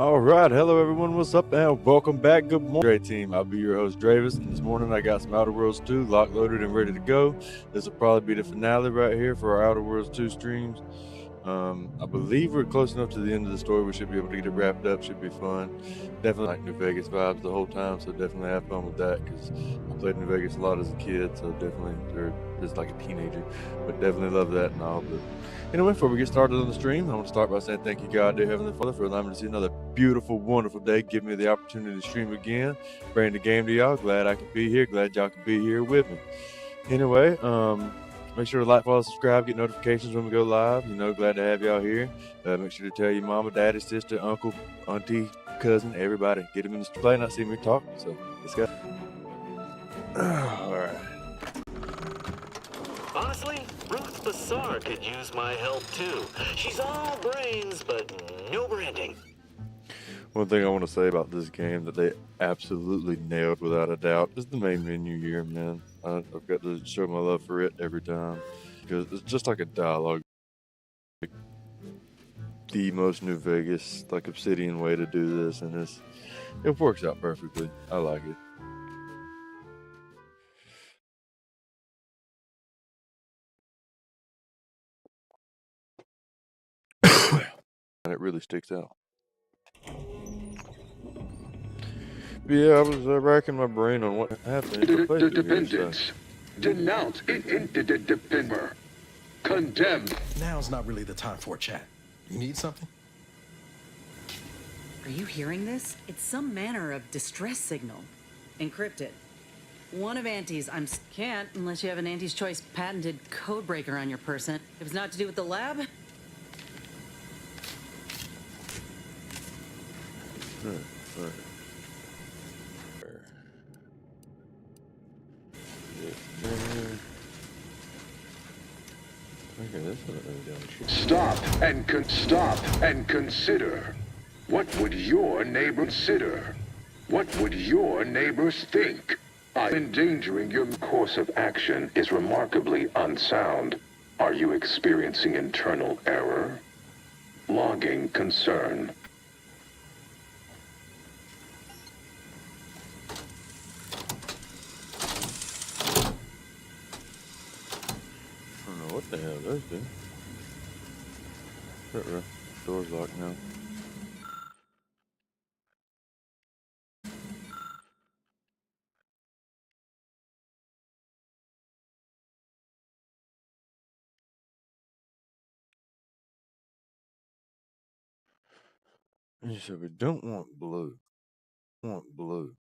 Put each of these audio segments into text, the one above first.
All right, hello everyone, what's up and welcome back. Good morning, great team. I'll be your host Dravis, and this morning I got some Outer Worlds 2 locked, loaded, and ready to go. This will probably be the finale right here for our Outer Worlds 2 streams. I believe we're close enough to the end of the story. We should be able to get it wrapped up. Should be fun. Definitely like New Vegas vibes the whole time, so definitely have fun with that because I played New Vegas a lot as a kid, so definitely, or just like a teenager, but definitely love that and all. But anyway, before we get started on the stream, I want to start by saying thank you, God, dear Heavenly Father, for allowing me to see another beautiful, wonderful day. Give me the opportunity to stream again, bring the game to y'all. Glad I could be here. Glad y'all could be here with me. Anyway, make sure to like, follow, subscribe, get notifications when we go live. You know, glad to have y'all here. Make sure to tell your mama, daddy, sister, uncle, auntie, cousin, everybody. Get them in the play, not see me talk. So let's go. All right. Honestly, Ruth Bassar could use my help too. She's all brains, but no branding. One thing I want to say about this game that they absolutely nailed without a doubt is the main menu here, man. I've got to show my love for it every time because it's just like a dialogue. Like the most New Vegas, like Obsidian way to do this, and it works out perfectly. I like it. And it really sticks out. But yeah, I was racking my brain on what happened. Independence. Denounce independence. Condemn. Now's not really the time for a chat. You need something? Are you hearing this? It's some manner of distress signal. Encrypted. One of Auntie's. Can't unless you have an Auntie's Choice patented code breaker on your person. If it's not to do with the lab. Stop and consider. What would your neighbor consider? What would your neighbors think? Endangering your course of action is remarkably unsound. Are you experiencing internal error? Logging concern. What the hell those do? Door's locked now. And she said, we don't want blue. We want blue.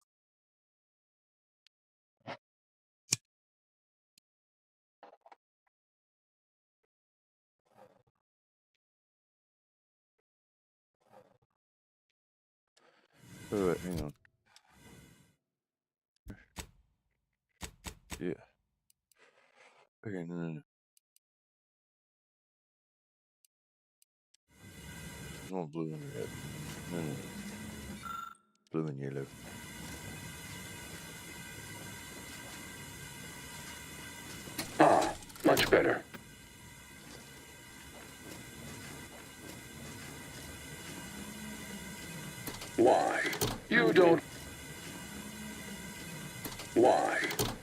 Oh, wait, hang on. Yeah. Okay, no. I want blue and red. No. Blue and yellow. Ah, much better. Why?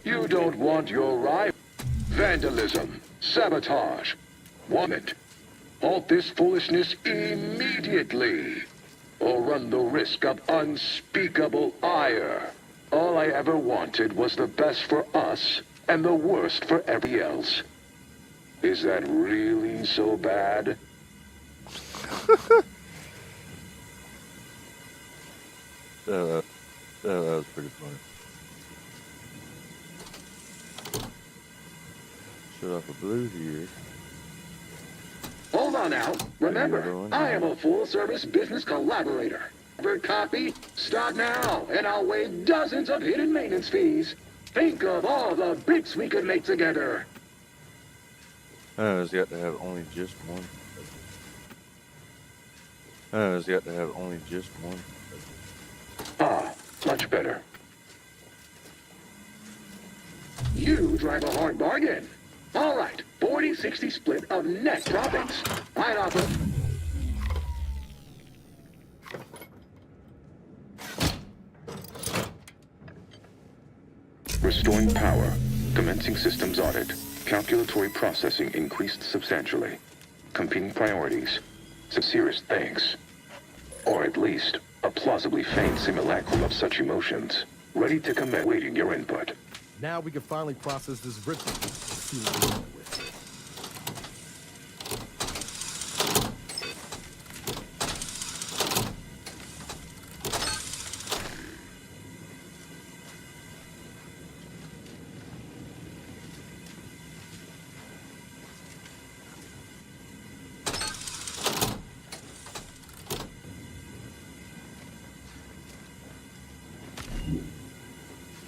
You don't want your rival. Vandalism, sabotage. Want it. Halt this foolishness immediately, or run the risk of unspeakable ire. All I ever wanted was the best for us and the worst for everybody else. Is that really so bad? That was pretty funny. Shut off a blue here. Hold on now. Remember, I am a full-service business collaborator. For copy, start now, and I'll waive dozens of hidden maintenance fees. Think of all the bits we could make together. It's got to have only just one. It's got to have only just one. Ah, much better. You drive a hard bargain. All right, 40-60 split of net profits. I'd offer. Restoring power. Commencing systems audit. Calculatory processing increased substantially. Competing priorities. Sincerest thanks. Or at least, a plausibly feigned simulacrum of such emotions. Ready to commit, waiting your input. Now we can finally process this ritual and see what we're dealing with.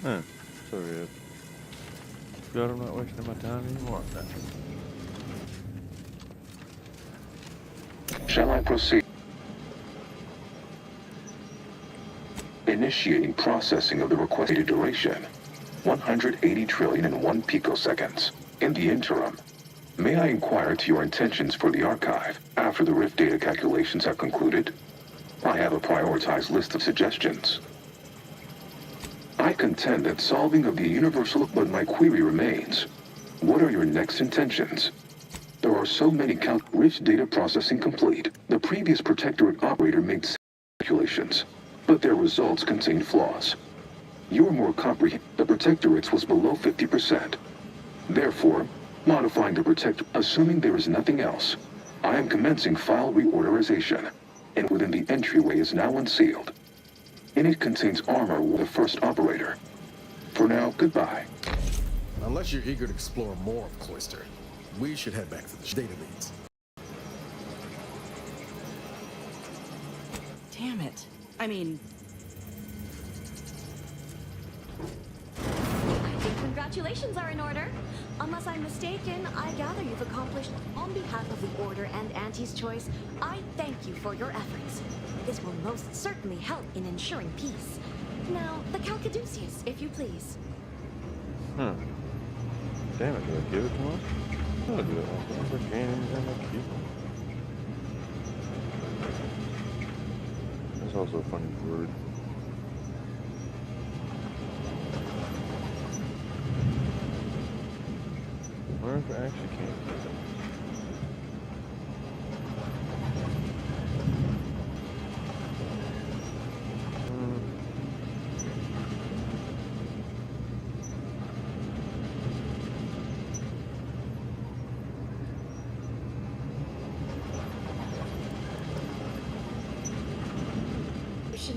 Huh. Sorry, glad I'm not wasting my time anymore. Shall I proceed? Initiating processing of the requested duration. 180 trillion and 1 picoseconds. In the interim, may I inquire to your intentions for the archive after the RIF data calculations have concluded? I have a prioritized list of suggestions. I contend that solving of the universal, but my query remains. What are your next intentions? There are so many RIF data processing complete. The previous protectorate operator made calculations, but their results contain flaws. You are more comprehensive. The protectorate's was below 50%. Therefore, modifying the protector, assuming there is nothing else, I am commencing file reorderization, and within the entryway is now unsealed. And it contains armor with the first operator. For now, goodbye. Unless you're eager to explore more of Cloister, we should head back to the data leads. Damn it. I mean, I think congratulations are in order. Unless I'm mistaken, I gather you've accomplished. On behalf of the Order and Auntie's Choice, I thank you for your efforts. This will most certainly help in ensuring peace. Now, the Calcaduceus, if you please. Damn it, do I give it to him? I'll do it. I can't even keep it. That's also a funny word. I wonder if I actually can.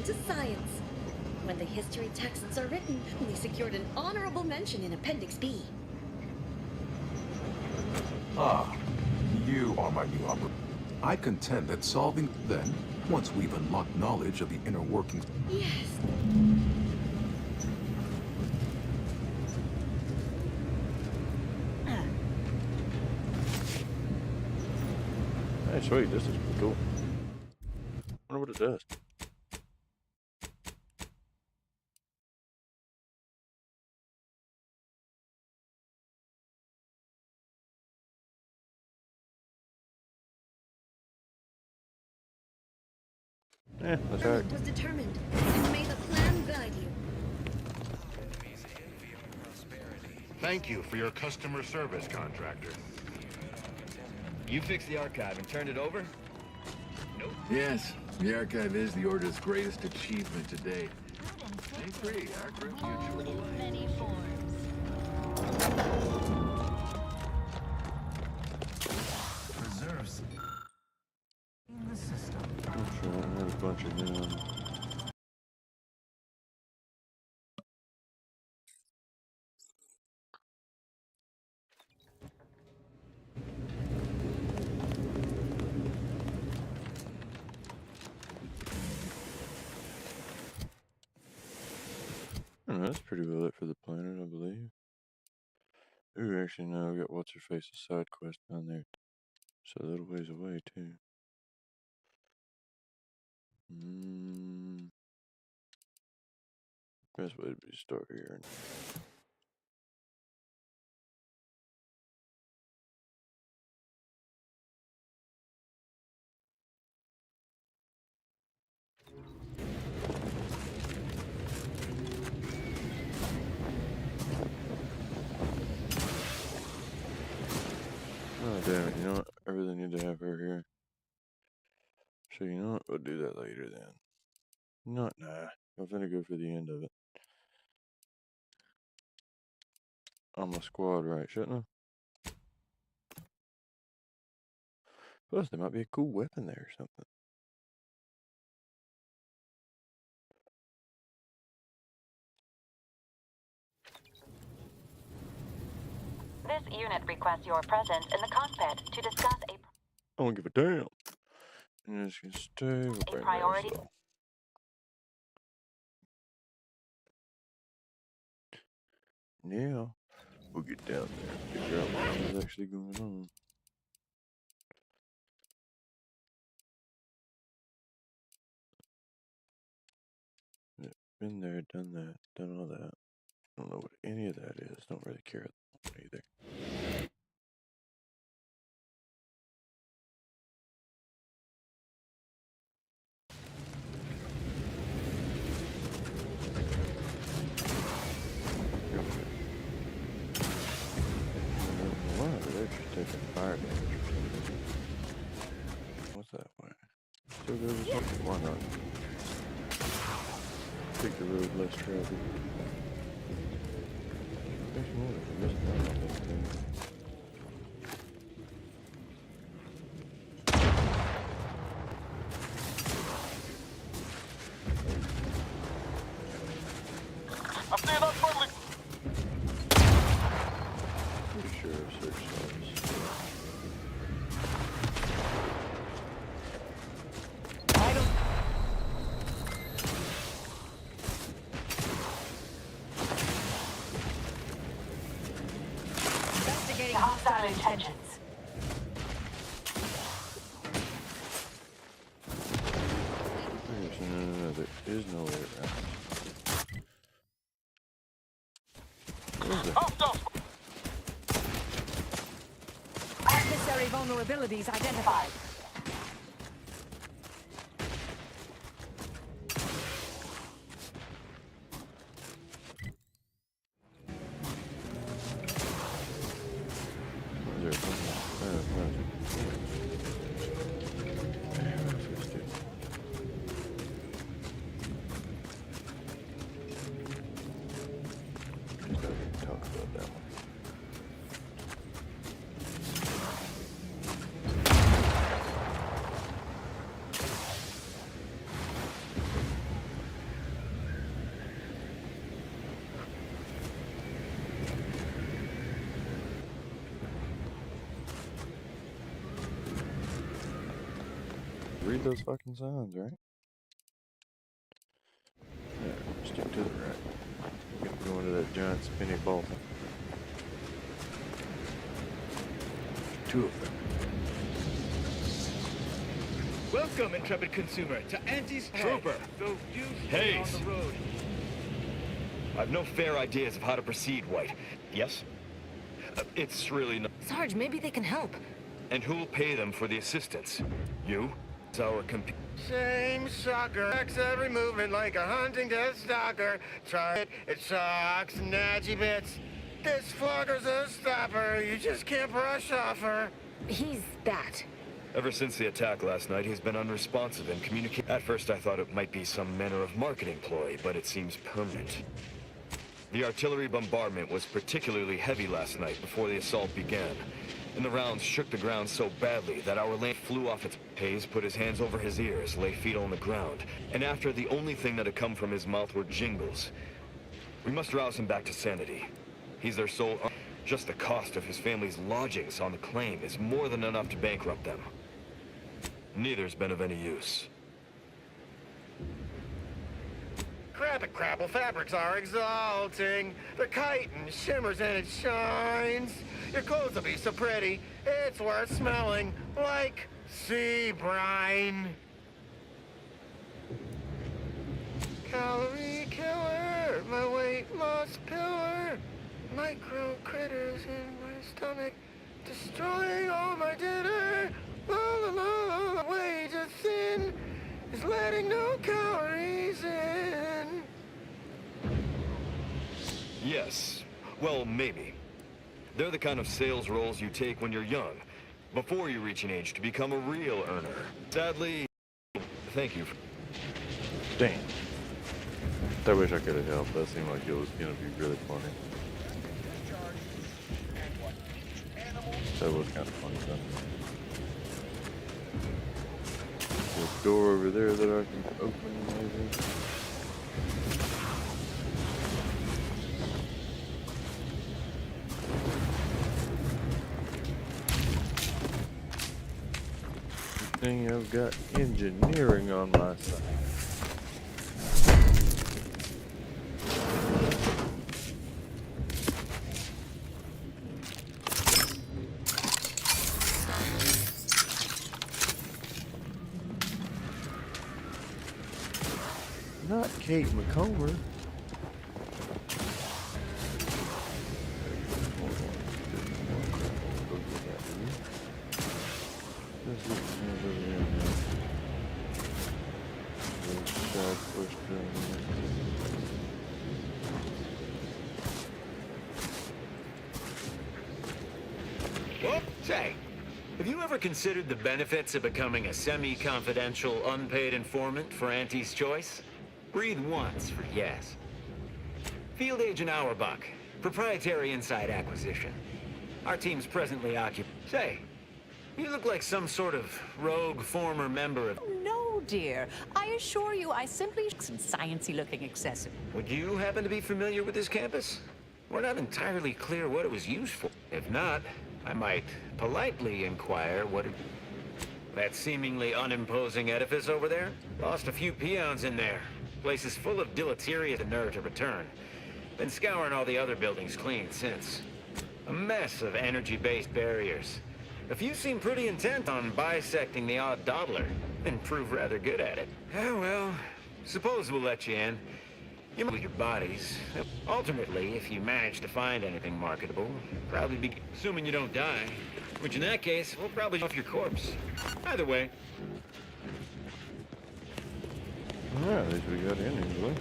To science. When the history texts are written, we secured an honorable mention in Appendix B. Ah, you are my new operator. I contend that solving then, once we've unlocked knowledge of the inner workings. Yes. Hey, sweet, this is pretty cool. I wonder what it does. Yeah, that's right. Was determined, and may the plan guide you. Thank you for your customer service, contractor. You fixed the archive and turned it over? Nope. Yes, the archive is the Order's greatest achievement to date. Ain't free, our group mutual. In many forms. Preserves in the system. That's right, I had a bunch of new ones. Oh, that's pretty well it for the planet, I believe. Ooh, actually, no, we got What's-Her-Face's side quest down there. So a little ways away, too. Best way to be start here. Oh, damn it. You know what? I really need to have her here. So, you know what? We'll do that later then. Not nah. I'm gonna go for the end of it. On my squad, right? Shouldn't I? Plus, there might be a cool weapon there or something. This unit requests your presence in the cockpit to discuss I don't give a damn. I'm just gonna stay. We'll bring priority. this up. Yeah, we'll get down there and figure out what's actually going on. Yeah, been there, done that, done all that. Don't know what any of that is. Don't really care either. Wow, they're just taking fire damage. What's that way? Still goes or something? Why not? Take the road less traveled. Makes me wonder if I missed out on anything. I see that friendly. Pretty sure I've searched those. Investigating hostile intentions. No, there is no way around. Adversary vulnerabilities identified. Is there something? Just not even talk about that one. Read those fucking signs, right? Yeah, stick to the right. Go into that giant spinny ball thing. Two of them. Welcome, intrepid consumer, to Auntie's Trooper. Hey, on the road. I've no fair ideas of how to proceed, White. Yes? It's really not. Sarge, maybe they can help. And who'll pay them for the assistance? You? It's our Same sucker. Acts every movement like a hunting death stalker. Try it, it sucks, natty bits. This flogger's a stopper. You just can't brush off her. He's that. Ever since the attack last night, he's been unresponsive and communicate. At first, I thought it might be some manner of marketing ploy, but it seems permanent. The artillery bombardment was particularly heavy last night before the assault began, and the rounds shook the ground so badly that our lane flew off its. Hayes put his hands over his ears, lay feet on the ground, and after the only thing that had come from his mouth were jingles. We must rouse him back to sanity. He's their sole. Just the cost of his family's lodgings on the claim is more than enough to bankrupt them. Neither's been of any use. Crabble crabble fabrics are exalting. The chitin shimmers and it shines. Your clothes will be so pretty, it's worth smelling like sea brine. Calorie killer, my weight loss pillar. Micro critters in my stomach, destroying all my dinner. La la la la, way to thin is letting no calories in. Yes. Well, maybe. They're the kind of sales roles you take when you're young, before you reach an age to become a real earner. Sadly, thank you. Damn. I wish I could have helped. That seemed like it was gonna be really funny. That was kind of funny, though. There's a door over there that I can open, maybe. Good thing I've got engineering on my side. Not Kate McComber. Well, say, have you ever considered the benefits of becoming a semi-confidential, unpaid informant for Auntie's Choice? Breathe once for yes. Field Agent Auerbach, proprietary inside acquisition. Our team's presently occupied. Say, you look like some sort of rogue former member of... No, dear. I assure you, I simply some sciencey-looking accessory. Would you happen to be familiar with this campus? We're not entirely clear what it was used for. If not, I might politely inquire what it... That seemingly unimposing edifice over there? Lost a few peons in there. Place is full of deleterious nerve to return. Been scouring all the other buildings clean since. A mess of energy-based barriers. A few seem pretty intent on bisecting the odd dawdler, and prove rather good at it. Oh, well, suppose we'll let you in. You move your bodies. Alternately, if you manage to find anything marketable, probably be... Assuming you don't die, which in that case, we'll probably off your corpse. Either way. Yeah, at least we got in anyway.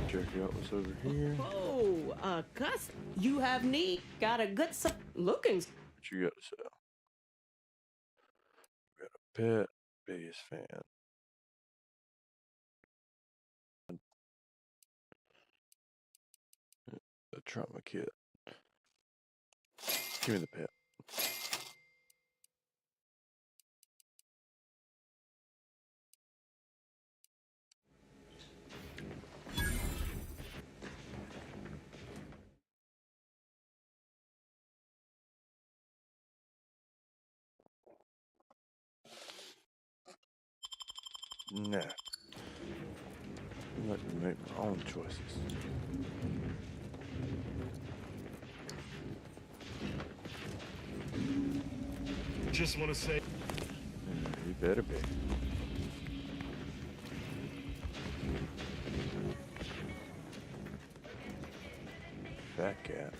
Check out what's over here. Oh, Gus, you have need. Got a good looking. What you got to sell? Got a pet base fan. A trauma kit. Give me the pet. Nah. I'm letting me make my own choices. Just want to say... You better be. Fat cat.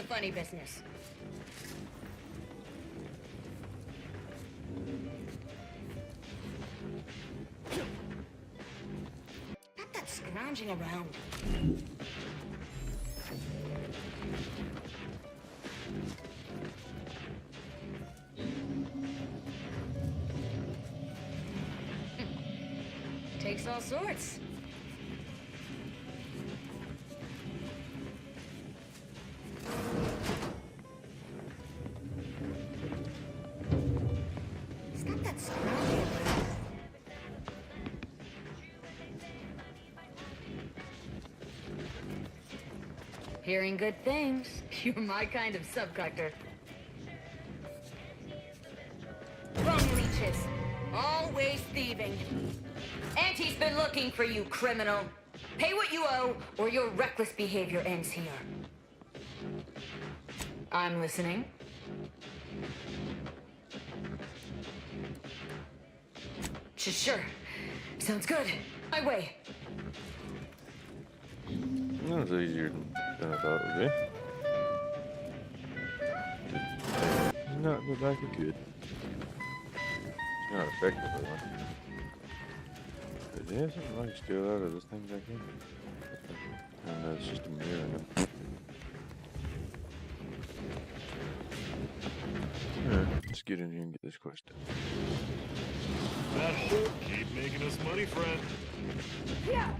Funny business. Not that scrounging around. Takes all sorts. Hearing good things. You're my kind of subconductor. Wrong leeches. Always thieving. Auntie's been looking for you, criminal. Pay what you owe, or your reckless behavior ends here. I'm listening. Sure. Sounds good. My way. That was easier than I thought it would be. Not look like it could. It's not effective, though. Is there something like still out of this thing back here? Oh, no, it's just a mirror now. Alright, let's get in here and get this quest done. That hole keep making us money, friend. Yeah.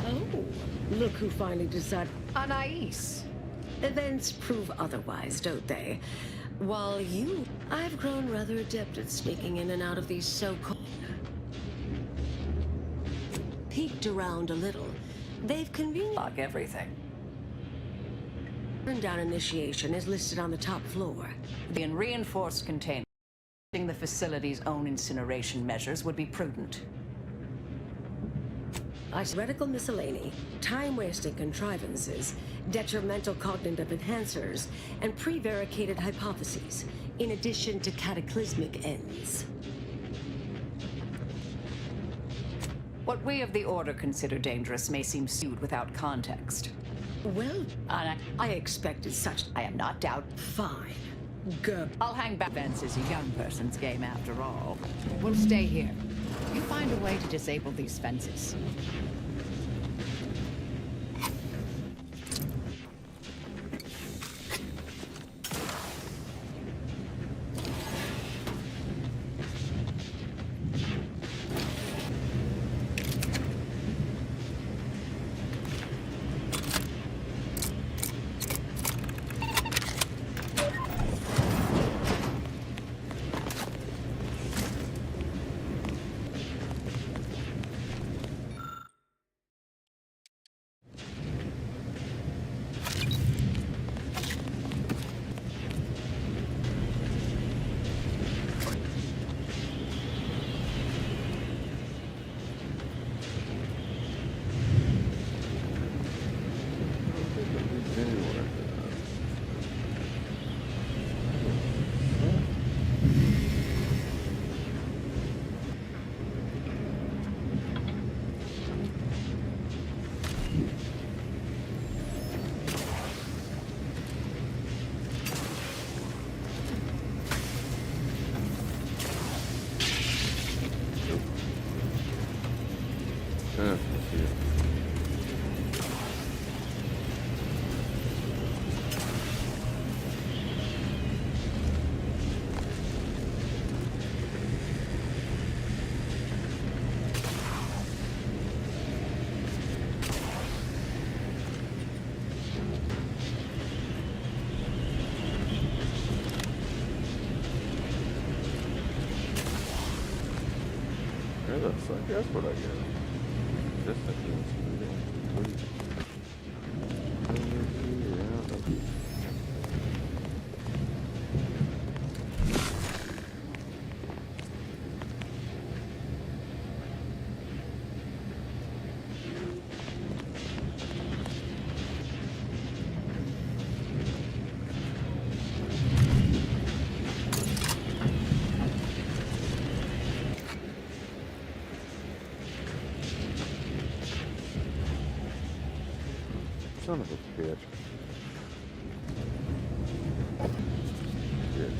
Oh, look who finally decided. Anais. Events prove otherwise, don't they? While I've grown rather adept at sneaking in and out of these so-called... Peeked around a little. They've convened... Lock everything. Down initiation is listed on the top floor. In reinforced containment, the facility's own incineration measures would be prudent. Reticle miscellany, time-wasting contrivances, detrimental cognitive enhancers, and prevaricated hypotheses, in addition to cataclysmic ends. What we of the Order consider dangerous may seem skewed without context. Well, I expected such... I am not doubt. Fine. Go. I'll hang back. Fence is a young person's game after all. We'll stay here. You find a way to disable these fences. That's what I got. This thing is son of a bitch. Yes.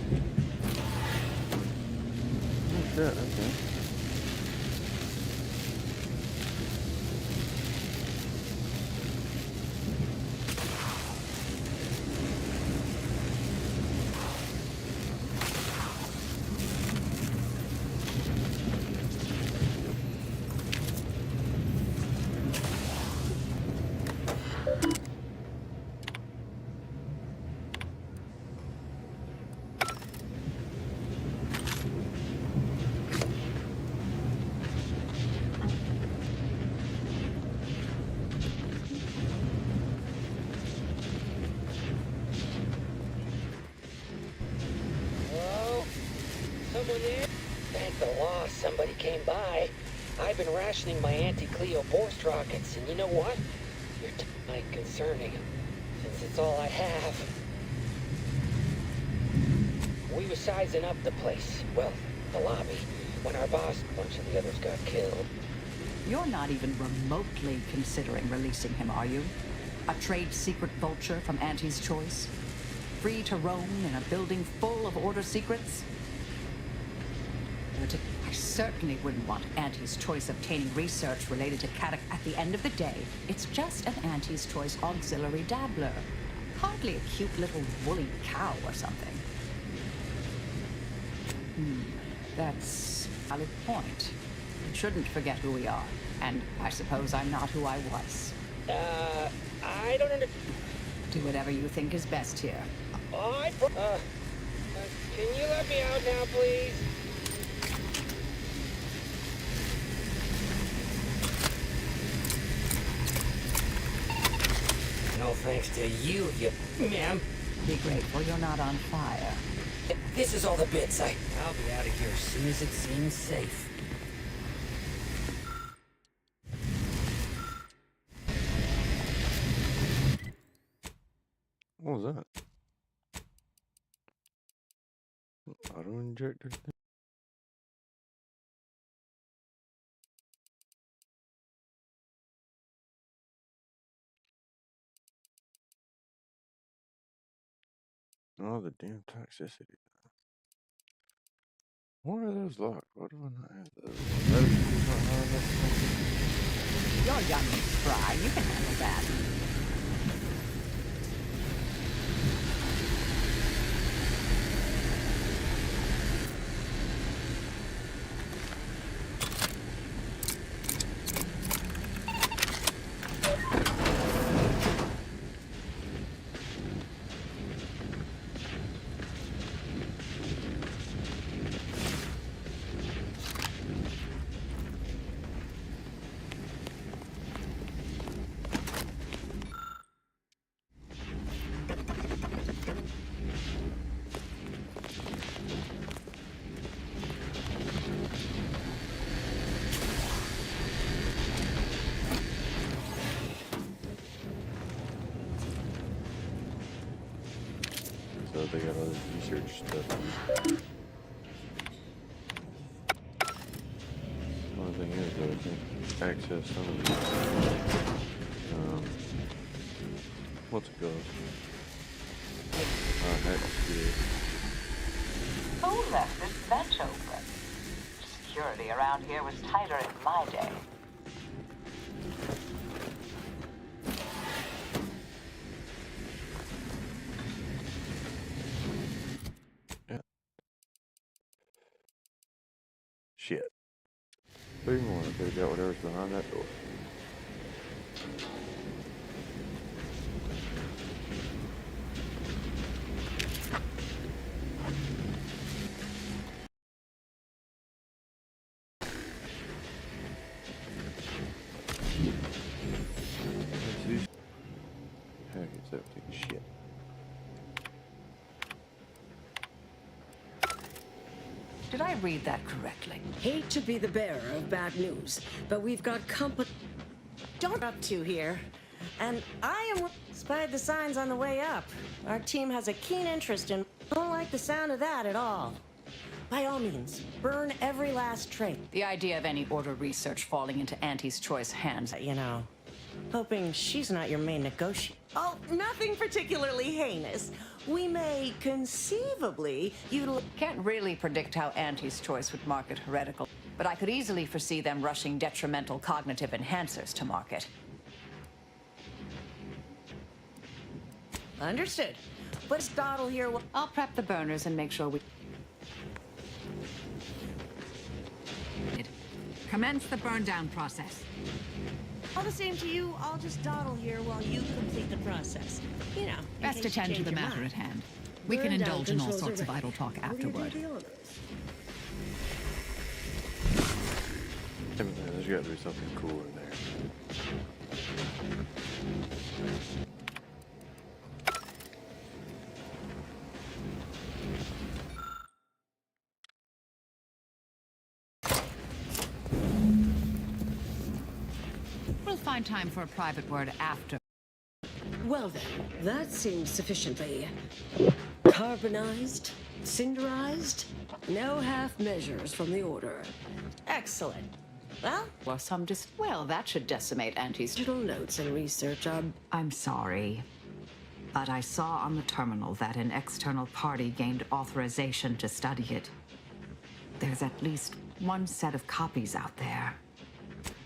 Oh shit, okay. Someone there? Thank the law somebody came by. I've been rationing my anti-Cleo Borst rockets, and you know what? You're concerning. since it's all I have. We were sizing up the place. Well, the lobby. When our boss, a bunch of the others got killed. You're not even remotely considering releasing him, are you? A trade secret vulture from Auntie's Choice? Free to roam in a building full of order secrets? I certainly wouldn't want Auntie's Choice obtaining research related to Carnyx. At the end of the day, it's just an Auntie's Choice auxiliary dabbler. Hardly a cute little woolly cow or something. That's a valid point. We shouldn't forget who we are. And I suppose I'm not who I was. I don't understand. Do whatever you think is best here. Can you let me out now, please? No thanks to you, ma'am. Be grateful you're not on fire. This is all the bits. I'll be out of here as soon as it seems safe. What was that? Auto injector thing? Oh, the damn toxicity. Why are those locked? Why do I not have those? You're young and spry. You can handle that. So they got all this research stuff. Only thing is that I can't access some of these. What's it called? Heck, Who left this vent open? Security around here was tighter in my day. Shit. Three more. I could have got whatever's behind that door. Heck, it's everything shit. Did I read that correctly? Hate to be the bearer of bad news, but we've got company. Don't up to here. And I am spied the signs on the way up. Our team has a keen interest in. Don't like the sound of that at all. By all means, burn every last trace. The idea of any order research falling into Auntie's Choice hands. You know, hoping she's not your main negotiator. Oh, nothing particularly heinous. We may conceivably utilize. Can't really predict how Auntie's Choice would market heretical, but I could easily foresee them rushing detrimental cognitive enhancers to market. Understood. Let's dawdle here. I'll prep the burners and make sure we... Commence the burn down process. All the same to you, I'll just dawdle here while you complete the process. You know, best attend to the matter at hand. We can indulge in all sorts of idle talk afterward. There's got to be something cool in there. We'll find time for a private word after. Well, Now then, that seems sufficiently carbonized, cinderized. No half measures from the order. Excellent. Well, well, that should decimate Auntie's Digital notes and research are... I'm sorry, but I saw on the terminal that an external party gained authorization to study it. There's at least one set of copies out there.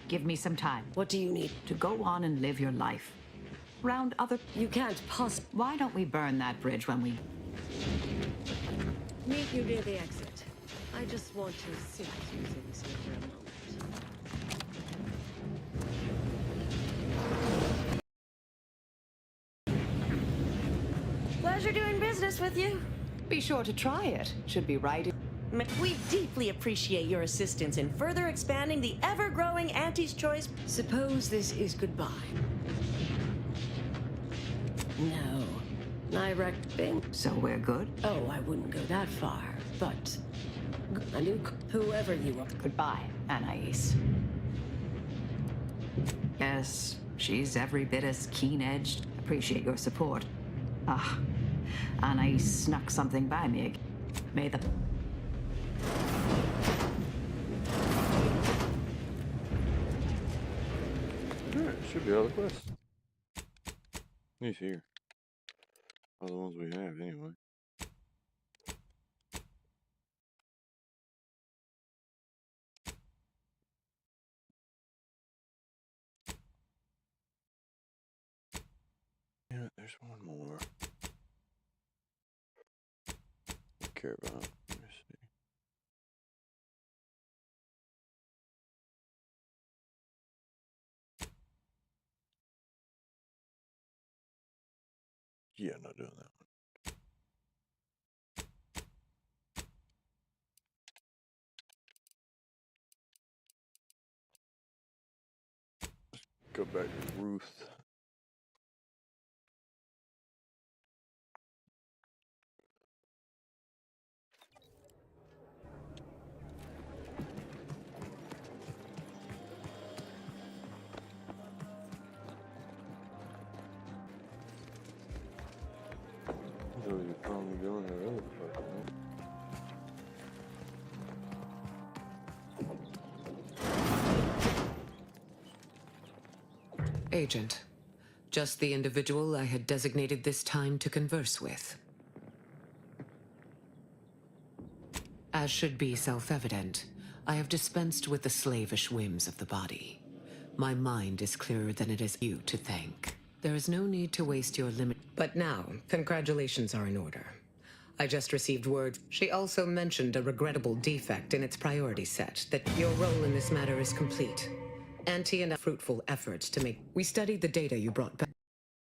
Give me some time. What do you need? To go on and live your life. Round other... You can't possibly... Why don't we burn that bridge when we... Meet you near the exit. I just want to sit using this here for a moment. Pleasure doing business with you. Be sure to try it. Should be right. We deeply appreciate your assistance in further expanding the ever-growing Auntie's Choice. Suppose this is goodbye. No. I reckon. So we're good? Oh, I wouldn't go that far, but I knew whoever you are. Goodbye, Anais. Yes, she's every bit as keen-edged. Appreciate your support. Ah, Anais snuck something by me. May the... Alright, should be all the quests. He's here. All the ones we have, anyway. Yeah, there's one more. I care about. Let me see. Yeah, I'm not doing that one. Let's go back to Ruth. So you're probably going to the other department, Agent. Just the individual I had designated this time to converse with. As should be self-evident, I have dispensed with the slavish whims of the body. My mind is clearer than it is you to thank. There is no need to waste your limit. But now, congratulations are in order. I just received word. She also mentioned a regrettable defect in its priority set, that your role in this matter is complete. Anti and fruitful efforts to make... We studied the data you brought back.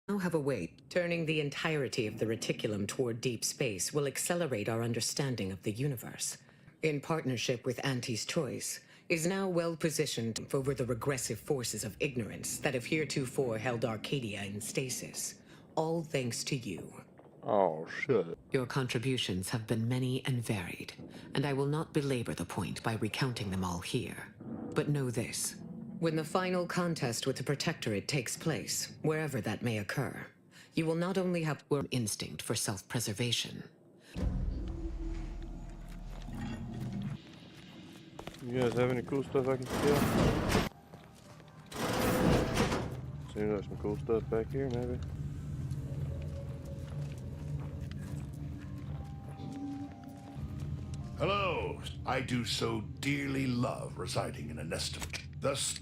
Now have a way. Turning the entirety of the reticulum toward deep space will accelerate our understanding of the universe. In partnership with Auntie's Choice, is now well positioned over the regressive forces of ignorance that have heretofore held Arcadia in stasis. All thanks to you. Oh, shit. Your contributions have been many and varied, and I will not belabor the point by recounting them all here. But know this. When the final contest with the Protectorate takes place, wherever that may occur, you will not only have an instinct for self-preservation. You guys have any cool stuff I can steal? Seems like some cool stuff back here, maybe. Hello. I do so dearly love residing in a nest of... Thus,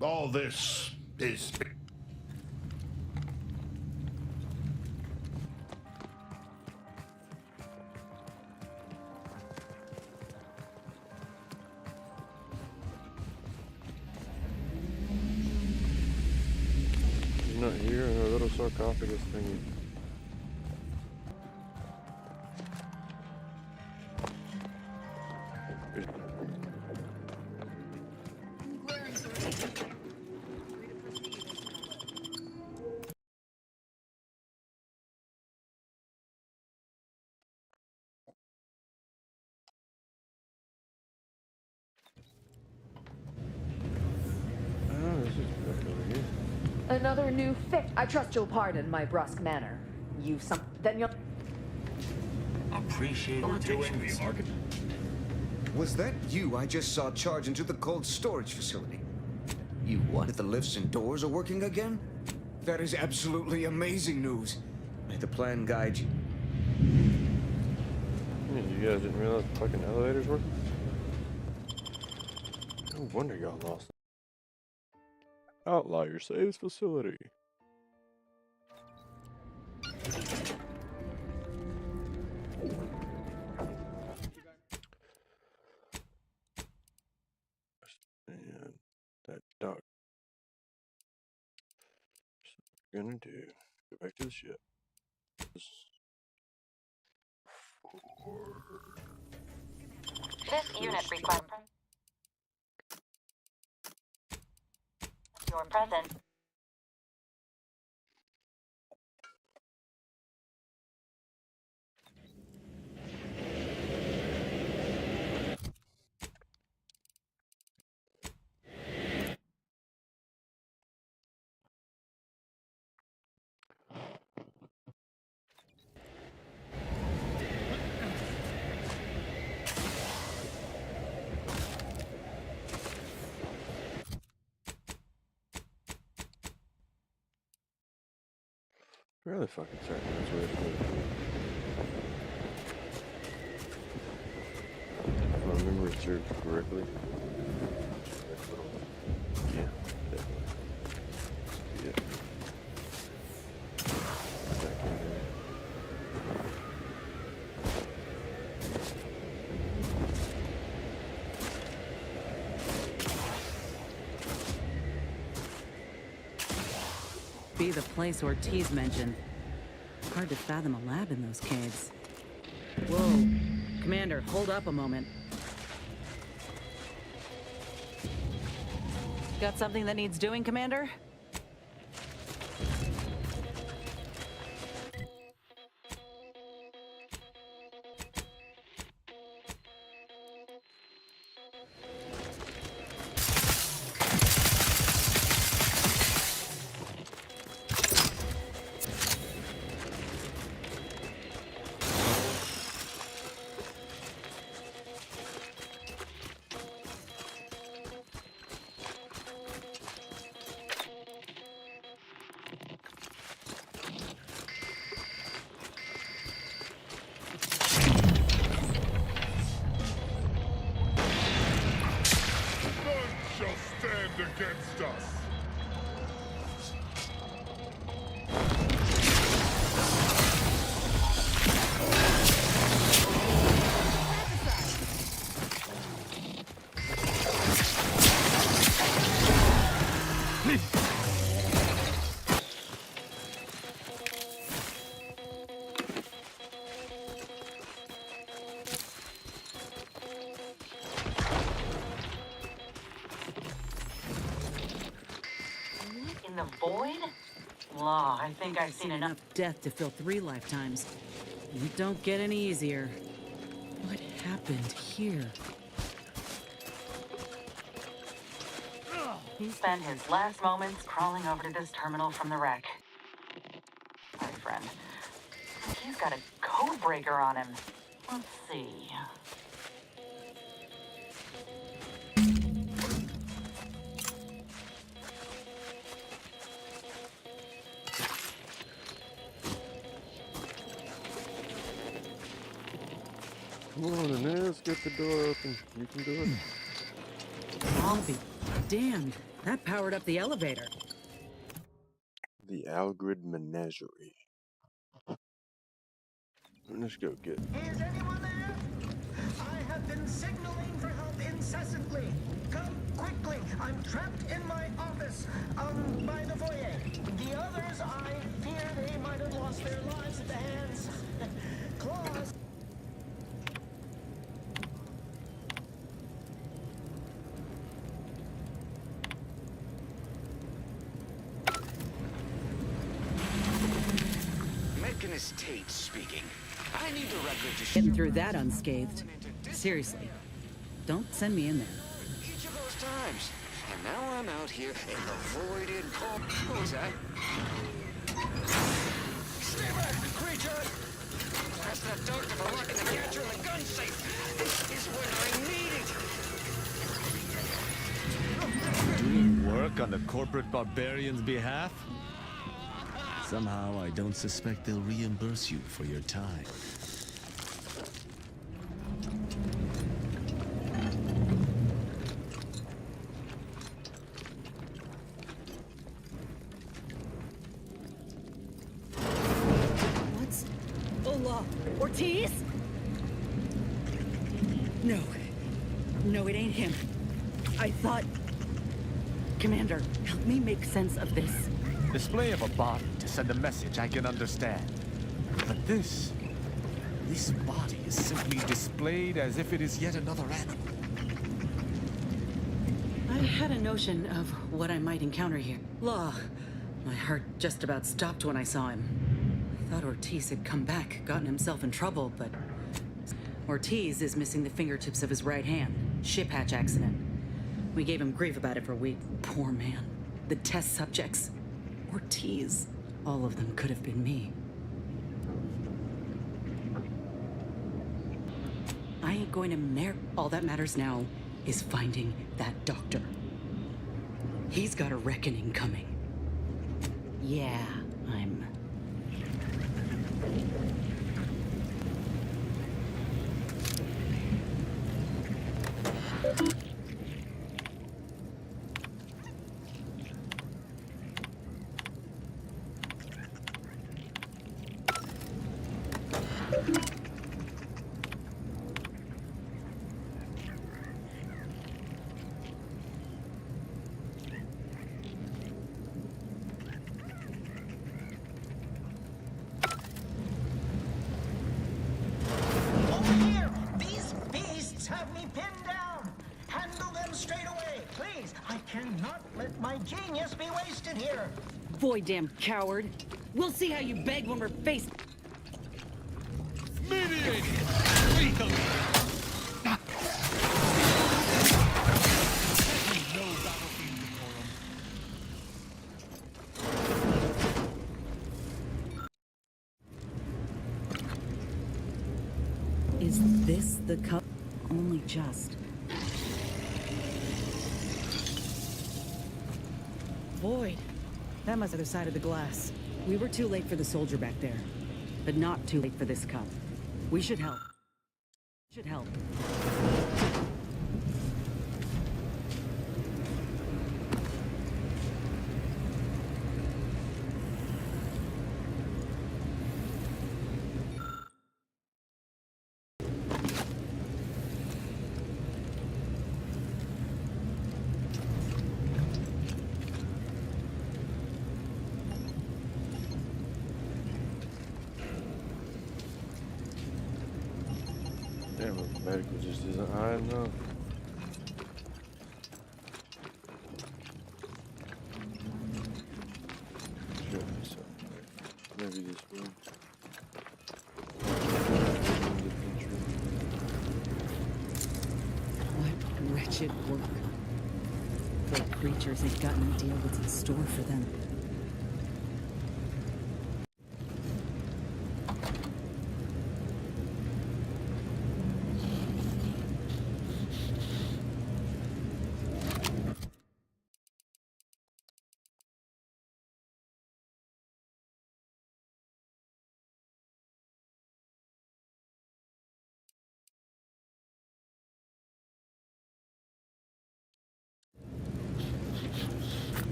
all this is... He's not here in our little sarcophagus thingy. another new fix. I trust you'll pardon my brusque manner. Then you'll... Appreciate her doing the argument. Was that you I just saw charge into the cold storage facility? You what? The lifts and doors are working again? That is absolutely amazing news. May the plan guide you. You guys didn't realize the fucking elevator's working? No wonder y'all lost. Outlier saves facility. And that dock. So what we're gonna do, go back to the ship. This unit requires your presence. Really fucking certain that's where it's going. If my memory serves correctly. Yeah, definitely. Yeah. Be the place Ortiz mentioned. Hard to fathom a lab in those caves. Whoa. Commander, hold up a moment. Got something that needs doing, Commander? Against us. The void? Law, I think I've seen enough death to fill 3 lifetimes. It don't get any easier. What happened here? He spent his last moments crawling over to this terminal from the wreck. My friend. He's got a code breaker on him. Let's see. Come on, Inez, get the door open. You can do it. I'll be damned. That powered up the elevator. The Algrid Menagerie. Let's go get it. Is anyone there? I have been signaling for help incessantly. Come quickly. I'm trapped in my office, by the foyer. The others, I fear they might have lost their lives at the hands. Claws. Tate speaking. I need the record to Getting through that unscathed. Seriously, don't send me in there. Each of those times, And now I'm out here in the voided cold. What was that? Stay back, creature! Ask that doctor for locking the catcher in the gun safe. This is when I need it. Doing work on the corporate barbarian's behalf? Somehow I don't suspect they'll reimburse you for your time. What's... Hola, Ortiz? No. No, it ain't him. I thought... Commander, help me make sense of this. Display of a body to send a message I can understand. But this body is simply displayed as if it is yet another animal. I had a notion of what I might encounter here. Law. My heart just about stopped when I saw him. I thought Ortiz had come back, gotten himself in trouble, but... Ortiz is missing the fingertips of his right hand. Ship hatch accident. We gave him grief about it for weeks. Poor man. The test subjects. Ortiz. All of them could have been me. I ain't going to all that matters now is finding that doctor. He's got a reckoning coming. Yeah, I'm... Genius be wasted here. Boy, damn coward. We'll see how you beg when we're faced. Mediating! Lethal! Is this the cup? Only just. Void. That must be the other side of the glass. We were too late for the soldier back there, but not too late for this cup. We should help. Should help. Damn, the medical just isn't high enough. Maybe this one. What wretched work. Poor creatures ain't got no idea what's in store for them.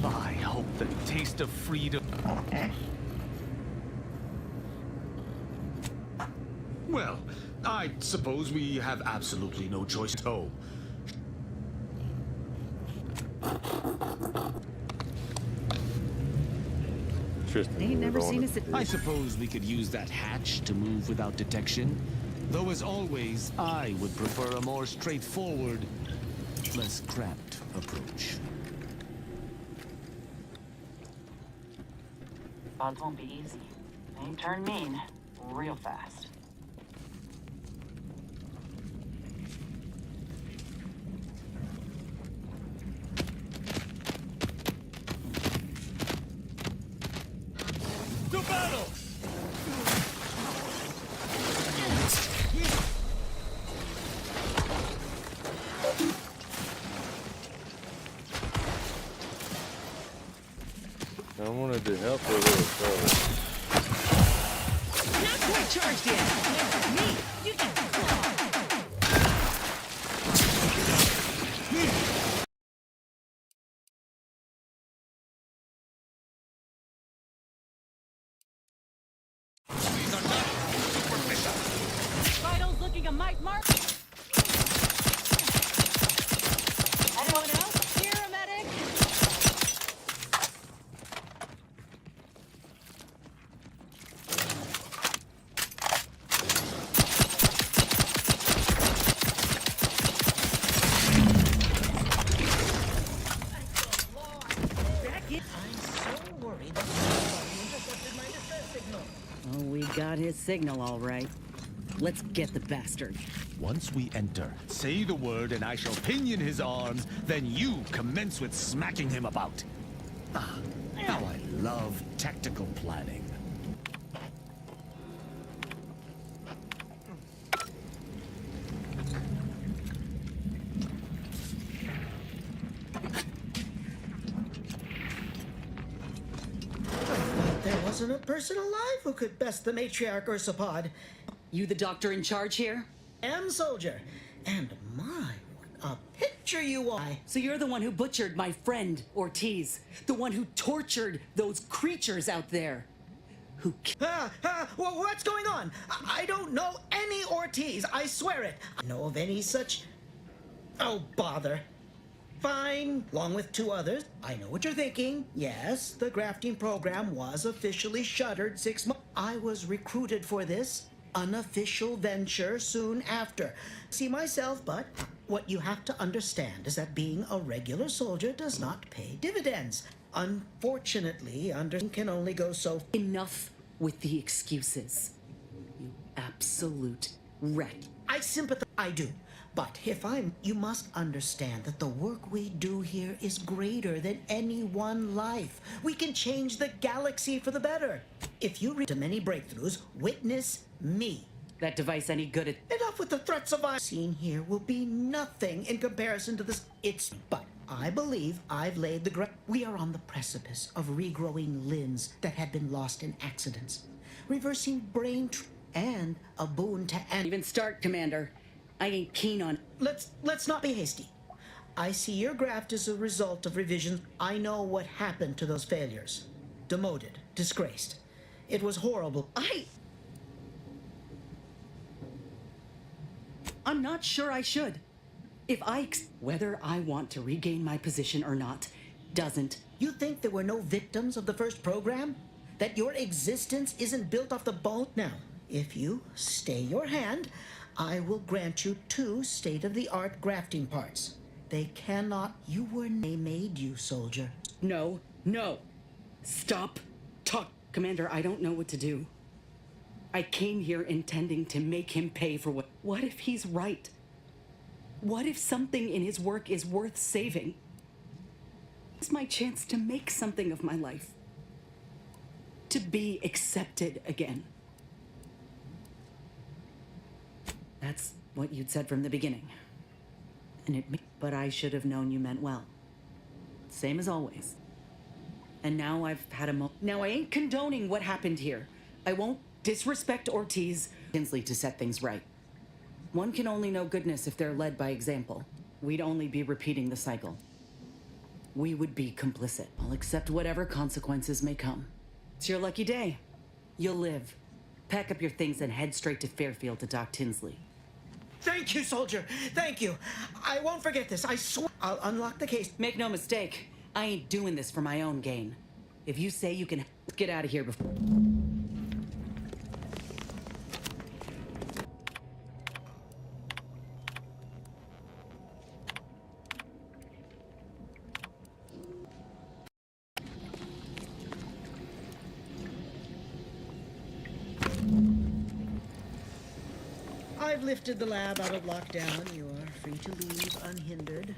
I hope the taste of freedom... Well, I suppose we have absolutely no choice. Oh. They ain't never seen us at... I suppose we could use that hatch to move without detection. Though, as always, I would prefer a more straightforward, less cramped approach. Odds won't be easy. They turn mean real fast. I wanted to help her with Not quite charged yet. Me, you can. Vitals looking a mite mark. Anyone else? Here, a medic. Oh, we got his signal all right. Let's get the bastard. Once we enter, say the word and I shall pinion his arms, then you commence with smacking him about. Ah, how I love tactical planning. There wasn't a person alive who could best the matriarch or Sapod. You the doctor in charge here? And soldier. And my, what a picture you are. So you're the one who butchered my friend, Ortiz. The one who tortured those creatures out there. Who well, what's going on? I don't know any Ortiz, I swear it. I know of any such... Oh, bother. Fine, along with two others. I know what you're thinking. Yes, the grafting program was officially shuttered 6 months. I was recruited for this unofficial venture soon after. See myself, but what you have to understand is that being a regular soldier does not pay dividends. Unfortunately, can only go so... Enough with the excuses. You absolute wreck. I sympathize. I do. But if you must understand that the work we do here is greater than any one life. We can change the galaxy for the better. If you read to many breakthroughs, witness me. That device any good at... Enough with the threats of violence. Seen here will be nothing in comparison to this. But I believe I've laid the we are on the precipice of regrowing limbs that had been lost in accidents, reversing brain and a boon to even start, Commander. I ain't keen on... Let's not be hasty. I see your graft is a result of revisions. I know what happened to those failures. Demoted, disgraced. It was horrible. I'm not sure I should. If whether I want to regain my position or not, doesn't... You think there were no victims of the first program? That your existence isn't built off the bone? Now, if you stay your hand... I will grant you 2 state-of-the-art grafting parts. They cannot... They made you, soldier. No. Stop. Talk. Commander, I don't know what to do. I came here intending to make him pay for what... What if he's right? What if something in his work is worth saving? It's my chance to make something of my life. To be accepted again. That's what you'd said from the beginning. But I should have known you meant well. Same as always. And now I've had Now I ain't condoning what happened here. I won't disrespect Ortiz, Tinsley to set things right. One can only know goodness if they're led by example. We'd only be repeating the cycle. We would be complicit. I'll accept whatever consequences may come. It's your lucky day. You'll live. Pack up your things and head straight to Fairfield to Doc Tinsley. Thank you, soldier. Thank you. I won't forget this. I swear. I'll unlock the case. Make no mistake. I ain't doing this for my own gain. If you say you can get out of here before... I've lifted the lab out of lockdown. You are free to leave unhindered.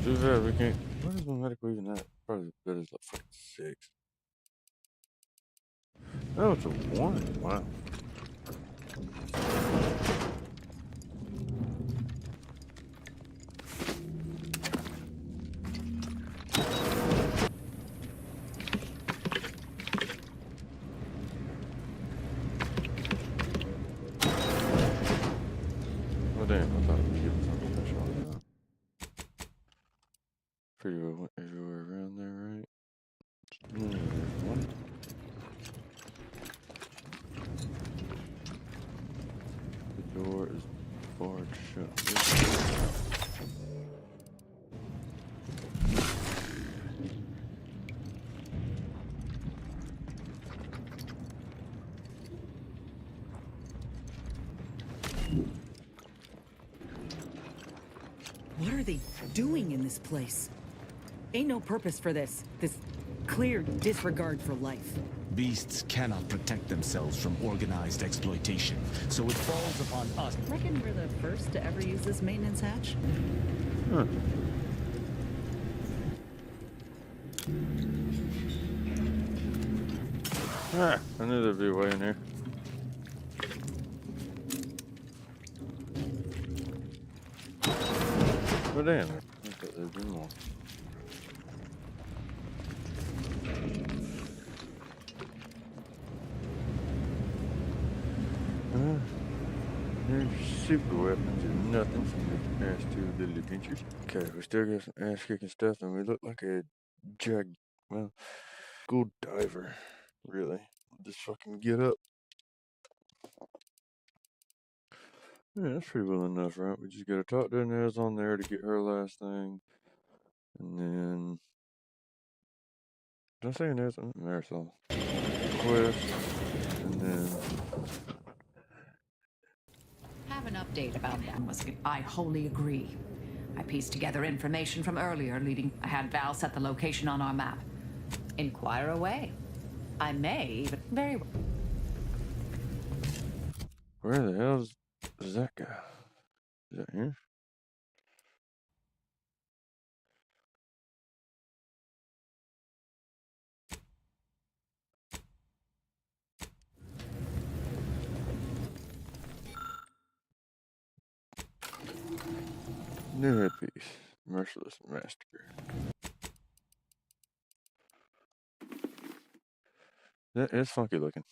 Too bad we can't. What is my medical even at? Probably as good as like 6. Oh, it's a warning. Wow. Oh damn, I thought it was giving something special on that. Pretty well went everywhere around there, right? There's one. The door is barred shut. What are they doing in this place? Ain't no purpose for this. This clear disregard for life. Beasts cannot protect themselves from organized exploitation, so it falls upon us. Reckon we're the first to ever use this maintenance hatch? Huh. Ah, I knew there'd be a way in here. Oh damn, I thought there'd be more. Their super weapons are nothing from the past two little adventures. Okay, we still got some ass kicking stuff and we look like a school diver, really. Just fucking get up. Yeah, that's pretty well enough, right? We just gotta talk to Inez on there to get her last thing. And then... Did I say Inez? Marisol. Quest. And then... Have an update about that. I wholly agree. I pieced together information from earlier leading... I had Val set the location on our map. Inquire away. I may even... Very well. Where the hell is that guy? Is that here? New headpiece. Merciless Master. That is funky looking.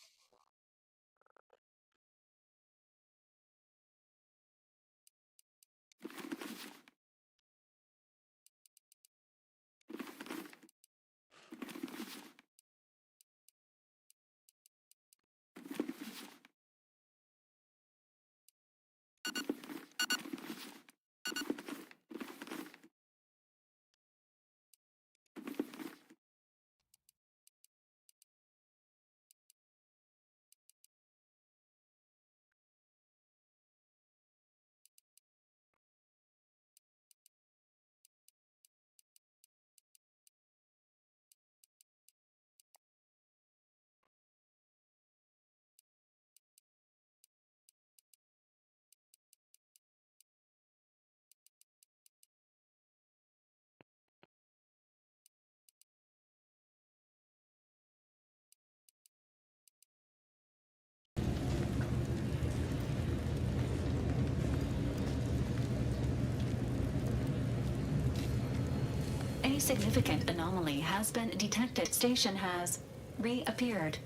A significant anomaly has been detected. Station has reappeared.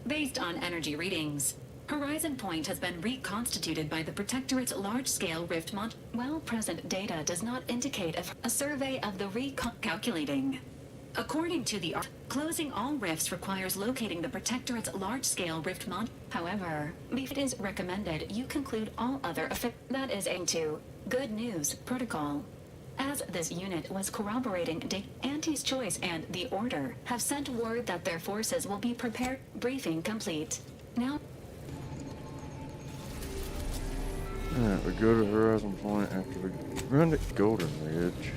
Based on energy readings, Horizon Point has been reconstituted by the Protectorate's large-scale rift mod. While present data does not indicate a survey of the calculating. According to the closing all rifts requires locating the Protectorate's large-scale rift mod. However, if it is recommended, you conclude all other that is into Good News Protocol. As this unit was corroborating Auntie's Choice and the Order have sent word that their forces will be prepared. Briefing complete. Now. Alright, we go to Horizon Point after we run to Golden Ridge.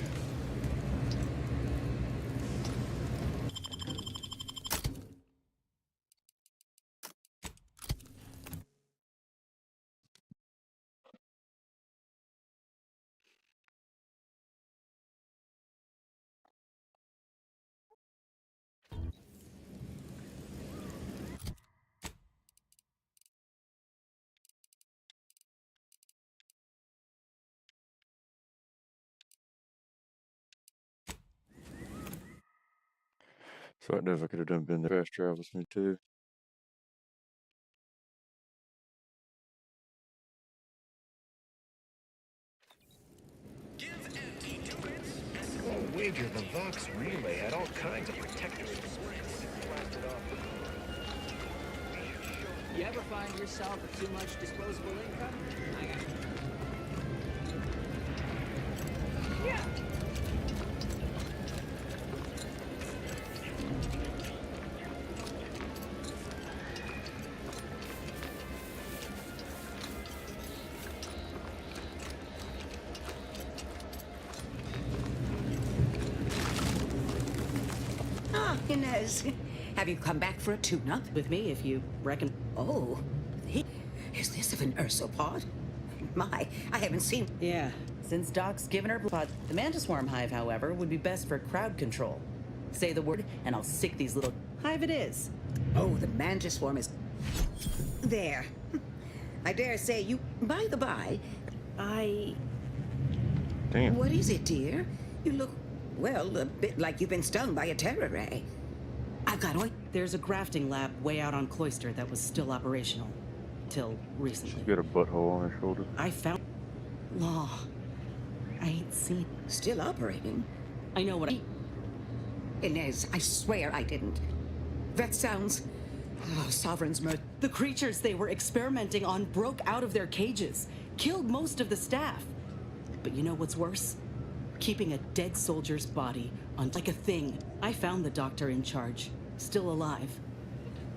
So I definitely could have done been the fast travels me too. I'll wager the Vox relay had all kinds of protectors. You ever find yourself with too much disposable income? I got Yeah. Ah, Inez. Have you come back for a tune-up? With me, if you reckon. Oh, is this of an ursopod? My, I haven't seen. Yeah, since Doc's given her pod. The mantis swarm hive, however, would be best for crowd control. Say the word, and I'll sick these little. Hive it is. Oh, the mantis swarm is. There. I dare say you. By the by, Damn. What is it, dear? You look, well, a bit like you've been stung by a terror ray. I've got oil. There's a grafting lab way out on Cloister that was still operational. Till recently. She's got a butthole on her shoulder. I found. Law. I ain't seen. Still operating? I know what I. Inez, I swear I didn't. That sounds. Oh, Sovereign's murder. The creatures they were experimenting on broke out of their cages, killed most of the staff. But you know what's worse? Keeping a dead soldier's body on like a thing. I found the doctor in charge, still alive.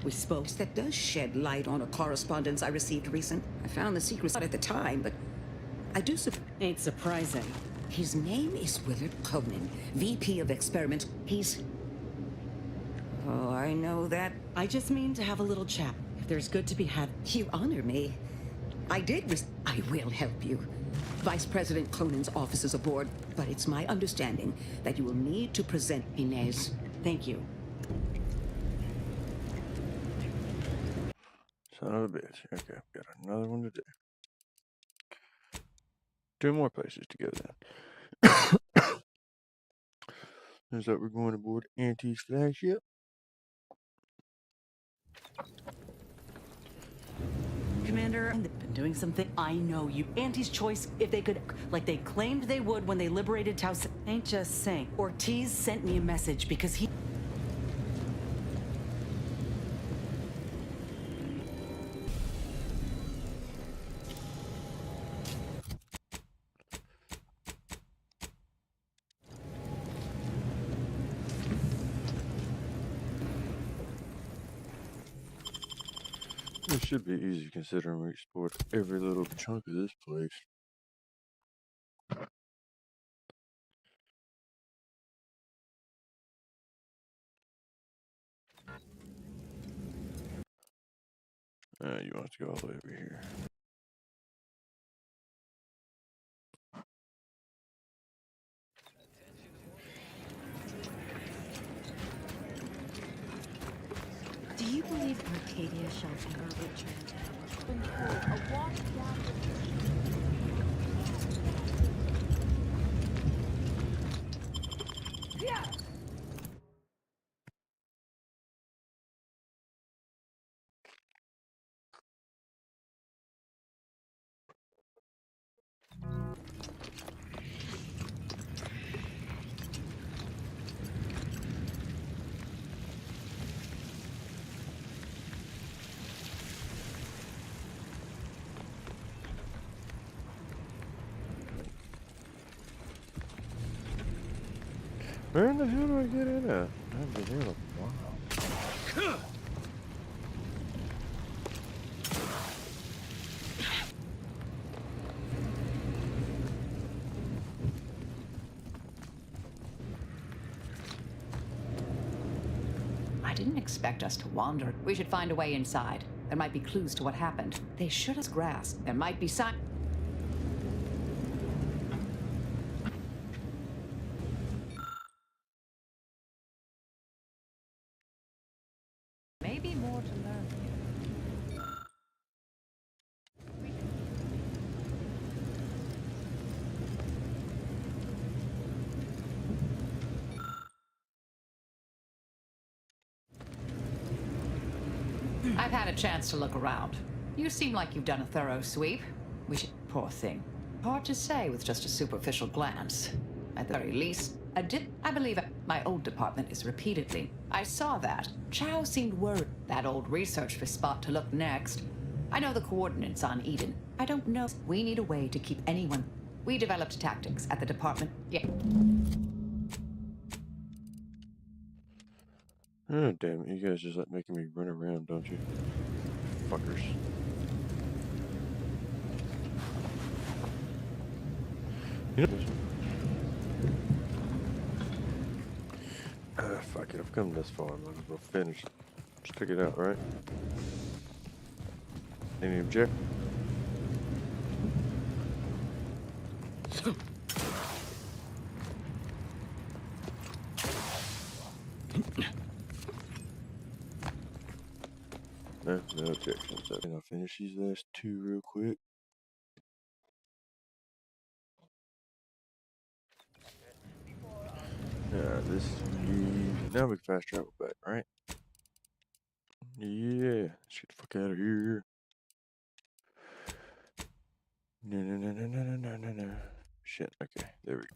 We spoke. That does shed light on a correspondence I received recent. I found the secret at the time, but I do. Ain't surprising. His name is Willard Conan, VP of Experiments. He's. Oh, I know that. I just mean to have a little chat. If there's good to be had. You honor me. I will help you. Vice President Conan's office is aboard, but it's my understanding that you will need to present Inez. Thank you. Son of a bitch. Okay, got another one to do. 2 more places to go then. Seems like we're going aboard Auntie's flagship. Commander, they've been doing something. I know you. Auntie's choice, if they could, like they claimed they would when they liberated Taos. Ain't just saying. Ortiz sent me a message because he. It should be easy considering we explored every little chunk of this place. You want us to go all the way over here. Do you believe Arcadia shall ever return to hell? Been told a washed Yeah. Where in the hell do I get in at? I've been here a while. I didn't expect us to wander. We should find a way inside. There might be clues to what happened. They should have grasped. There might be signs. Maybe more to learn. I've had a chance to look around. You seem like you've done a thorough sweep. We should... Poor thing. Hard to say with just a superficial glance. At the very least, I believe my old department is repeatedly. I saw that. Chow seemed worried. That old research spot to look next. I know the coordinates on Eden. I don't know. We need a way to keep anyone... We developed tactics at the department. Yeah. Oh, damn it. You guys just like making me run around, don't you? Fuckers. You know, fuck it. I've come this far. I might as well finish. Stick it out, right? Any objection? No objections. And I'll finish these last two real quick. This now we can fast travel back, right? Yeah, let's get the fuck out of here. No. Shit. Okay, there we go.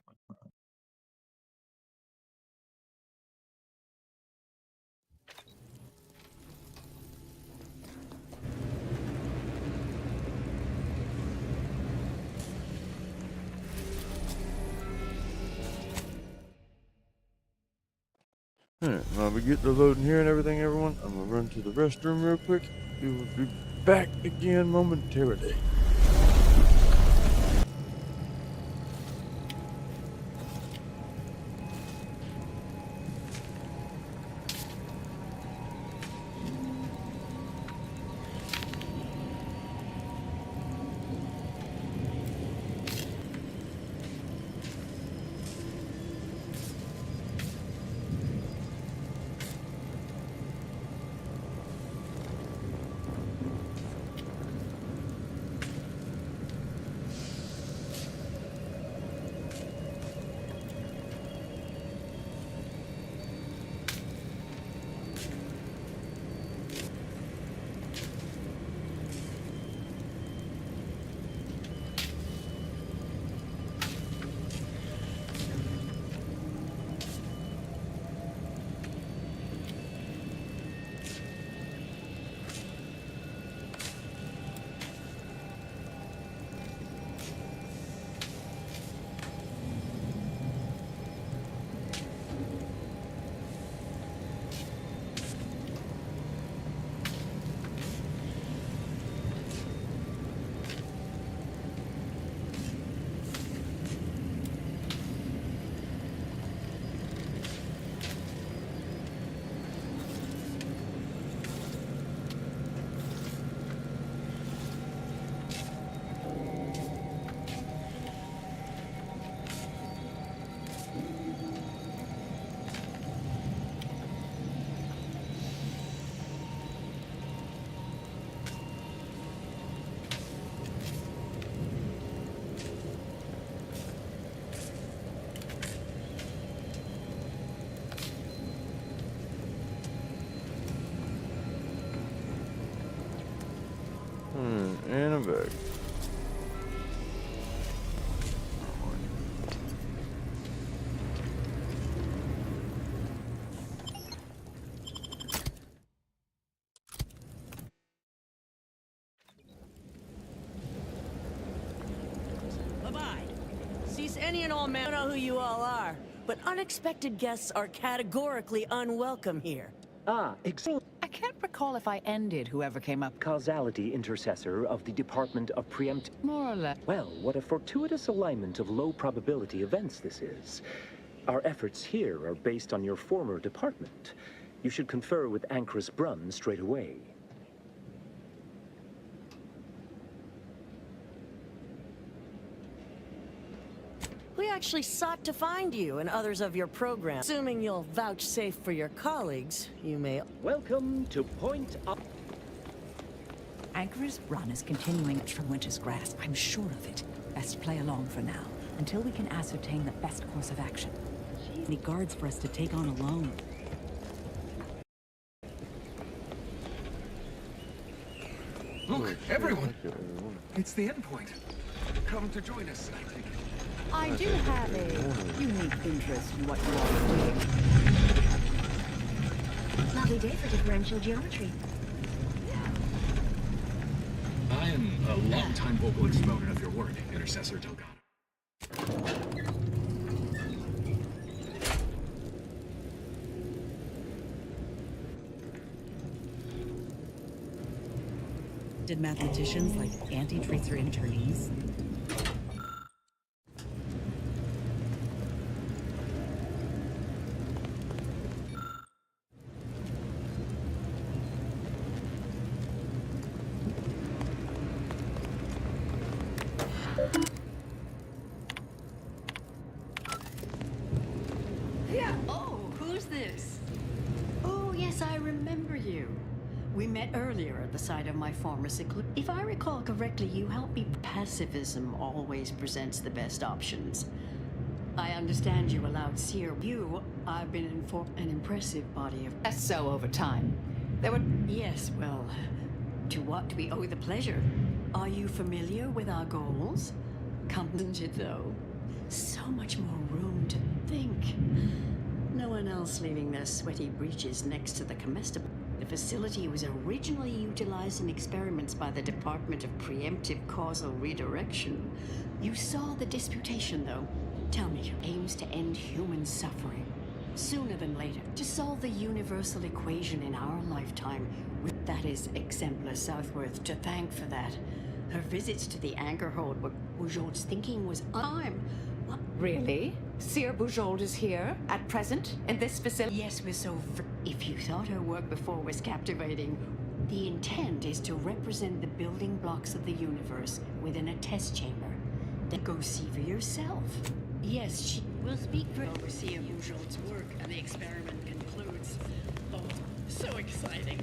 Alright, while we get the loading here and everything, everyone, I'm gonna run to the restroom real quick. We will be back again momentarily. And I'm back. Bye-bye. Cease any and all men. I don't know who you all are, but unexpected guests are categorically unwelcome here. Ah, exactly. I can't recall if I ended whoever came up. Causality intercessor of the Department of Preempt... More or less. Well, what a fortuitous alignment of low probability events this is. Our efforts here are based on your former department. You should confer with Ancrus Brunn straight away. We actually sought to find you and others of your program. Assuming you'll vouchsafe for your colleagues, you may... Welcome to Point Up. Ancrus Brunn is continuing from Winter's grasp. I'm sure of it. Best play along for now, until we can ascertain the best course of action. Any guards for us to take on alone? Look, everyone! It's the endpoint. Come to join us, I take it. I do have a unique interest in what you are doing. Lovely day for differential geometry. I am a longtime vocal exponent of your work, Intercessor Delgado. Did mathematicians like anti-treats their internees? Yeah. Oh, who's this? Oh, yes, I remember you. We met earlier at the site of my former seclusion. If I recall correctly, you helped me. Pacifism always presents the best options. I understand you allowed Seer. I've been informed an impressive body of. That's so over time. There were. Yes, well, to what do we owe the pleasure? Are you familiar with our goals? Contingent, though. So much more room to think. No one else leaving their sweaty breeches next to the comestible. The facility was originally utilized in experiments by the Department of Preemptive Causal Redirection. You saw the disputation, though. Tell me, aims to end human suffering sooner than later, to solve the universal equation in our lifetime. That is exemplar Southworth to thank for that. Her visits to the anchor hold were Bujold's thinking was time. What? Really? Seer Bujold is here, at present, in this facility? Yes, we're so. If you thought her work before was captivating, the intent is to represent the building blocks of the universe within a test chamber. Then go see for yourself. Yes, she will speak for overseer Bujold's work, and the experiment concludes. Oh, so exciting.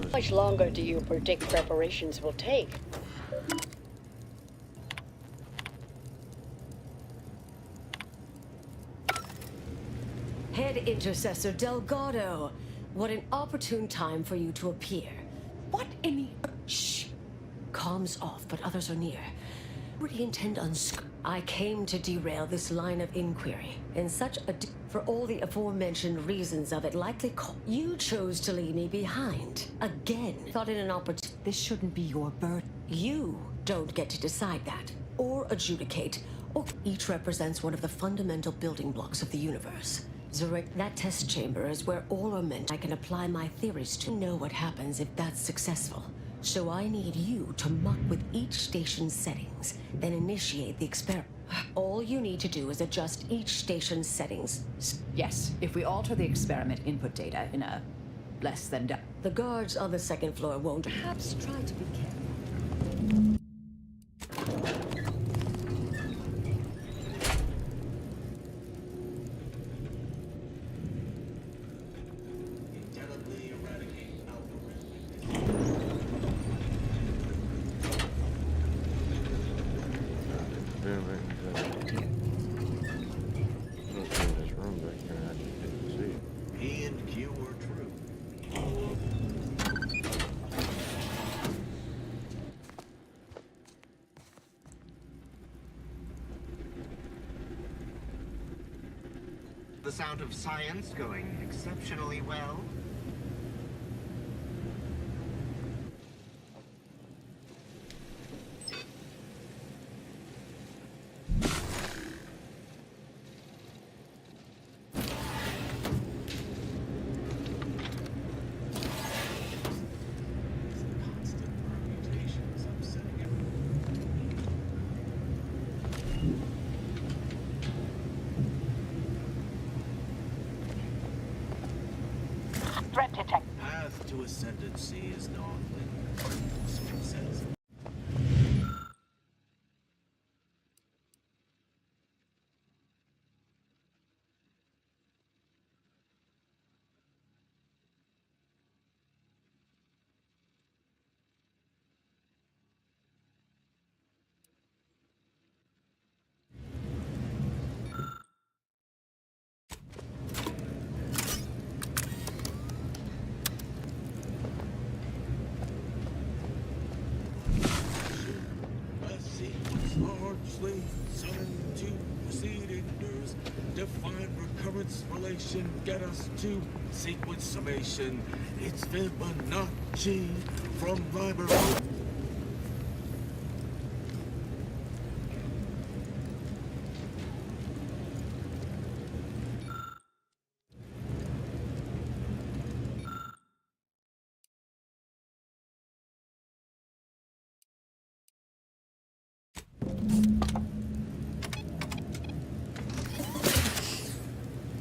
How much longer do you predict preparations will take? Head Intercessor Delgado, what an opportune time for you to appear. What in the... Shh. Comms off, but others are near. Already intend on... I came to derail this line of inquiry. In such a... For all the aforementioned reasons of it likely... You chose to leave me behind. Again. Thought in an opportunity... This shouldn't be your burden. You don't get to decide that. Or adjudicate. Or each represents one of the fundamental building blocks of the universe. Zurich, that test chamber is where all are meant. I can apply my theories to know what happens if that's successful. So I need you to muck with each station's settings, then initiate the experiment. All you need to do is adjust each station's settings. Yes, if we alter the experiment input data in a less than... The guards on the second floor won't. Perhaps try to be careful. P and Q were true. The sound of science going exceptionally well. Threat detect. Path to ascendancy is non-linear. Says closely, summoned to preceding news. Define recurrence relation, get us to sequence summation. It's Fibonacci from library.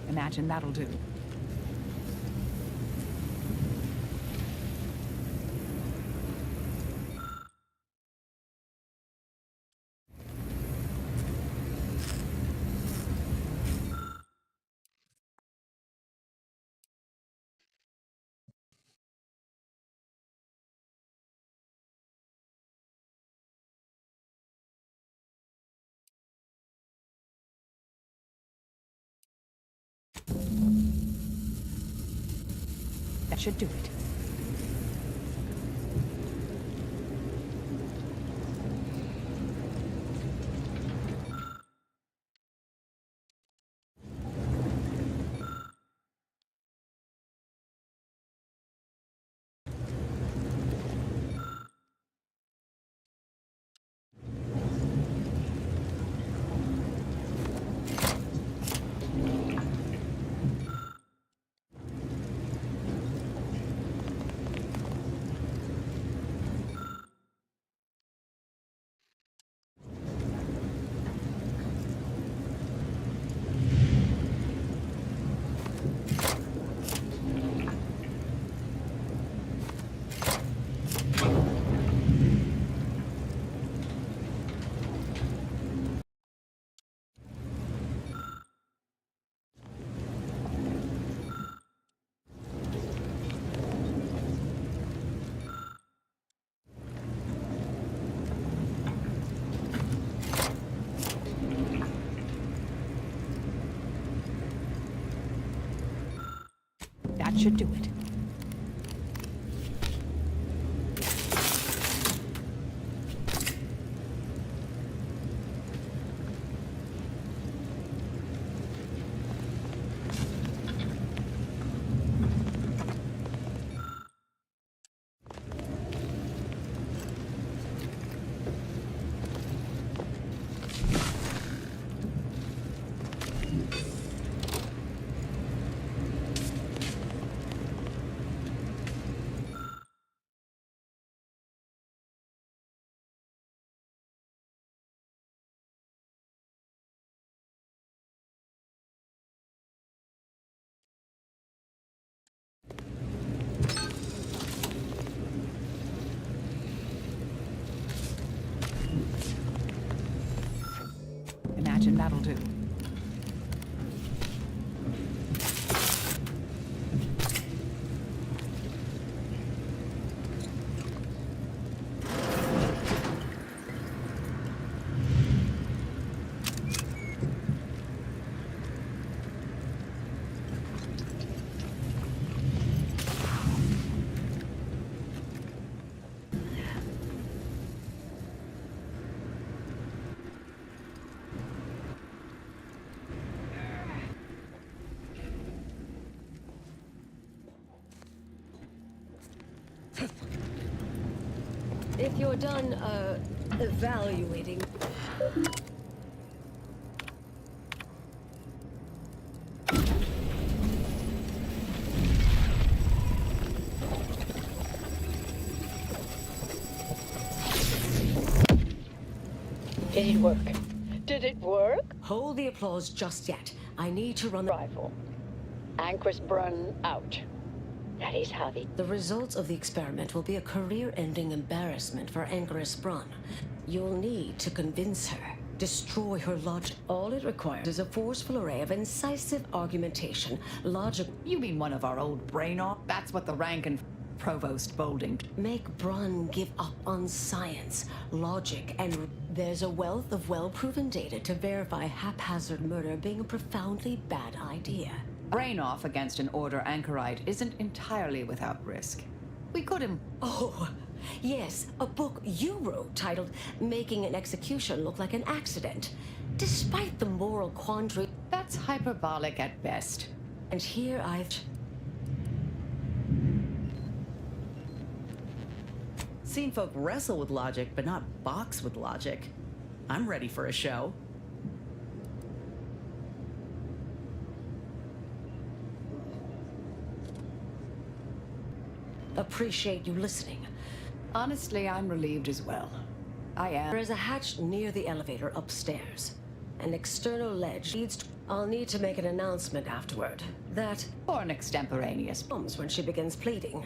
Imagine that'll do. That should do it. That should do it. Imagine that'll do. If you're done, evaluating... Did it work? Did it work? Hold the applause just yet. I need to run the... Rifle. Anchor's Brun out. That is how The results of the experiment will be a career-ending embarrassment for Anchoress Brun. You'll need to convince her, destroy her logic. All it requires is a forceful array of incisive argumentation, logic... You mean one of our old brain-off? That's what the rank and Provost Bolding... Make Brun give up on science, logic, and... There's a wealth of well-proven data to verify haphazard murder being a profoundly bad idea. Brain-off against an Order anchorite isn't entirely without risk. We could Oh, Yes, a book you wrote titled Making an Execution Look Like an Accident. Despite the moral quandary... That's hyperbolic at best. And here I've... Seen folk wrestle with logic, but not box with logic. I'm ready for a show. Appreciate you listening. Honestly, I'm relieved as well. I am. There is a hatch near the elevator upstairs. An external ledge leads to... I'll need to make an announcement afterward. That... Or an extemporaneous... comes when she begins pleading.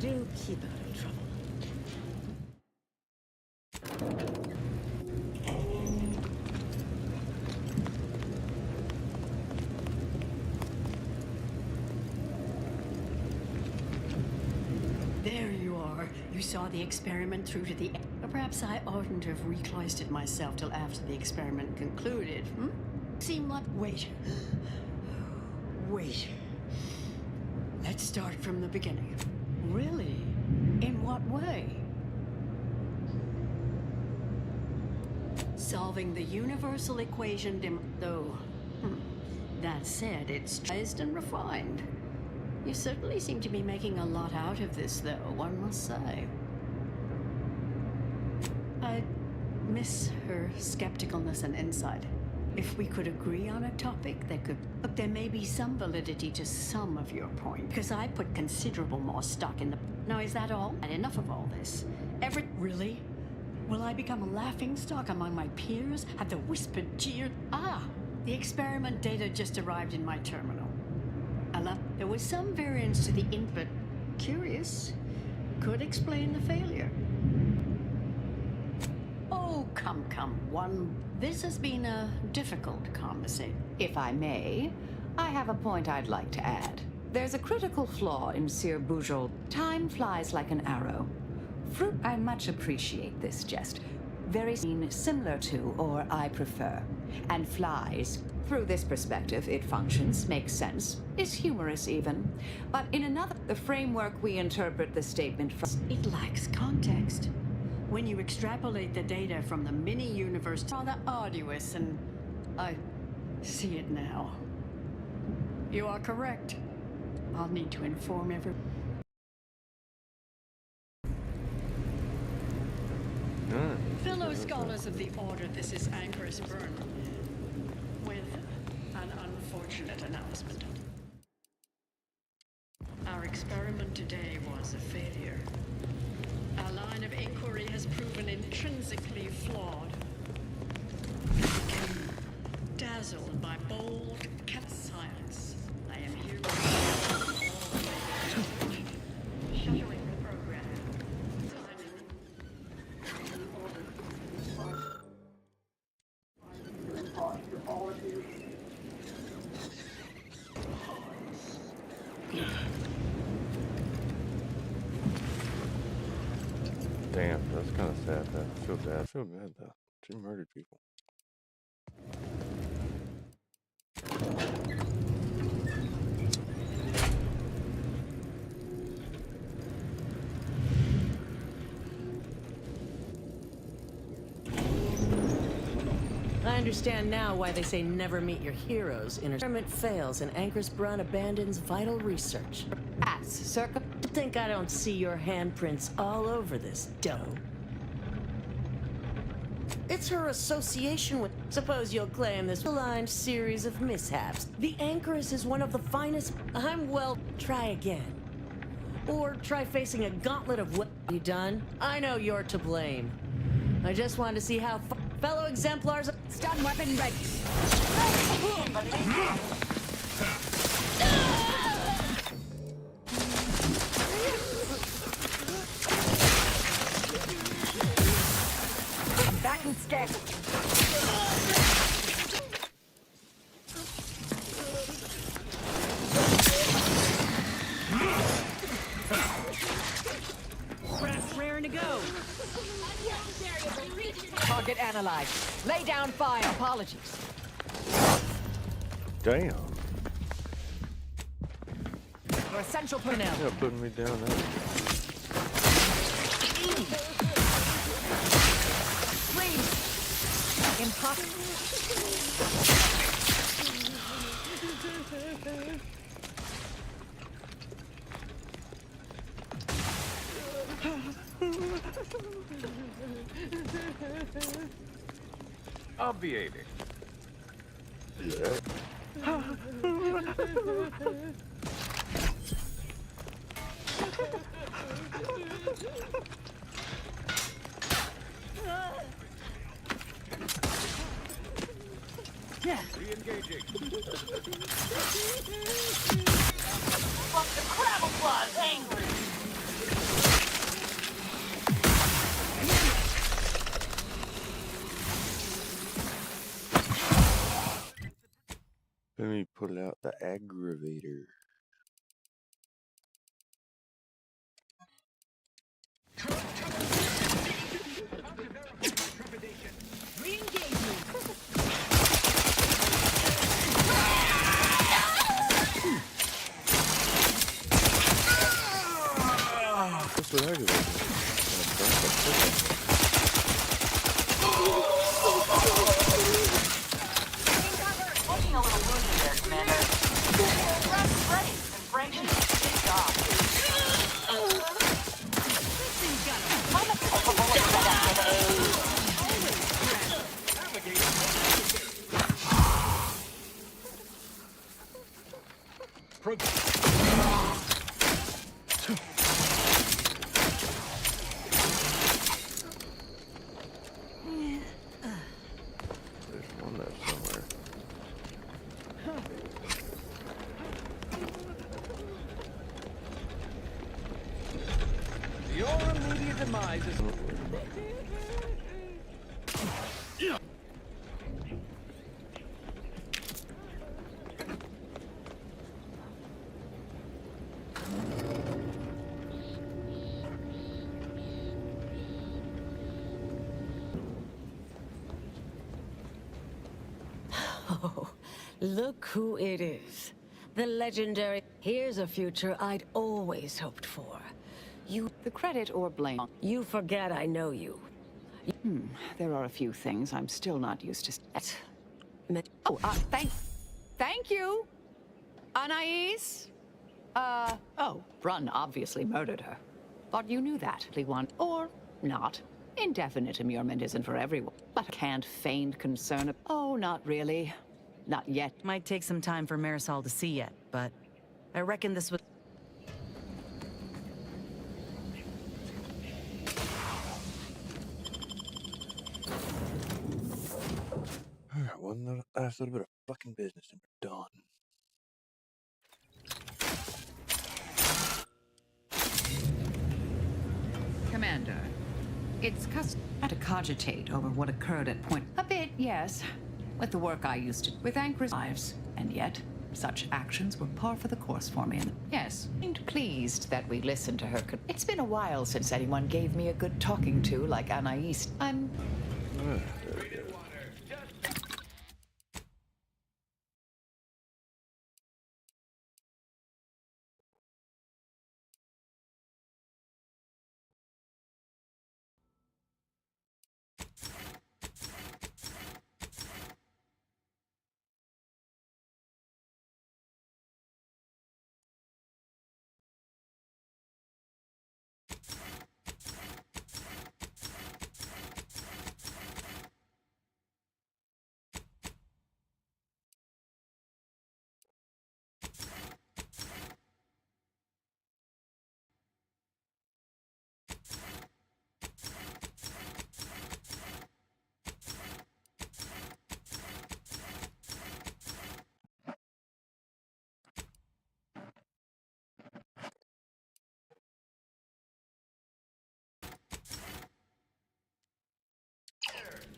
Do keep out of trouble. There you are. You saw the experiment through to the end. Or perhaps I oughtn't to have recloistered myself till after the experiment concluded, hmm? Seemed like... Wait. Wait. Let's start from the beginning. Really? In what way? Solving the universal equation though. That said, it's sized and refined. You certainly seem to be making a lot out of this, though, one must say. I miss her skepticalness and insight. If we could agree on a topic that could... But there may be some validity to some of your point, because I put considerable more stock in the... Now, is that all? And enough of all this. Really? Will I become a laughingstock among my peers? Have the whispered jeer? Ah! The experiment data just arrived in my terminal. There was some variance to the input. Curious. Could explain the failure. Oh, come, one. This has been a difficult conversation. If I may, I have a point I'd like to add. There's a critical flaw in Sir Boujol. Time flies like an arrow. Fruit, I much appreciate this jest. Very similar to, or I prefer. And flies. Through this perspective, it functions, makes sense, is humorous even. But in another, the framework we interpret the statement from... It lacks context. When you extrapolate the data from the mini-universe, it's rather arduous, and I see it now. You are correct. I'll need to inform everyone. Fellow scholars of the Order, this is Anchor's Burn, with an unfortunate announcement. Our experiment today was a failure. Our line of inquiry has proven intrinsically flawed. I became dazzled by bold, kept silence. I am here shuttering the program. Damn, that's kind of sad. I feel bad. I feel bad though. She murdered people. I understand now why they say never meet your heroes. Experiment fails and Anchor's Brun abandons vital research. Think I don't see your handprints all over this dough. It's her association with... Suppose you'll claim this aligned series of mishaps. The Anchoress is one of the finest... try again. Or try facing a gauntlet of what... You done? I know you're to blame. I just wanted to see how fellow exemplars... Stun weapon ready. Back and scared. Raring to go. Target analyzed. Lay down fire. Apologies. Damn. Your essential personnel. Yeah, putting me down there. Please! Impossible. Obviating. Yeah. Re-engaging. Fuck the crabble claws angry! Let me pull out the aggravator. What's the aggravator? Looking a little wounded there, Commander. Rough ready, and Frankie, good job. I'm a capable of There's one left somewhere. Your immediate demise is... Oh, look who it is. The legendary... Here's a future I'd always hoped for. You... The credit or blame? You forget I know you. There are a few things I'm still not used to. Oh, thank you, Anais. Oh, Brunn obviously murdered her. Thought you knew that. One or not. Indefinite immurement isn't for everyone. But can't feign concern. Oh, not really. Not yet. Might take some time for Marisol to see yet, but I reckon this was... I got one last little bit of fucking business and we're done. Commander, it's custom to cogitate over what occurred at point. A bit, yes. With the work I used to with Anchor's lives, and yet such actions were par for the course for me. Yes, I'm pleased that we listened to her. It's been a while since anyone gave me a good talking to like Anais. I'm.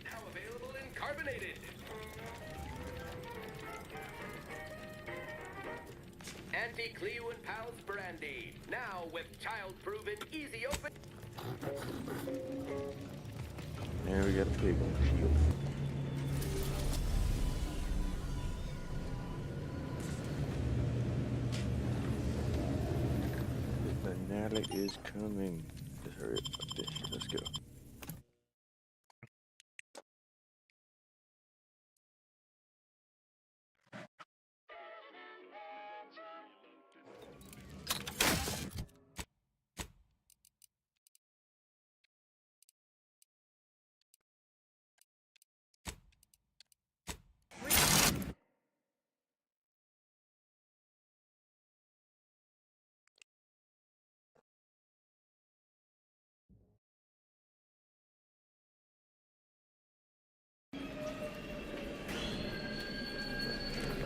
Now available in carbonated. Anti-Cleo and Pals brandy. Now with child-proven, easy open. There we got a pig on the shield. The finale is coming. The Hurry up, fuck this shit. Let's go.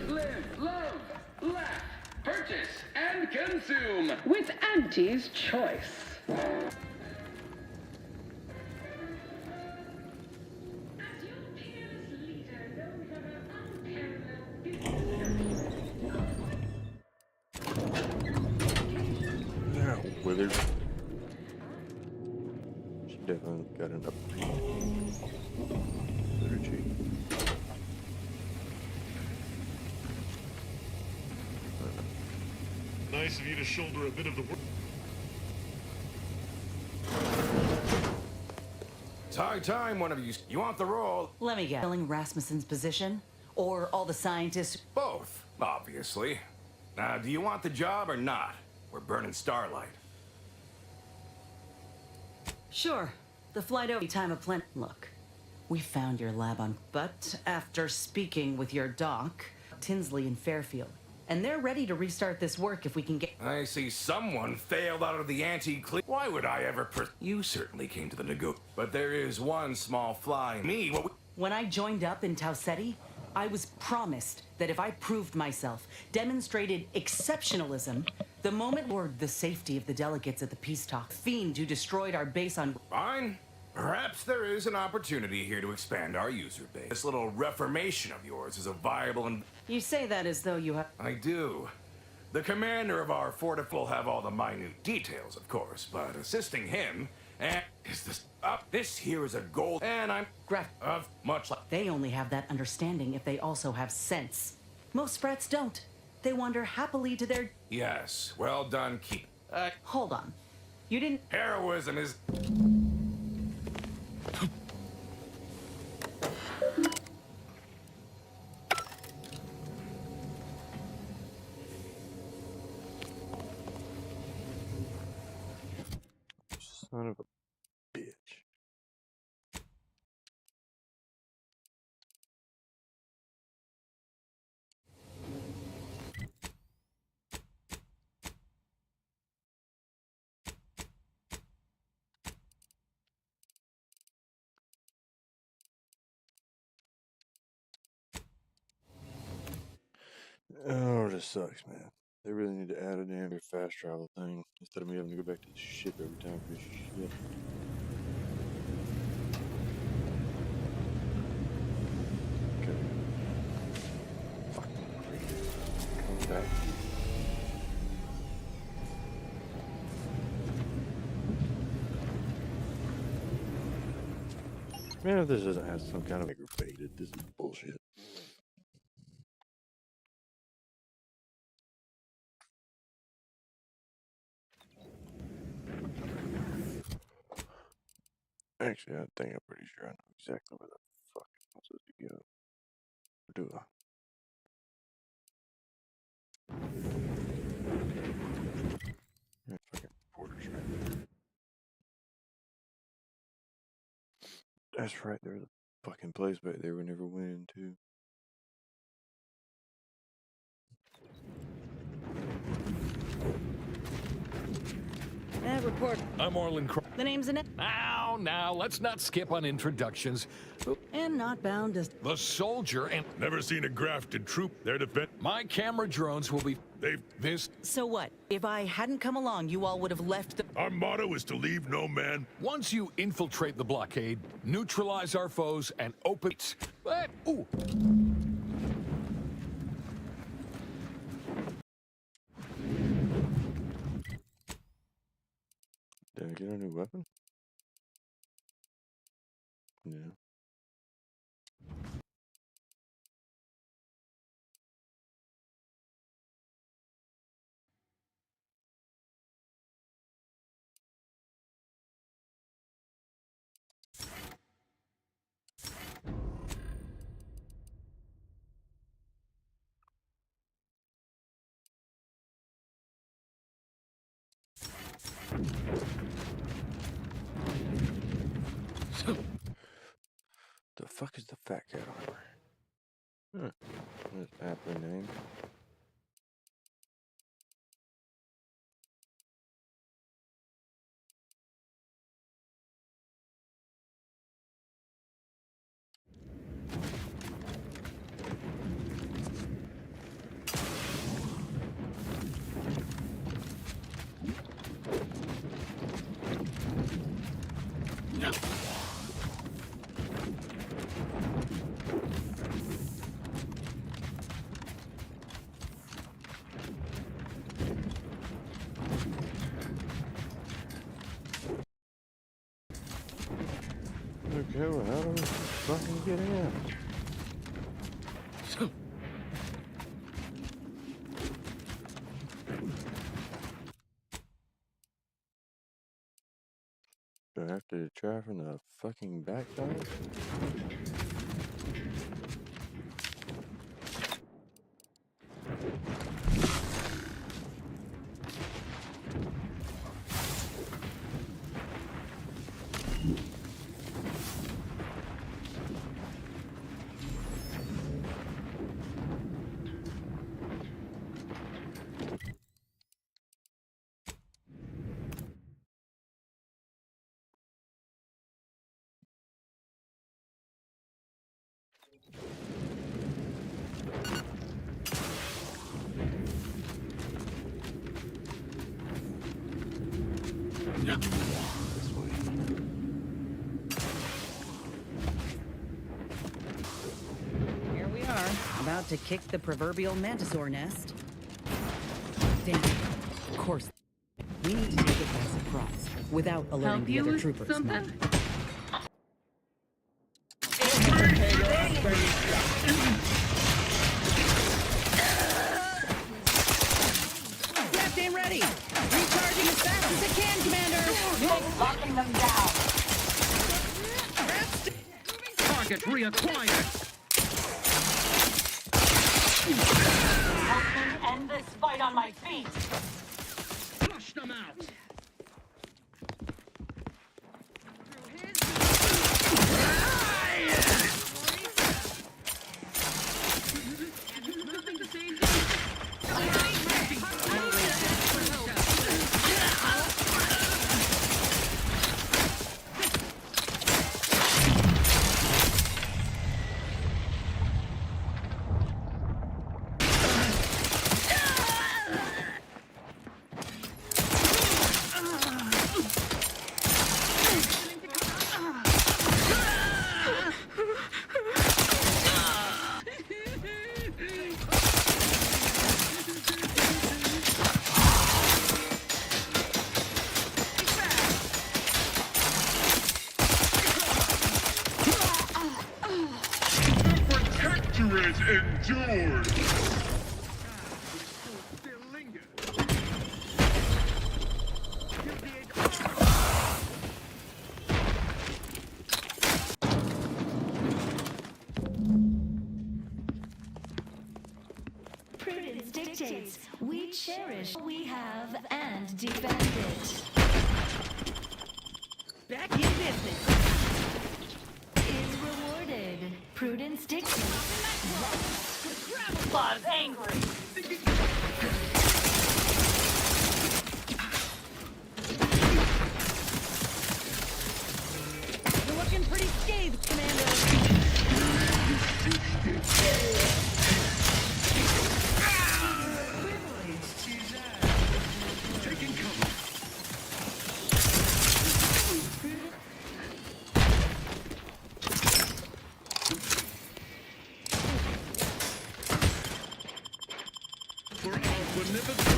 Live, love, laugh, purchase, and consume with Auntie's Choice. Yeah, withered. She definitely got an upbeat liturgy. Nice of you to shoulder a bit of the work. It's high time one of you want the role. Let me guess. Filling Rasmussen's position? Or all the scientists? Both, obviously. Now, do you want the job or not? We're burning starlight. Sure. The flight over time of planet. Look, we found your lab on. But after speaking with your doc, Tinsley and Fairfield, and they're ready to restart this work if we can get. I see someone failed out of the anti-clean. Why would I ever You certainly came to the nego. But there is one small fly in me. When I joined up in Tau Ceti, I was promised that if I proved myself, demonstrated exceptionalism, the moment or the safety of the delegates at the peace talk, fiend who destroyed our base on. Fine. Perhaps there is an opportunity here to expand our user base. This little reformation of yours is a viable and. You say that as though you have. I do. The commander of our fortif will have all the minute details, of course, but assisting him and is this up. This here is a goal, and I'm of much like. They only have that understanding if they also have sense. Most sprats don't. They wander happily to their. Yes, well done, keep. Hold on. You didn't. Heroism is. Son of a bitch. Oh, this sucks, man. They really need to add a damn fast travel thing instead of me having to go back to the ship every time for shit. Okay. Fucking crazy. Come back. Man, if this doesn't have some kind of aggravated, this is bullshit. Actually, I think I'm pretty sure I know exactly where the fuck I'm supposed to go. Or do I? Yeah, fucking porter's right there. That's right, there's a fucking place back there we never went into. That report. I'm Orlin Cro- The name's in it. Now, let's not skip on introductions. And not bound to. The soldier and... Never seen a grafted troop. They're defend. My camera drones will be... This... So what? If I hadn't come along, you all would have left the. Our motto is to leave no man. Once you infiltrate the blockade, neutralize our foes, and open... But, ooh... Did I get a new weapon? Yeah. The fuck is the fat cat armor? That's aptly named. Okay, well, how do we fucking get in? Do I have to try from the fucking backside? Here we are, about to kick the proverbial mantisaur nest. Damn it. Of course. We need to take it by surprise, without alerting the other troopers. Captain ready! Recharging as fast as it can, Commander! Locking them down. Target reacquired. Help me end this fight on my feet. Flush them out. Endured! Prudence dictates we cherish what we have and defend it. Back in business. Is rewarded. Prudence dictates. Buzz angry. You're looking pretty scathed, Commander. Taking cover. For our beneficent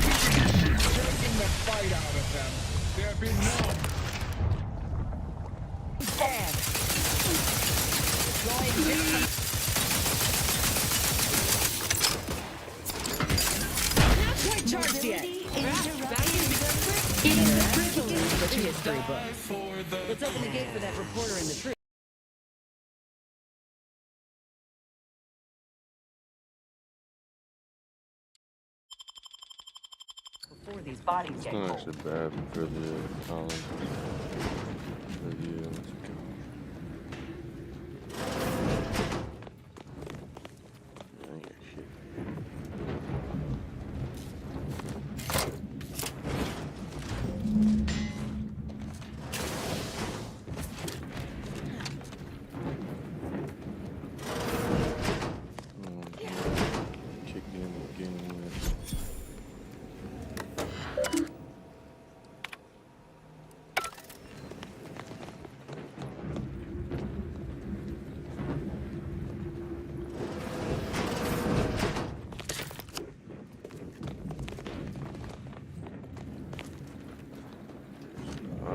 taking the fight out of them. There be no. Not quite charged yet. It is a privilege for the history books. Let's open the gate for that reporter in the tree. Before these bodies It's get not cold. actually bad for the column. But yeah, let's go.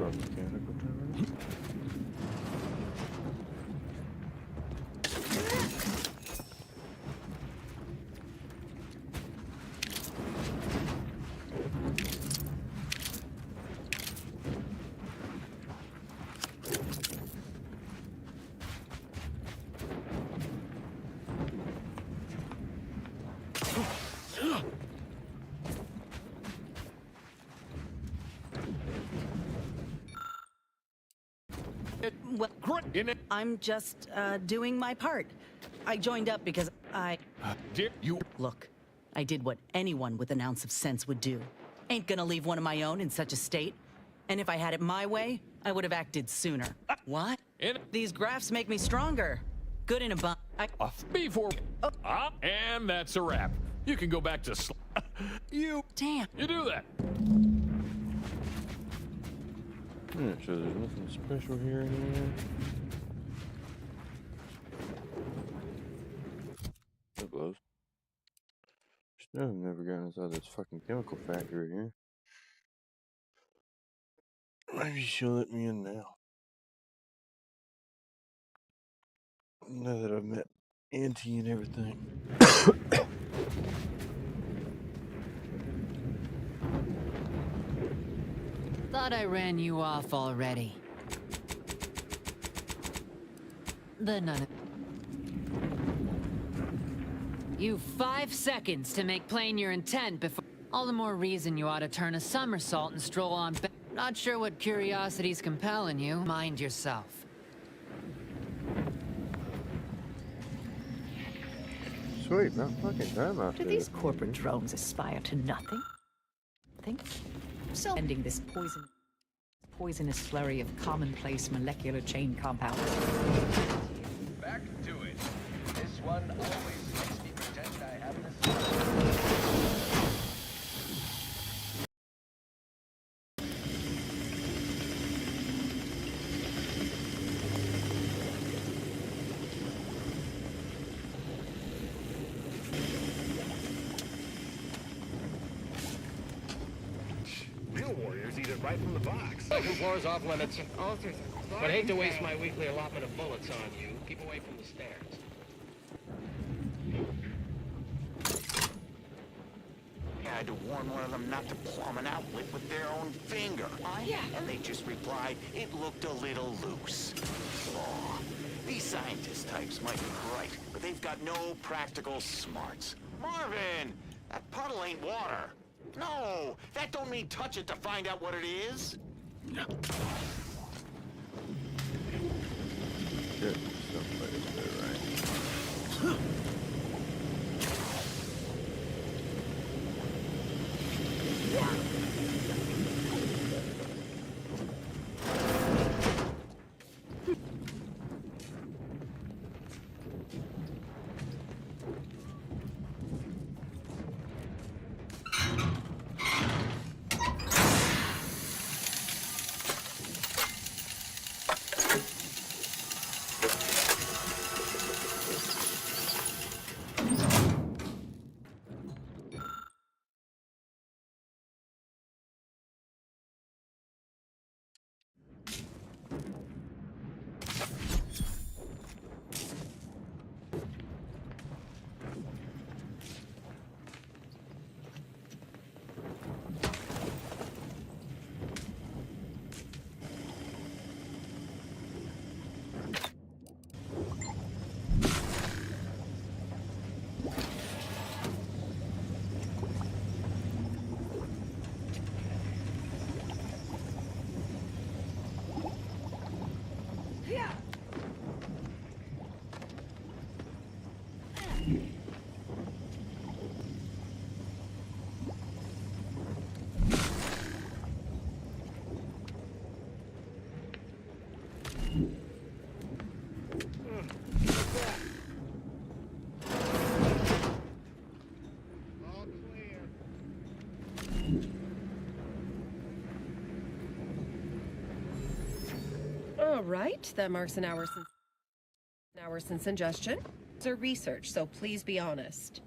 Auto mechanical turret. Well, I'm just doing my part. I joined up because Look, I did what anyone with an ounce of sense would do. Ain't gonna leave one of my own in such a state. And if I had it my way, I would have acted sooner. What? These graphs make me stronger. Good in a bun. Before. And that's a wrap. You can go back to You do that. Yeah, so there's nothing special here anymore. That blows. Still have never gotten inside this fucking chemical factory here. Maybe she'll let me in now. Now that I've met Auntie and everything. Thought I ran you off already. The none of... You've 5 seconds to make plain your intent before... All the more reason you ought to turn a somersault and stroll on back. Not sure what curiosity's compelling you. Mind yourself. Sweet, not fucking time out Do there. these corporate drones aspire to nothing? So ending this poisonous slurry of commonplace molecular chain compounds. Back to it. This one always makes me pretend I haven't. Warriors eat it right from the box. Second floor's off limits. But hate to waste my weekly allotment of bullets on you. Keep away from the stairs. I had to warn one of them not to plumb an outlet with their own finger. And they just replied, it looked a little loose. Oh, these scientist types might be bright, but they've got no practical smarts. Marvin, that puddle ain't water. No, that don't mean touch it to find out what it is. Shit, somebody's there, right? All right, that marks an hour since ingestion. It's a research, so please be honest.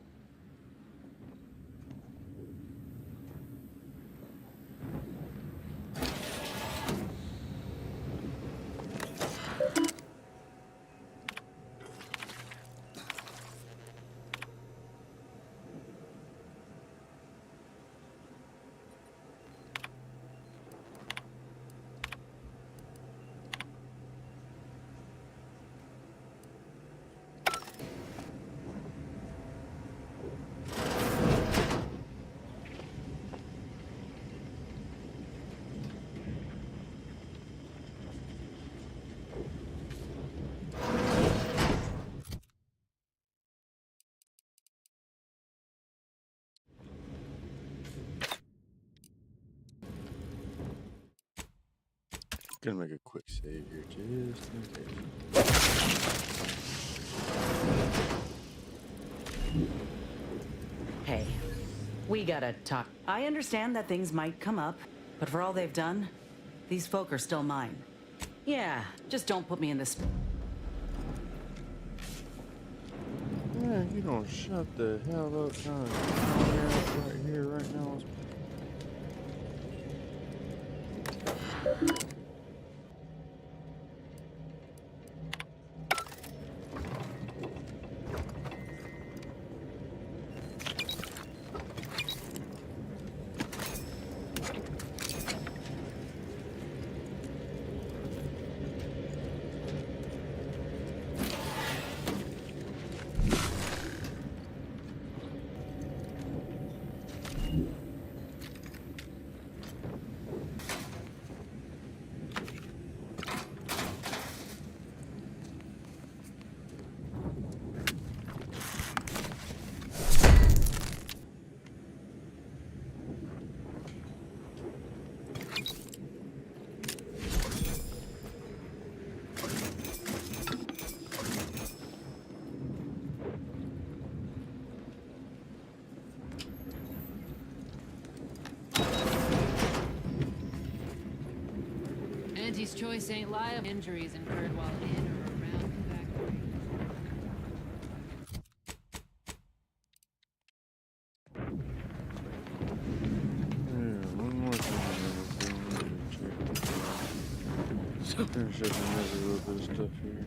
Gonna make a quick save here, just in case. Hey, we gotta talk. I understand that things might come up, but for all they've done, these folk are still mine. Yeah, just don't put me in this. Man, you don't shut the hell up, trying to right here, right now. Auntie's choice ain't liable. Injuries incurred while in or around the factory. One more thing I'm gonna do. Finish up another little bit of stuff here.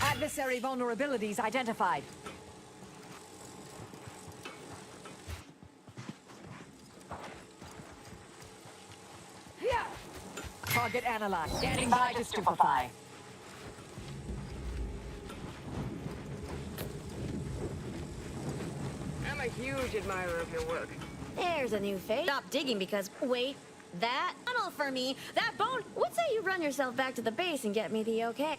Adversary vulnerabilities identified. Target analyzed. Standing by to stupefy. I'm a huge admirer of your work. There's a new face. Stop digging because, wait, that tunnel for me, that bone. What say you run yourself back to the base and get me the okay?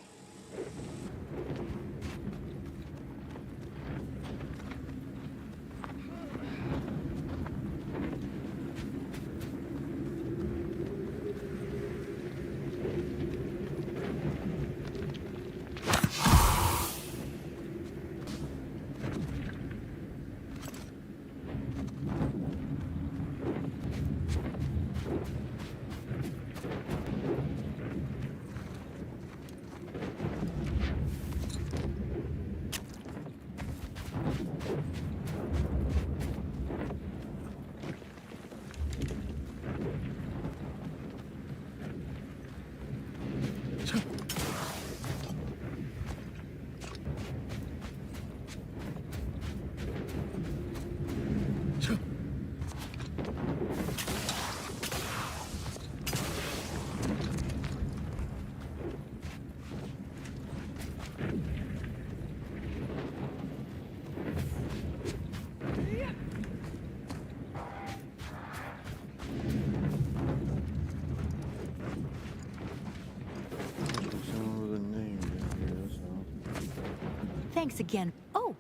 Thanks again. Oh,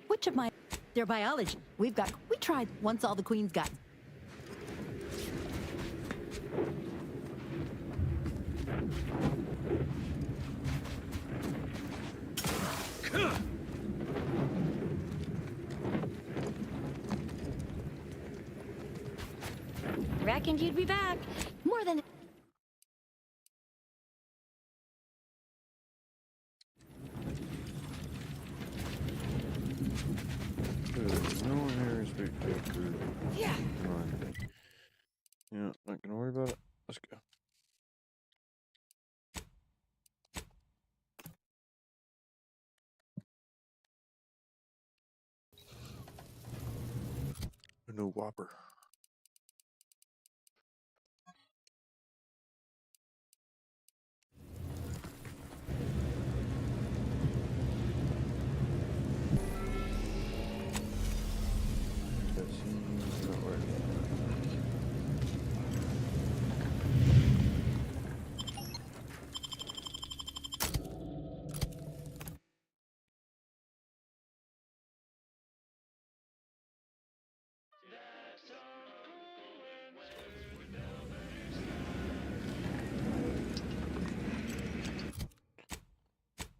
which of my... Their biology. We tried once all the queens got... Reckoned you'd be back. More than... No one here is spectacular. Yeah. Come on. Yeah, not gonna worry about it. Let's go. A new Whopper.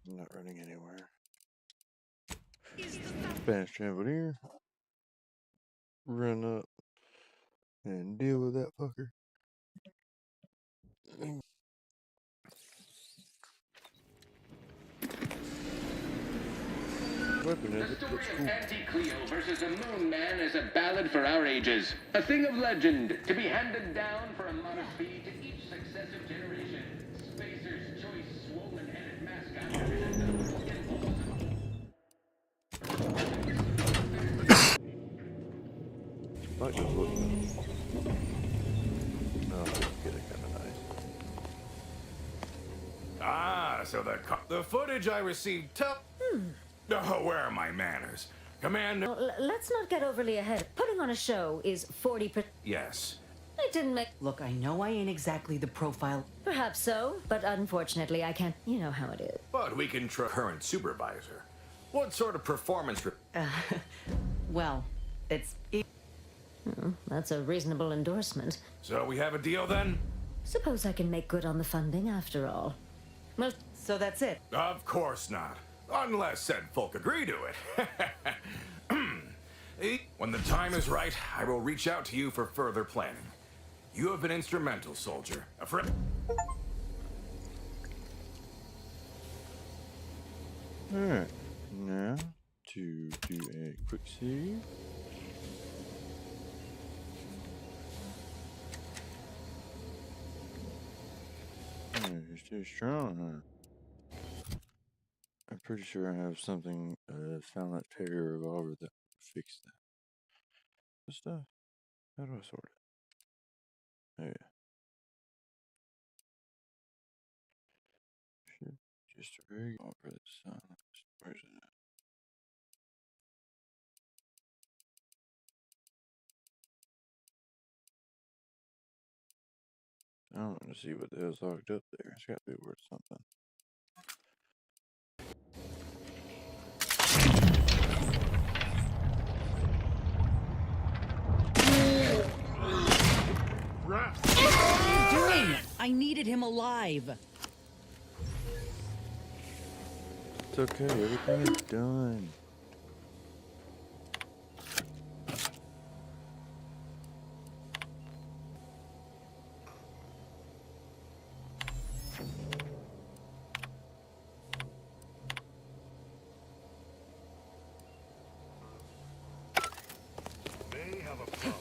I'm not running anywhere. Spanish Cavalier. Run up and deal with that fucker. Weapon is it? Looks cool. Anti-Cleo versus a Moon Man is a ballad for our ages. A thing of legend, to be handed down for a modest fee to each successive generation. Spacer's choice swollen-headed mascot represents Like this look. No, get it kind of nice. Ah, so the footage I received Oh, where are my manners? Commander... Well, let's not get overly ahead. Putting on a show is 40%. Yes. It didn't make... Look, I know I ain't exactly the profile. Perhaps so, but unfortunately I can't... You know how it is. But we can trust current supervisor. What sort of performance... Well, it's... That's a reasonable endorsement. So we have a deal then? Suppose I can make good on the funding after all. Well, so that's it? Of course not. Unless said folk agree to it. When the time is right, I will reach out to you for further planning. You have been instrumental, soldier. A friend. Alright, now to do a quick save. You're too strong, huh? I'm pretty sure I have something, found that Terry revolver that would fix that. What stuff? How do I sort it? Oh yeah. Shit, just a very revolver that's silenced. Where's it at? I don't want to see what the hell's locked up there. It's got to be worth something. What are you doing? I needed him alive. It's okay, everything is done. They have a problem.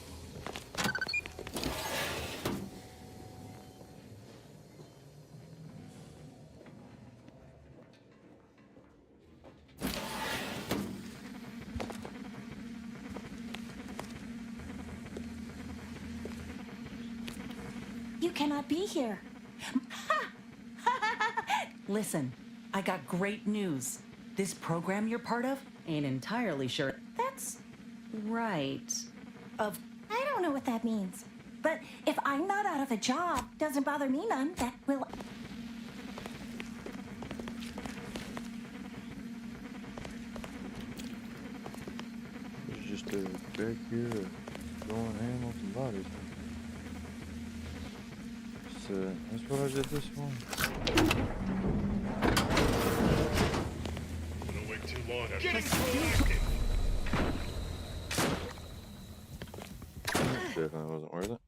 You cannot be here. Listen, I got great news. This program you're part of ain't entirely sure. That's right. I don't know what that means. But if I'm not out of a job, doesn't bother me none. That will... There's just a back here going ham on some bodies. So that's what I did this one. Don't wait too long. Definitely wasn't worth it.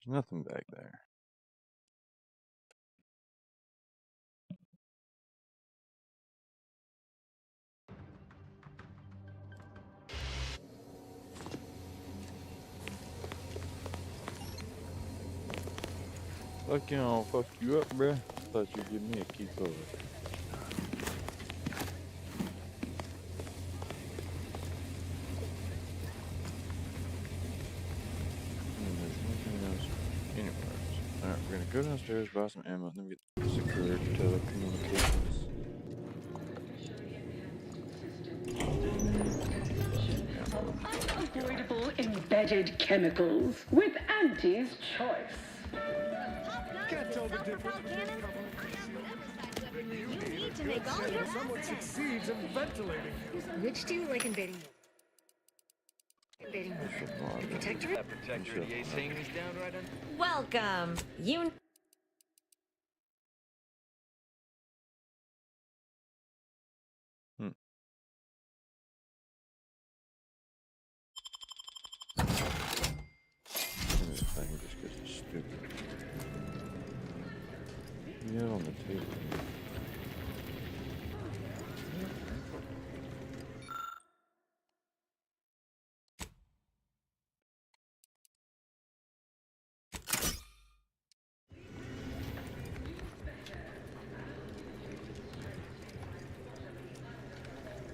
There's nothing back there. Fuck you, I'll fuck you up, bruh. Thought you'd give me a key code. We're gonna go downstairs, buy some ammo, and then we get secure telecommunications. Unavoidable embedded chemicals with Auntie's choice. Can't tell the difference between someone succeeds in ventilating. Which do you like invading? Invading the protectorate? That protectorate you saying is downright Welcome. You. This thing just gets stupid. Yeah, on the table.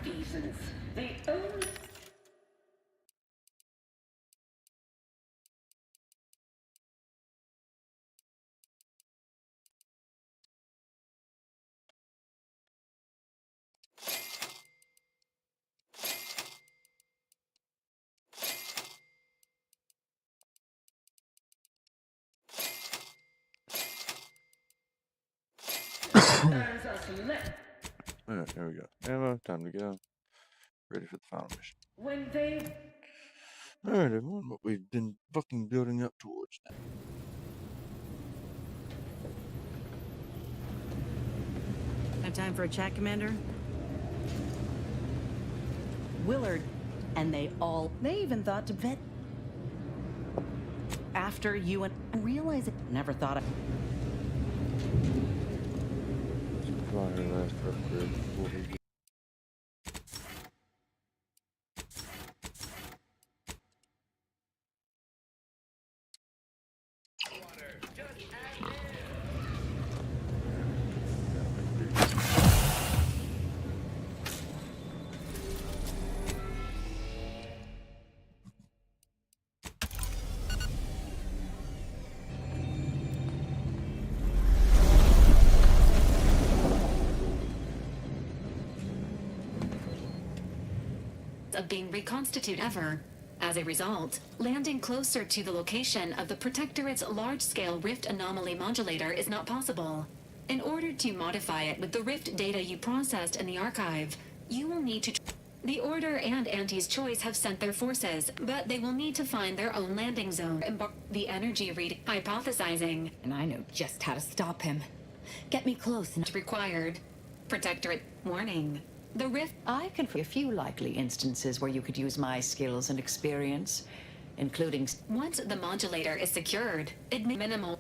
Reasons. The only Alright, there we go. Ammo, time to go. Ready for the final mission. when they Alright, everyone, what we've been fucking building up towards now. Have time for a chat, Commander? Willard, and they even thought to vet after you and realize it. Never thought of. Supply her last upgrade before we get. Of being reconstituted ever. As a result, landing closer to the location of the Protectorate's large-scale rift anomaly modulator is not possible. In order to modify it with the rift data you processed in the archive, you will need to... The Order and Auntie's Choice have sent their forces, but they will need to find their own landing zone. The energy reading hypothesizing. And I know just how to stop him. Get me close and... Required. Protectorate warning. The rift... I can for a few likely instances where you could use my skills and experience, including... Once the modulator is secured, it may minimal...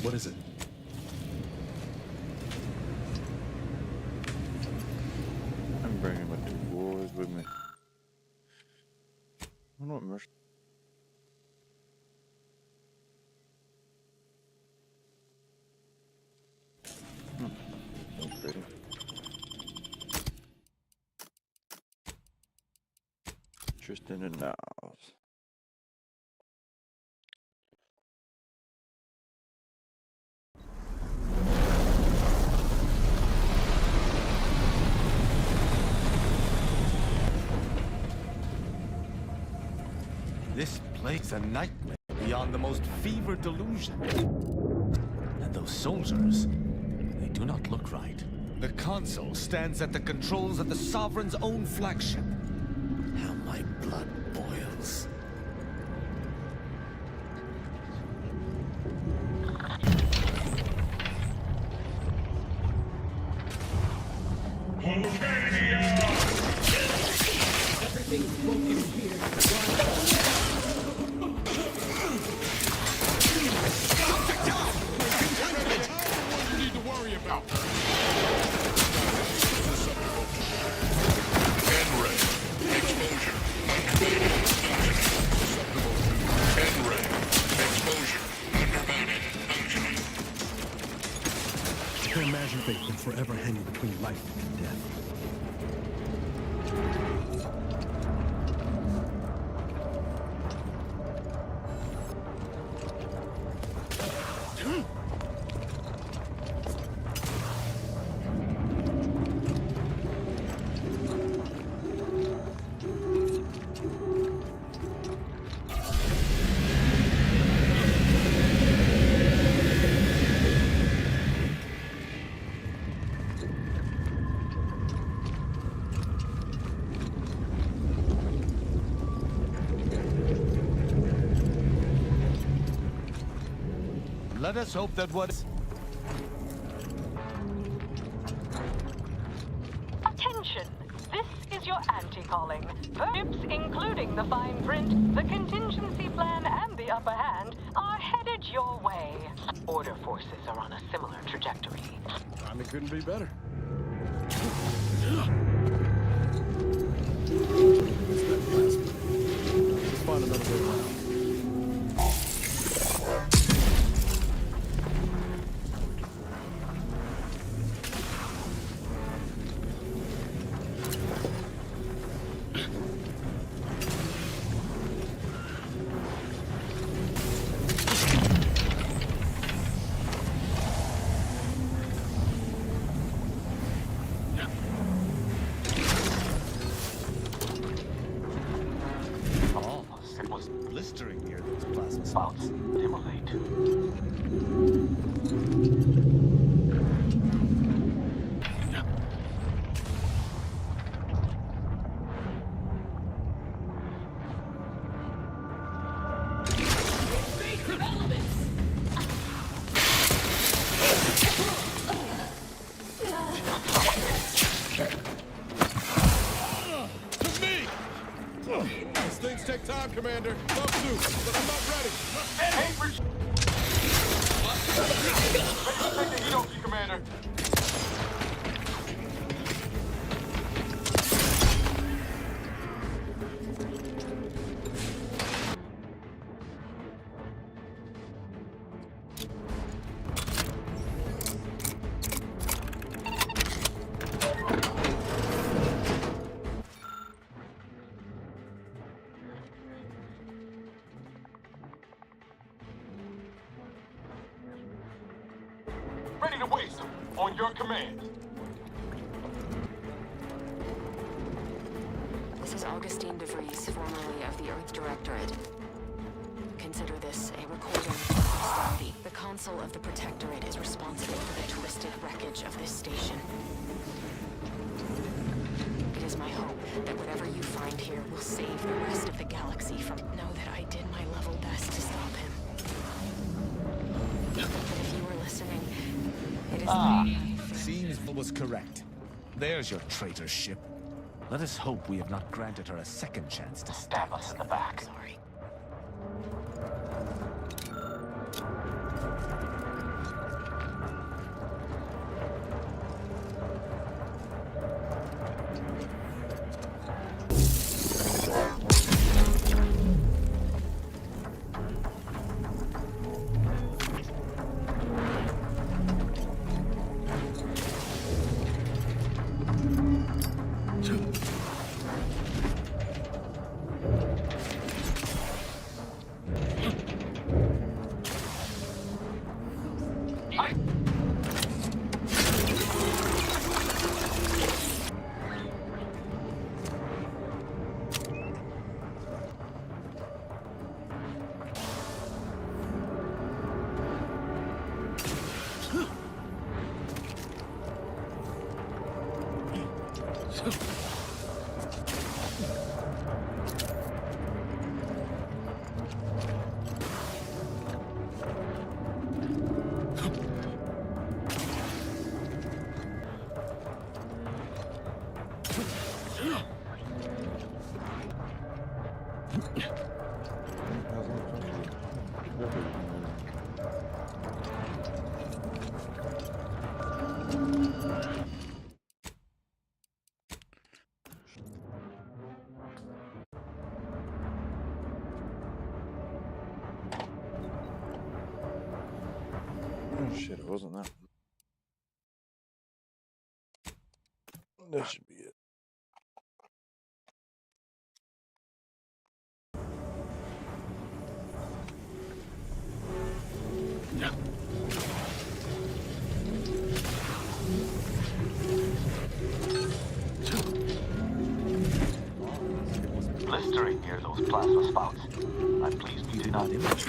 What is it? I'm bringing my two boys with me. I'm not much. That's pretty. Tristan and Niles. This place a nightmare beyond the most fevered delusion. And those soldiers, they do not look right. The console stands at the controls of the Sovereign's own flagship. How my blood boils. Everything's broken here. I can imagine fate been forever hanging between life and death. Let us hope that what... Attention! This is your anti-calling. Verbs, including the fine print, the contingency plan, and the upper hand, are headed your way. Order forces are on a similar trajectory. It couldn't be better. Let's find another way around. It was blistering near those plasma spots. Immolate. These things take time, Commander. Love to, but I'm not ready. Take the heat off you, Commander. Ready to waste them. On your command. This is Augustine DeVries, formerly of the Earth Directorate. Consider this a recording of posterity. The console of the Protectorate is responsible for the twisted wreckage of this station. It is my hope that whatever you find here will save the rest of the galaxy from... Know that I did my level best to stop him. But if you were listening, it is Seems was correct. There's your traitor ship. Let us hope we have not granted her a second chance to stab us in the back. Sorry. Oh shit, it wasn't that. That should be it. Yeah. Blistering near those plasma spouts. I'm pleased we did not image.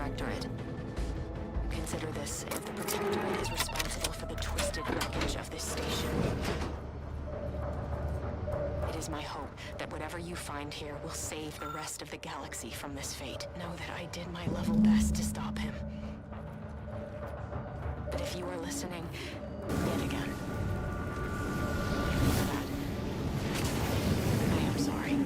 Directorate. Consider this if the Protectorate is responsible for the twisted wreckage of this station. It is my hope that whatever you find here will save the rest of the galaxy from this fate. Know that I did my level best to stop him. But if you are listening, yet again, for that, I am sorry.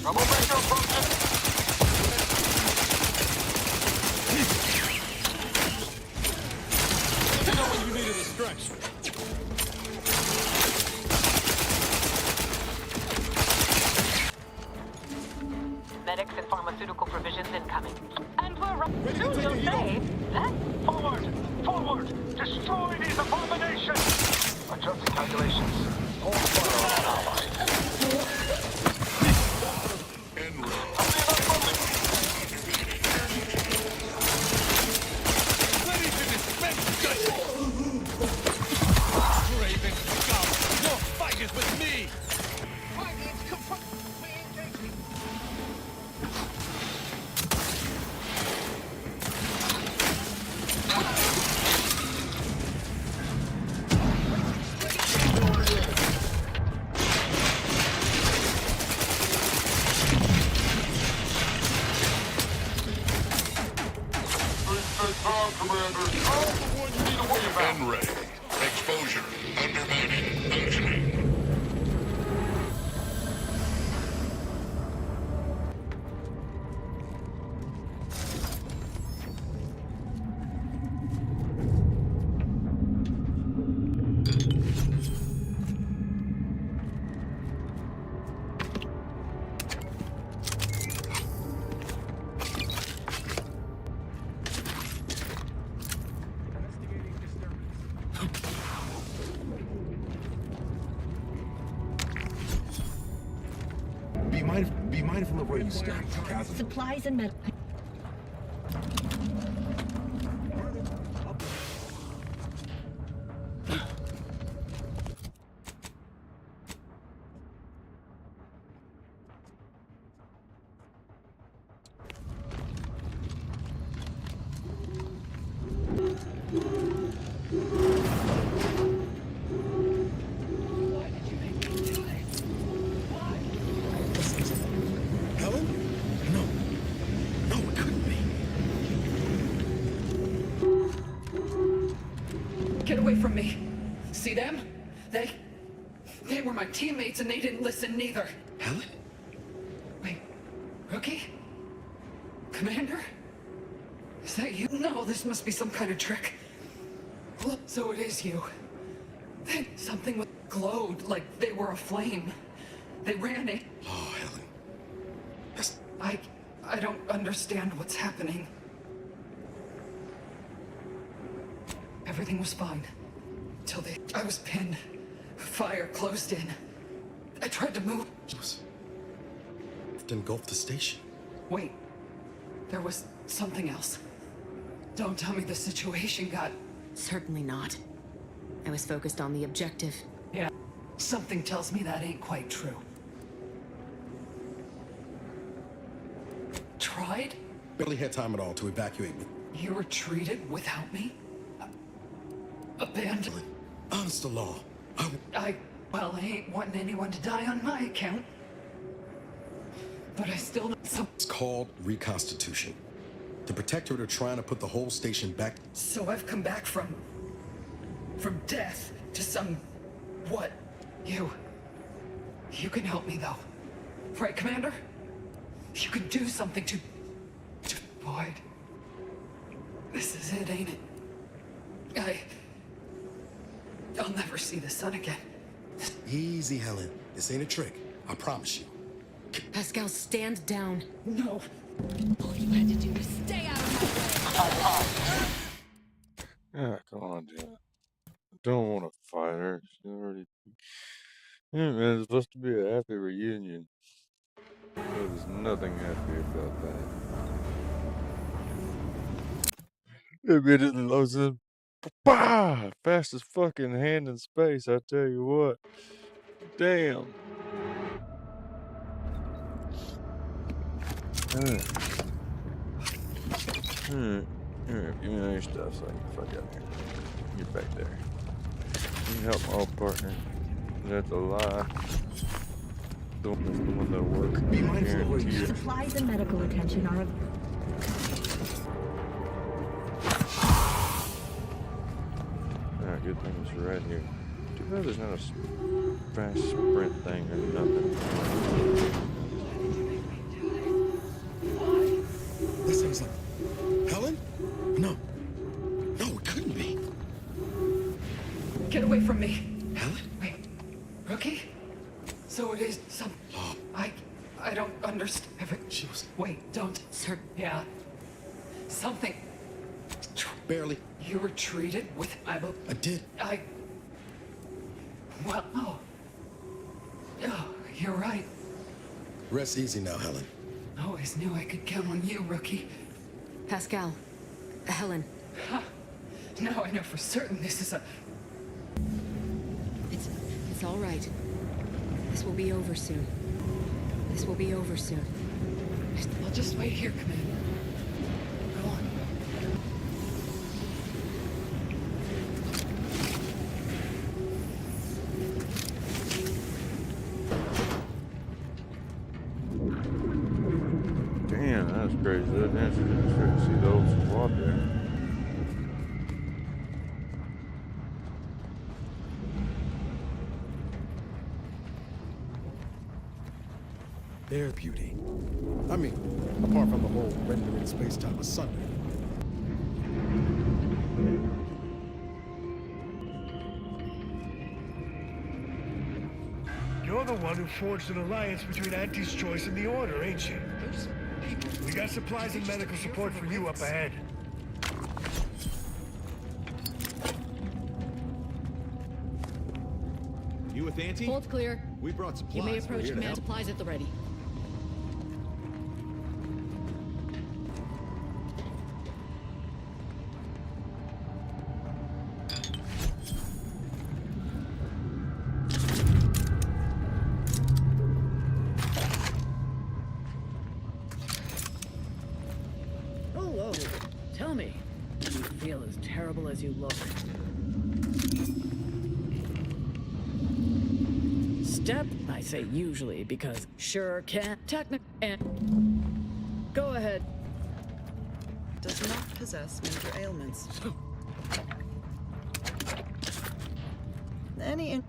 Troublemaker approaching. You know when you needed a stretch. Medics and pharmaceutical provisions incoming. And we're soon you'll say, Forward! Forward! Destroy these abominations! Adjusting calculations. All fire on allies. Ready to dispense justice! Raven, scum! Your fight is with me! Ready. Exposure. Undermining. Functioning. Be mindful of where you stand. Supplies and med. Get away from me. See them? They were my teammates and they didn't listen neither. Helen? Wait, Rookie? Commander? Is that you? No, this must be some kind of trick. Look, so it is you. Something glowed like they were aflame. They ran it. Oh, Helen. I don't understand what's happening. Everything was fine. Till I was pinned. Fire closed in. I tried to move. It engulfed the station. Wait. There was something else. Don't tell me the situation got... Certainly not. I was focused on the objective. Yeah. Something tells me that ain't quite true. Tried? Barely had time at all to evacuate. You retreated without me? Abandoned? Honest to law. Well, I ain't wanting anyone to die on my account. But I still know some... It's called reconstitution. The Protectorate are trying to put the whole station back. So I've come back from death to some... what? You can help me, though. Right, Commander? You can do something to Boyd. This is it, ain't it? I'll never see the sun again. Easy, Helen. This ain't a trick. I promise you. Pascal, stand down. No. All you had to do was stay out of my way. Yeah, come on, dude. I don't want to fight her. She already... Yeah, man, it's supposed to be a happy reunion. There's nothing happy about that. Immediately loads in. Bah! Fastest fucking hand in space, I tell you what. Damn. Alright, give me all your stuff so I can fuck out here. Get back there. You help my old partner. That's a lie. Don't miss the one that'll work. Be mindful of Guarantee it. supplies and medical attention are Alright, good thing it's right here. Too bad there's not a fast sprint thing or nothing. That sounds like Helen? No. No, it couldn't be. Get away from me. Helen? Wait. Rookie? So it is some... I don't understand. She was... Wait, don't. Sir. Yeah. Something... Barely. You were treated with... I did. Well, oh. Oh, you're right. Rest easy now, Helen. Always knew I could count on you, Rookie. Pascal. Helen. Huh. Now I know for certain this is a... It's all right. This will be over soon. This will be over soon. I'll just wait here, Commander. Go on. Damn, that's crazy. That dancer didn't expect to see the old squad there. Their beauty. I mean, apart from the whole rendering space-time asunder. You're the one who forged an alliance between Auntie's Choice and the Order, ain't you? Those people... We got supplies and medical support for you up ahead. You with Auntie? Hold clear. We brought supplies. You may We're approach here to command help. supplies at the ready. Hello. Tell me, do you feel as terrible as you look? Step, I say usually because sure can and go ahead. Does not possess major ailments.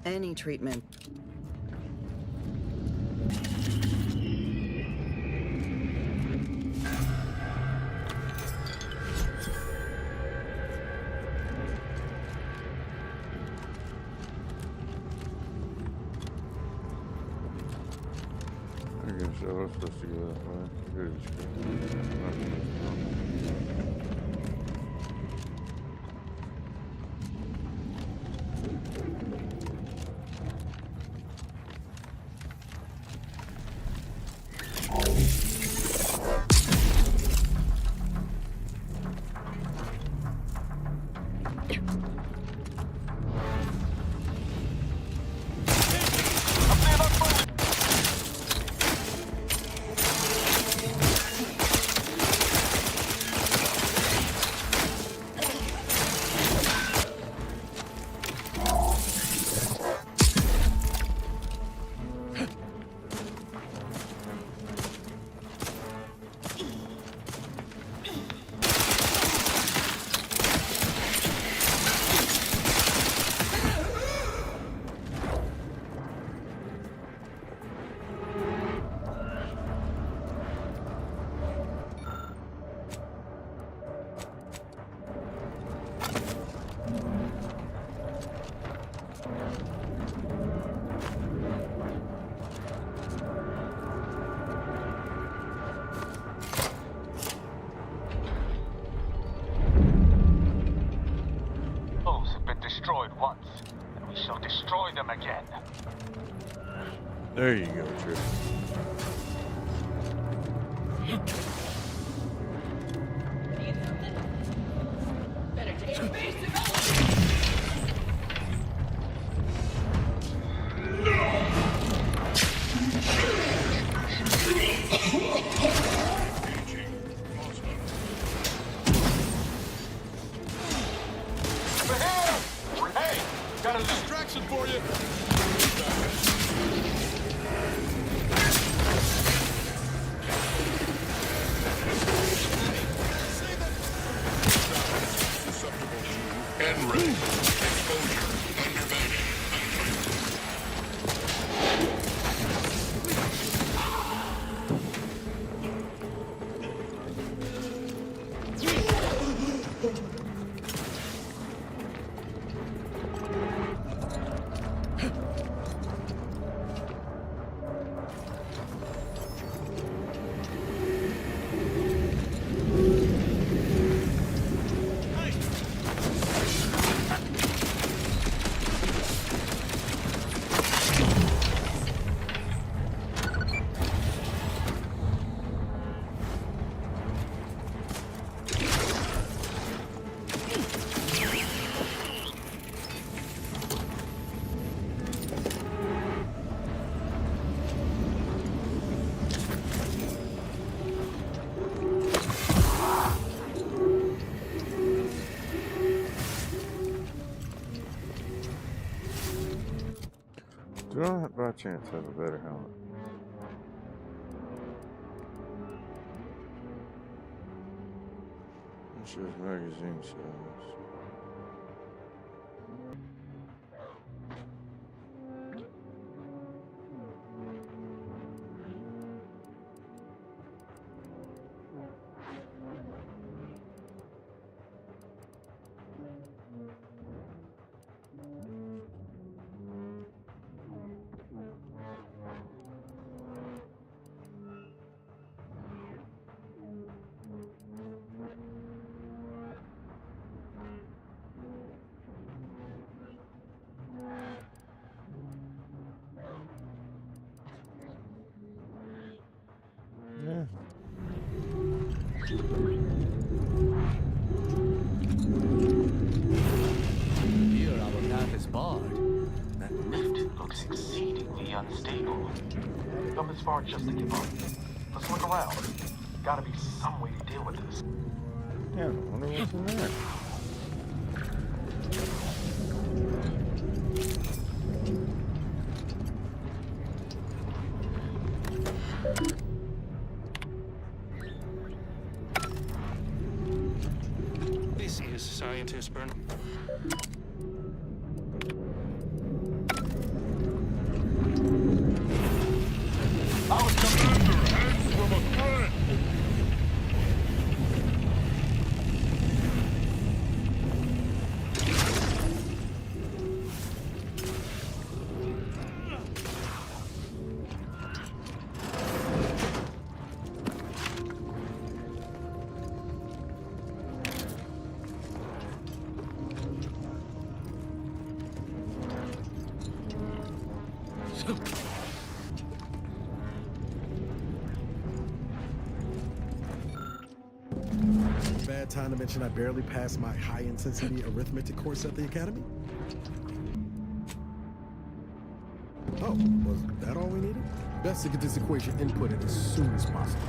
Any treatment. I guess I was supposed to go that way. Good as shit. Nothing is wrong. There you go, Trip. Hey, got a distraction for you. And ready. Exposure. Undervalued. Do I by chance have a better helmet? This is magazine size. Yeah. Here our path is barred. That lift looks exceedingly unstable. Come this far just to give up. Let's look around. Gotta be some way to deal with this. Yeah, I wonder what's in there. This is Scientist Burn. Our commander hangs from a threat. Bad time to mention I barely passed my high-intensity arithmetic course at the academy. Oh, was that all we needed? Best to get this equation inputted as soon as possible.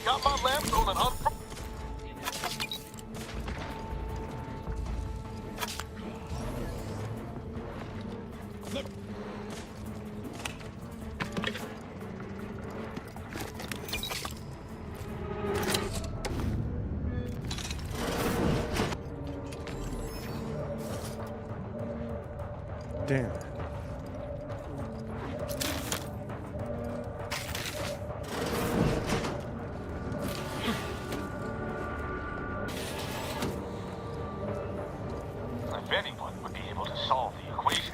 Got my lamps on an Damn. If anyone would be able to solve the equation.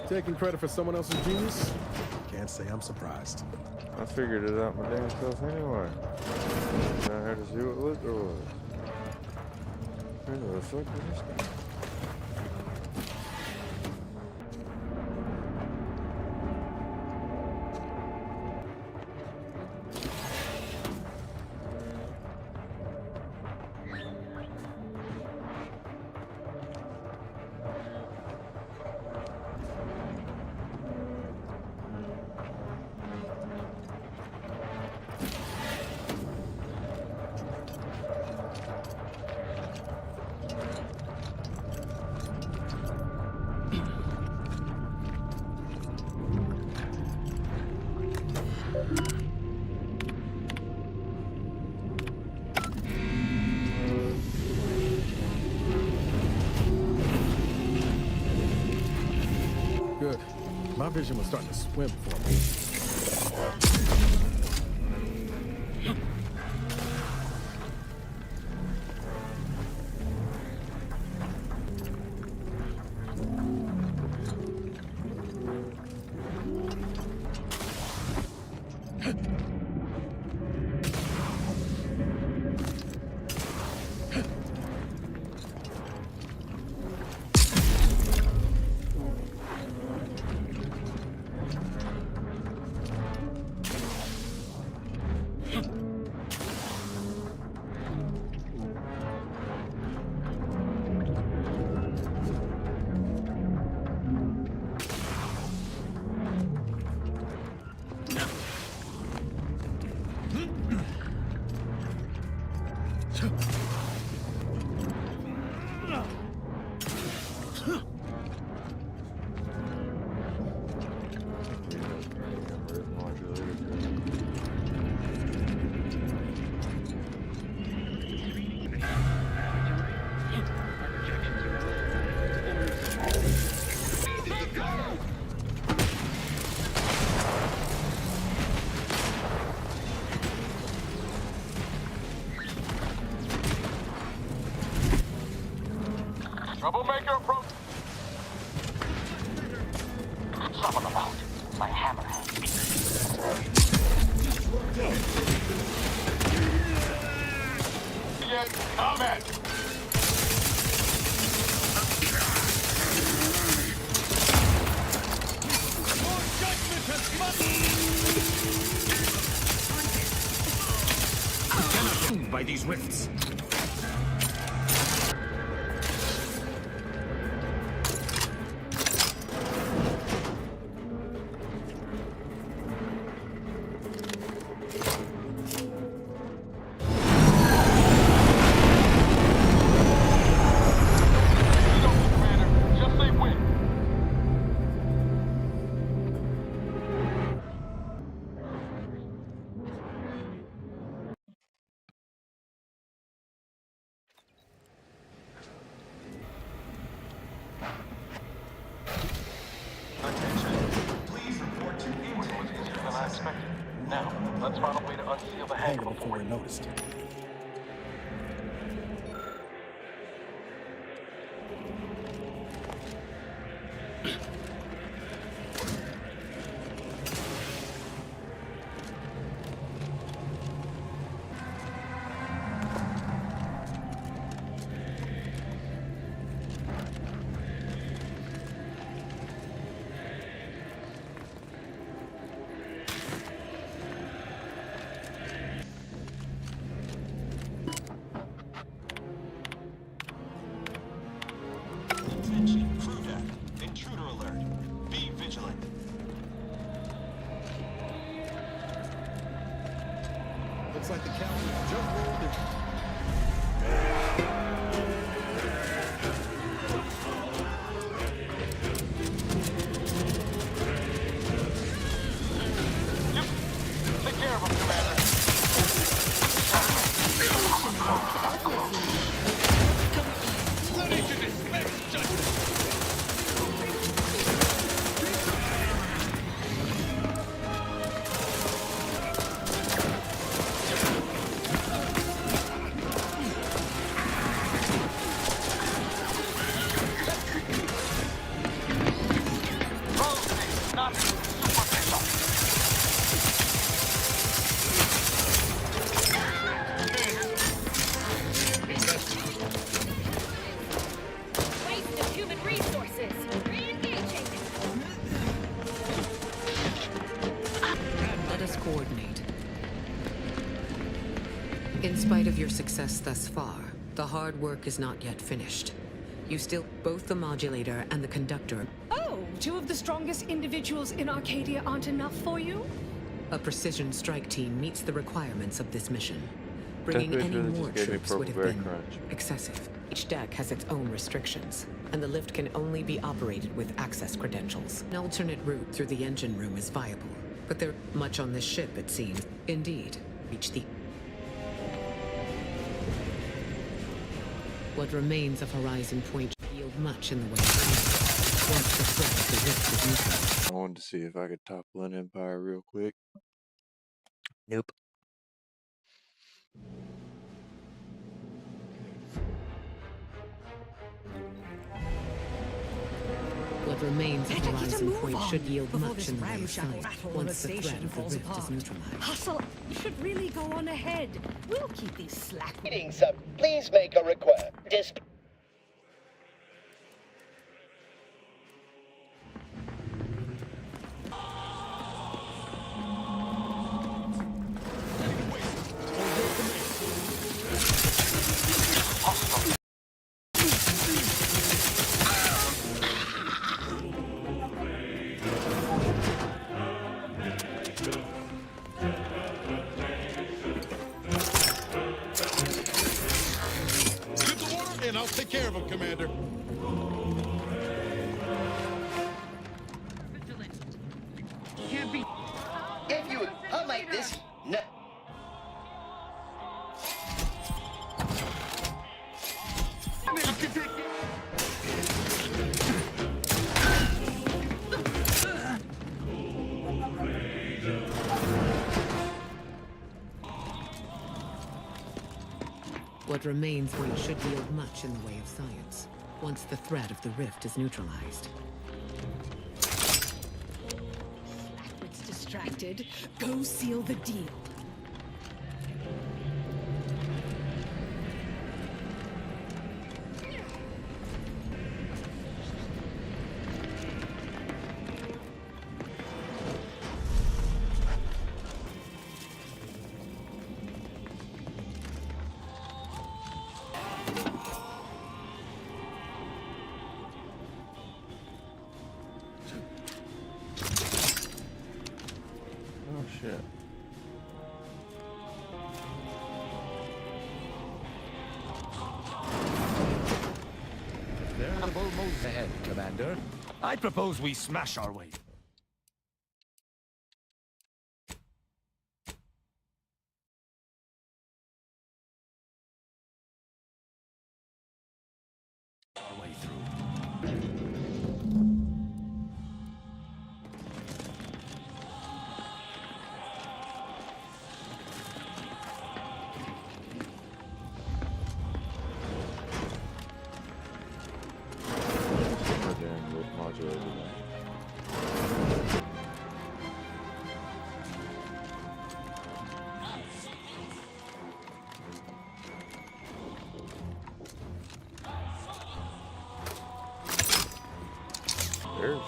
Taking credit for someone else's genius? Can't say I'm surprised. I figured it out my damn self anyway. I had to see what look there was. Who the fuck is this guy? Good. My vision was starting to swim for me. Troublemaker approach. Someone about my hammerhead. Yes, comment. Your judgment has must. You cannot move by these rifts. Now, let's find a way to unseal the hangar before we're noticed. Looks like the calendar just rolled in. Take care of him, Commander. Ready to dispense justice. Not superficial. Waste of human resources. Re-engaging. Let us coordinate. In spite of your success thus far, the hard work is not yet finished. You still, both the modulator and the conductor. Oh, two of the strongest individuals in Arcadia aren't enough for you? A precision strike team meets the requirements of this mission. Bringing That any really just more gave me troops would have purple been bear crunch. excessive. Each deck has its own restrictions, and the lift can only be operated with access credentials. An alternate route through the engine room is viable, but there's much on this ship, it seems. Indeed, reach the... What remains of Horizon Point yield much in the way of once the threat of the rift is neutralized. I wanted to see if I could topple an empire real quick. Nope. What remains of Better get a Horizon move Point on should yield before much this in the way of ramshackle science battle of once a the threat station of the falls rift is apart. neutralized. Hustle. You should really go on ahead. We'll keep these slack. Greetings, sir. Please make a request. Get the water in. I'll take care of him, Commander. Can't be. If you like this, no. What remains should yield much in the way of science once the threat of the rift is neutralized. It's distracted. Go seal the deal. Oh shit. Veritable moves ahead, Commander. I propose we smash our way. Our way through. Damn, with modulator. There's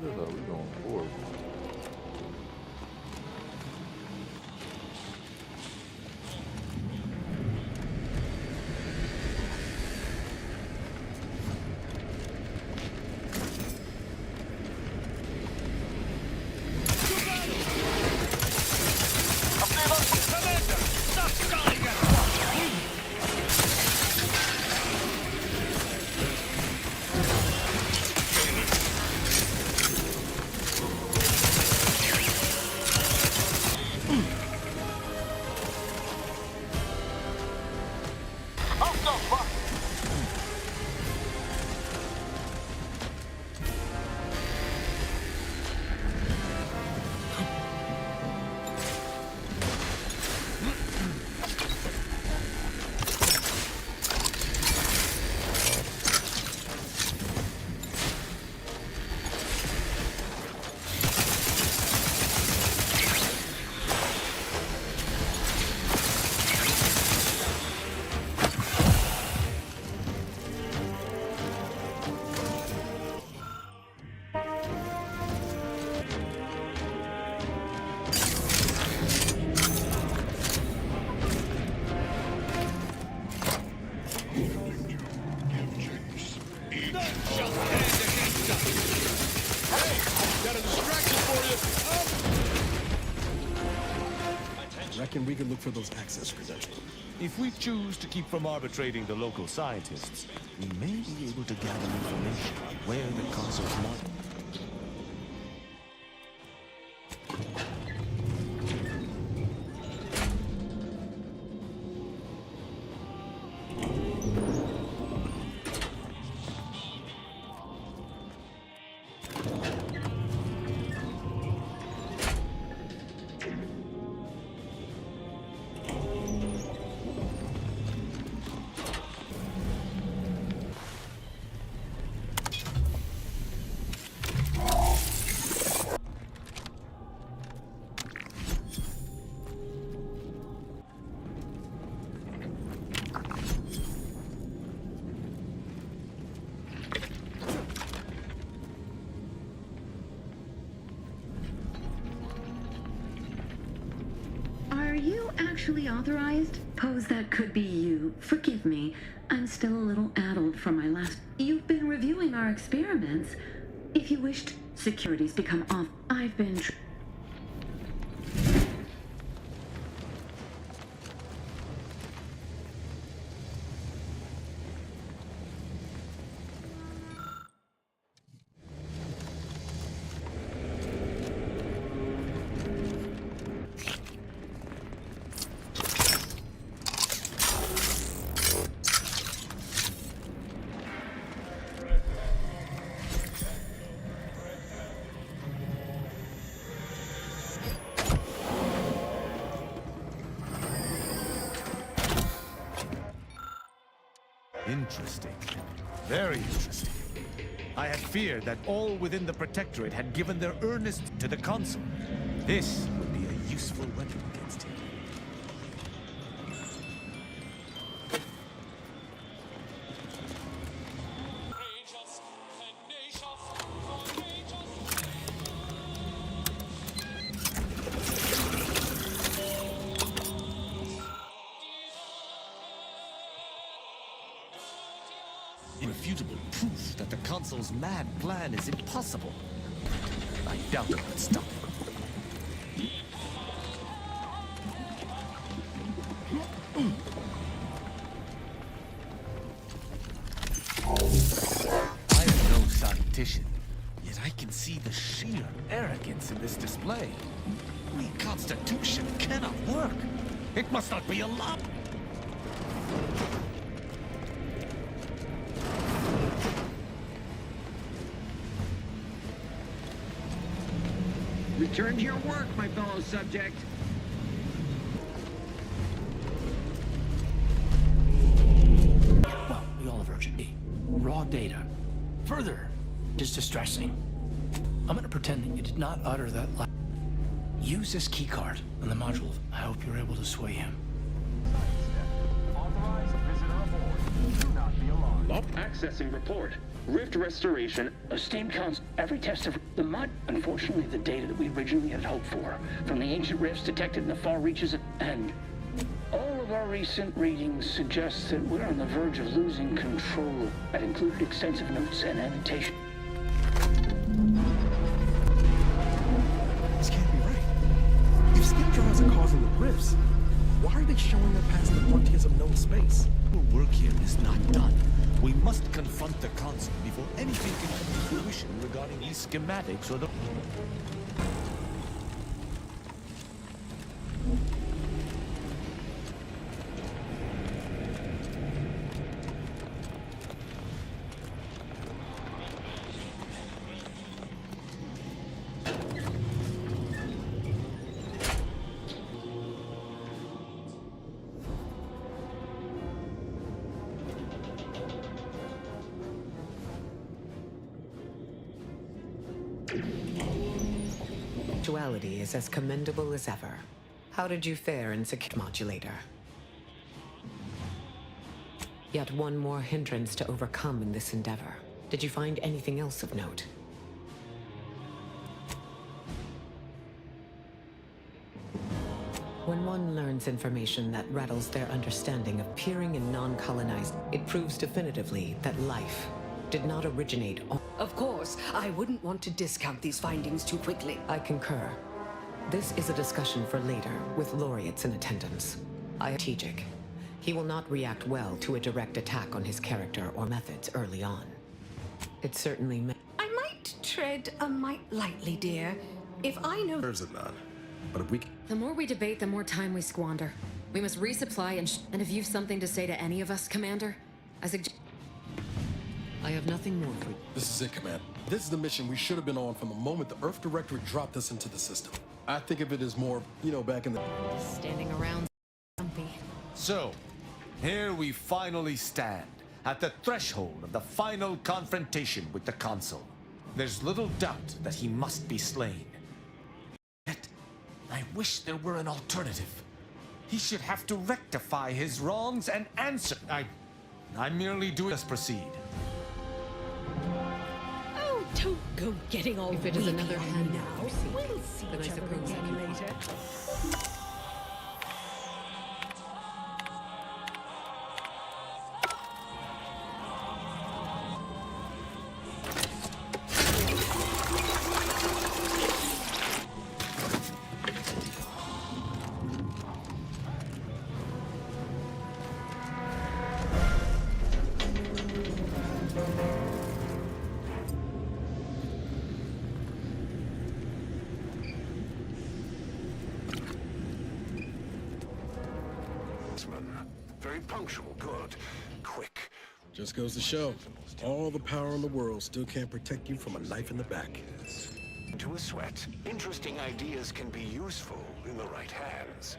we going forward. reckon we could look for those access credentials. If we choose to keep from arbitrating the local scientists, we may be able to gather information on where the console's not. Are you actually authorized? Pose that could be you. Forgive me. I'm still a little addled from my last... You've been reviewing our experiments. If you wished, security's become off. I've been... Interesting. Very interesting. I had feared that all within the Protectorate had given their earnest to the console. This would be a useful weapon against him. Irrefutable proof that the console's mad plan is impossible. I doubt it would stop. I am no scientician, yet I can see the sheer arrogance in this display. Reconstitution cannot work. It must not be a lot. Return to your work, my fellow subject. Well, we all have urgent. Raw data. Further, just distressing. I'm gonna pretend that you did not utter that lie. Use this keycard on the module. I hope you're able to sway him. Authorized visitor aboard. Do not be alarmed. Accessing report. Rift restoration. Esteemed cons. Every test of the mod. Unfortunately, the data that we originally had hoped for from the ancient rifts detected in the far reaches and all of our recent readings suggest that we're on the verge of losing control. That included extensive notes and annotation. This can't be right. If skip drives are causing the rifts, why are they showing up past the frontiers of known space? Our work here is not done. We must confront the console before anything can come to fruition regarding these schematics or the... Duality is as commendable as ever. How did you fare in Security Modulator? Yet one more hindrance to overcome in this endeavor. Did you find anything else of note? When one learns information that rattles their understanding of peering and non-colonized, it proves definitively that life did not originate on... Of course, I wouldn't want to discount these findings too quickly. I concur. This is a discussion for later, with laureates in attendance. Strategic. He will not react well to a direct attack on his character or methods early on. It certainly may. I might tread a mite lightly, dear. If I know... Deserves it not. But if we... The more we debate, the more time we squander. We must resupply and if you've something to say to any of us, Commander, I suggest... I have nothing more for you. This is it, Command. This is the mission we should have been on from the moment the Earth Directorate dropped us into the system. I think of it as more, you know, back in the... Standing around, grumpy. So, here we finally stand, at the threshold of the final confrontation with the Consul. There's little doubt that he must be slain. Yet, I wish there were an alternative. He should have to rectify his wrongs and answer. I merely do this proceed. Oh, don't go getting all If it is weepy another on me hand now. We'll see then I each other suppose I again can- later. Very punctual, good. Quick. Just goes to show, all the power in the world still can't protect you from a knife in the back. To a sweat, interesting ideas can be useful in the right hands.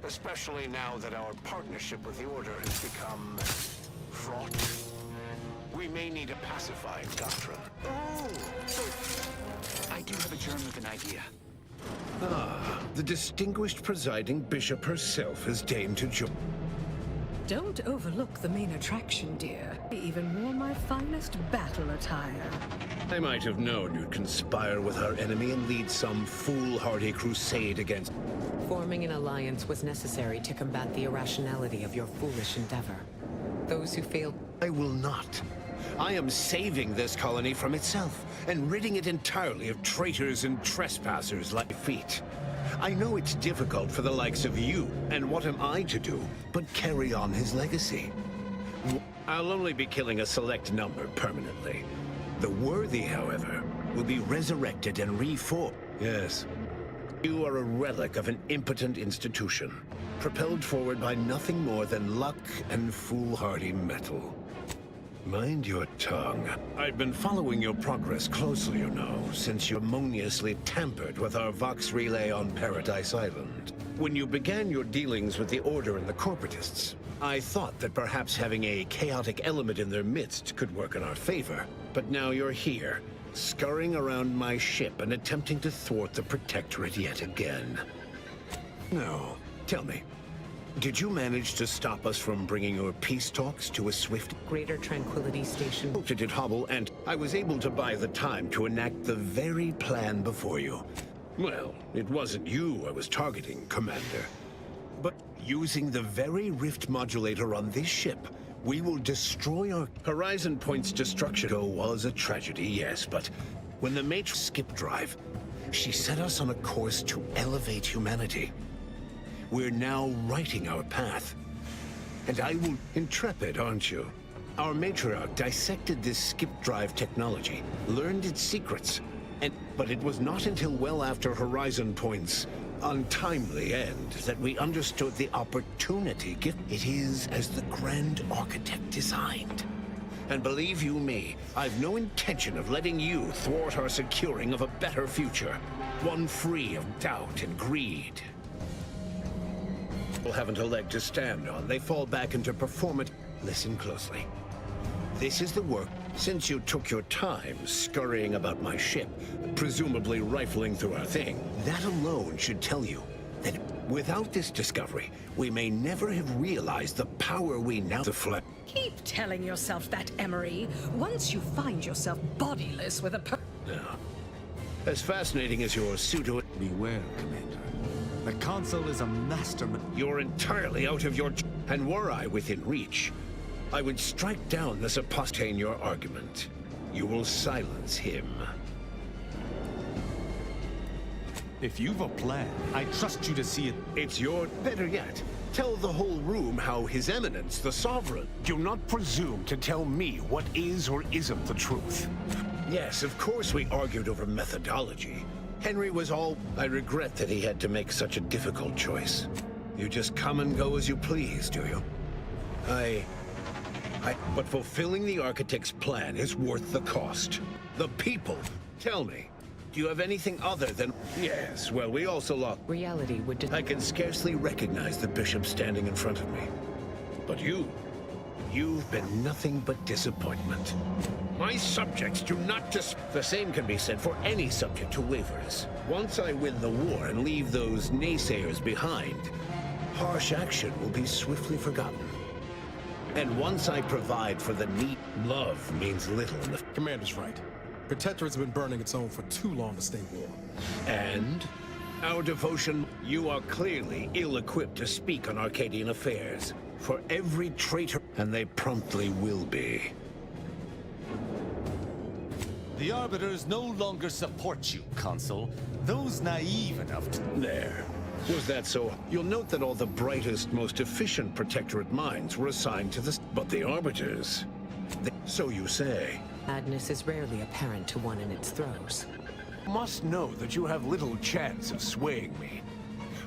Especially now that our partnership with the Order has become... fraught. We may need a pacifying doctrine. Oh! I do have a germ of an idea. Ah, the distinguished presiding bishop herself has deigned to join. Don't overlook the main attraction, dear. I even wore my finest battle attire. I might have known you'd conspire with our enemy and lead some foolhardy crusade against... Forming an alliance was necessary to combat the irrationality of your foolish endeavor. Those who failed... I will not. I am saving this colony from itself and ridding it entirely of traitors and trespassers like feet. I know it's difficult for the likes of you, and what am I to do but carry on his legacy? I'll only be killing a select number permanently. The worthy, however, will be resurrected and reformed. Yes. You are a relic of an impotent institution, propelled forward by nothing more than luck and foolhardy metal. Mind your tongue. I've been following your progress closely, you know, since you harmoniously tampered with our Vox relay on Paradise Island. When you began your dealings with the Order and the Corporatists, I thought that perhaps having a chaotic element in their midst could work in our favor. But now you're here, scurrying around my ship and attempting to thwart the Protectorate yet again. No, tell me. Did you manage to stop us from bringing your peace talks to a swift... Greater Tranquility Station... Did it hobble, and I was able to buy the time to enact the very plan before you. Well, it wasn't you I was targeting, Commander. But using the very rift modulator on this ship, we will destroy our... Horizon Point's destruction was a tragedy, yes, but when the Matrix skip drive, she set us on a course to elevate humanity. We're now writing our path. And I will... Intrepid, aren't you? Our matriarch dissected this skip drive technology, learned its secrets, but it was not until well after Horizon Point's untimely end that we understood the opportunity gift. It is as the Grand Architect designed. And believe you me, I've no intention of letting you thwart our securing of a better future, one free of doubt and greed. Haven't a leg to stand on. They fall back into performance. Listen closely. This is the work. Since you took your time scurrying about my ship, presumably rifling through our thing, that alone should tell you that without this discovery, we may never have realized the power we now deflect. Keep telling yourself that, Emery. Once you find yourself bodiless with a Now, as fascinating as your pseudo... Beware, Commander. The Consul is a masterman. You're entirely out of your... And were I within reach, I would strike down this apostate your argument. You will silence him. If you've a plan, I trust you to see it. It's your... Better yet, tell the whole room how His Eminence, the Sovereign... Do not presume to tell me what is or isn't the truth. Yes, of course we argued over methodology. Henry was all... I regret that he had to make such a difficult choice. You just come and go as you please, do you? But fulfilling the architect's plan is worth the cost. The people, tell me, do you have anything other than... Yes, well, we also lost... Reality would... I can scarcely recognize the bishop standing in front of me. But you've been nothing but disappointment. My subjects do not The same can be said for any subject who wavers. Once I win the war and leave those naysayers behind, harsh action will be swiftly forgotten. And once I provide for the need, love means little in the... Commander's right. Protectorate's been burning its own for too long to stay warm. And? Our devotion, you are clearly ill-equipped to speak on Arcadian affairs. For every traitor, and they promptly will be. The Arbiters no longer support you, Consul. Those naive enough to... There. Was that so? You'll note that all the brightest, most efficient Protectorate minds were assigned to this... But the Arbiters... So you say. Madness is rarely apparent to one in its throes. You must know that you have little chance of swaying me.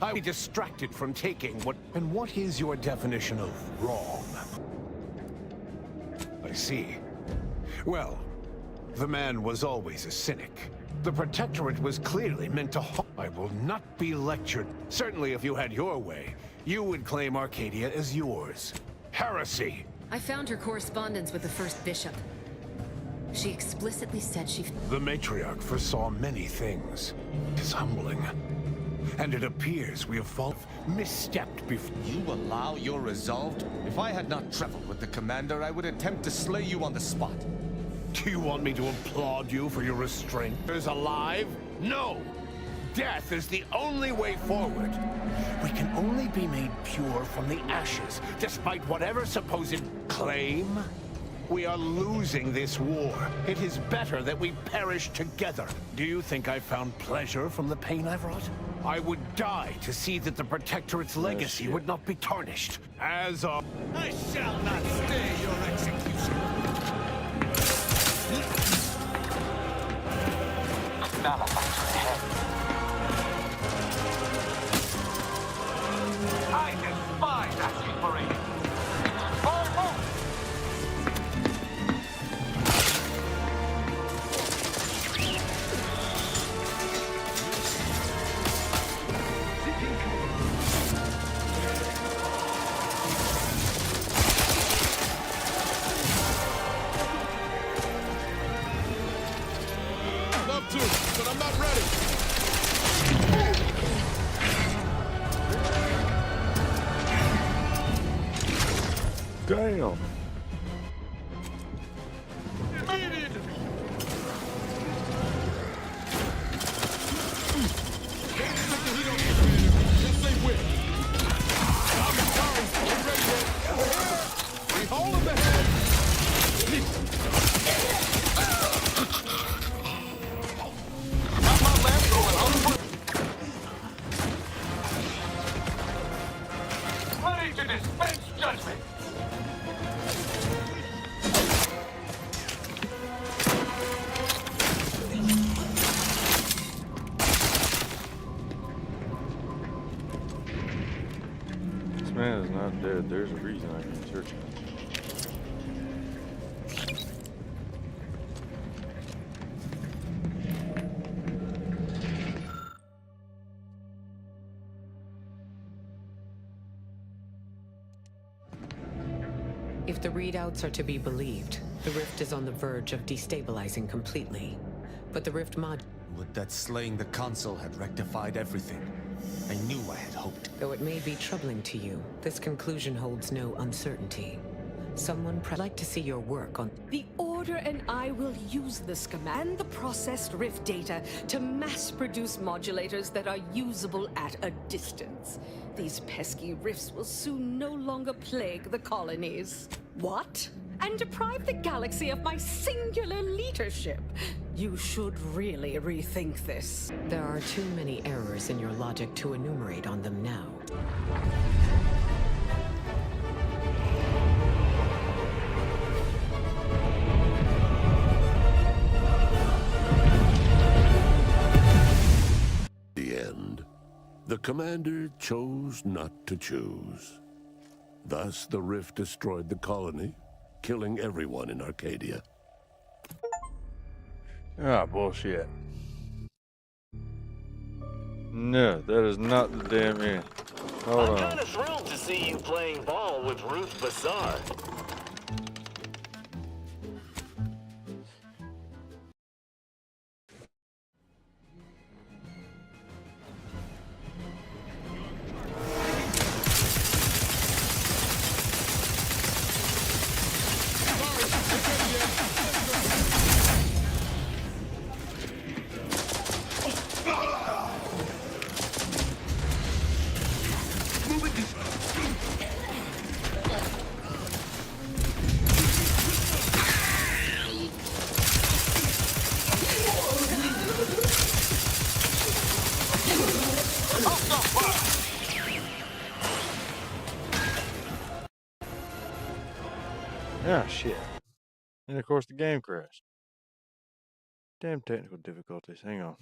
I'll be distracted from taking what... And what is your definition of wrong? I see. Well, the man was always a cynic. The Protectorate was clearly meant to... I will not be lectured. Certainly if you had your way, you would claim Arcadia as yours. Heresy! I found her correspondence with the First Bishop. She explicitly said she... The matriarch foresaw many things. It is humbling. And it appears we have misstepped before... You allow your resolve? If I had not traveled with the Commander, I would attempt to slay you on the spot. Do you want me to applaud you for your restraint? Is alive? No! Death is the only way forward. We can only be made pure from the ashes, despite whatever supposed claim. We are losing this war. It is better that we perish together. Do you think I found pleasure from the pain I've wrought? I would die to see that the Protectorate's legacy would not be tarnished. As a... I shall not stay your execution. Malefactor ahead. I despise that desperation. Love to, but I'm not ready. Damn. Ready to dispense judgment. This man is not dead. There's a reason I can search him. If the readouts are to be believed, the rift is on the verge of destabilizing completely. But the rift mod... Would that slaying the Consul had rectified everything? I knew I had hoped. Though it may be troubling to you, this conclusion holds no uncertainty. Someone like to see your work on... The Order and I will use the schematic and the processed rift data to mass-produce modulators that are usable at a distance. These pesky rifts will soon no longer plague the colonies. What? And deprive the galaxy of my singular leadership. You should really rethink this. There are too many errors in your logic to enumerate on them now. The end. The commander chose not to choose. Thus, the rift destroyed the colony, killing everyone in Arcadia. Ah, bullshit. No, that is not the damn end. Hold on. I'm kind of thrilled to see you playing ball with Ruth Bazaar. Ah, shit. And of course the game crashed. Damn technical difficulties. Hang on.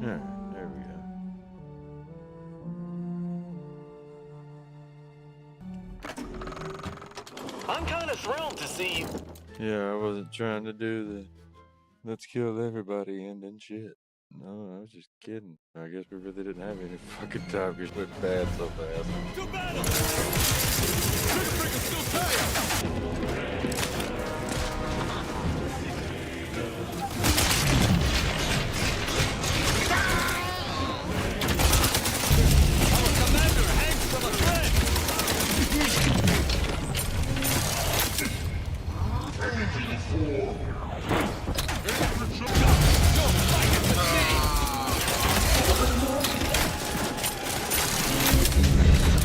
Alright, there we go. I'm kind of thrilled to see you. Yeah, I wasn't trying to do the let's kill everybody and then shit. No, I was just kidding. I guess we really didn't have any fucking time because it went bad so fast. To battle! Still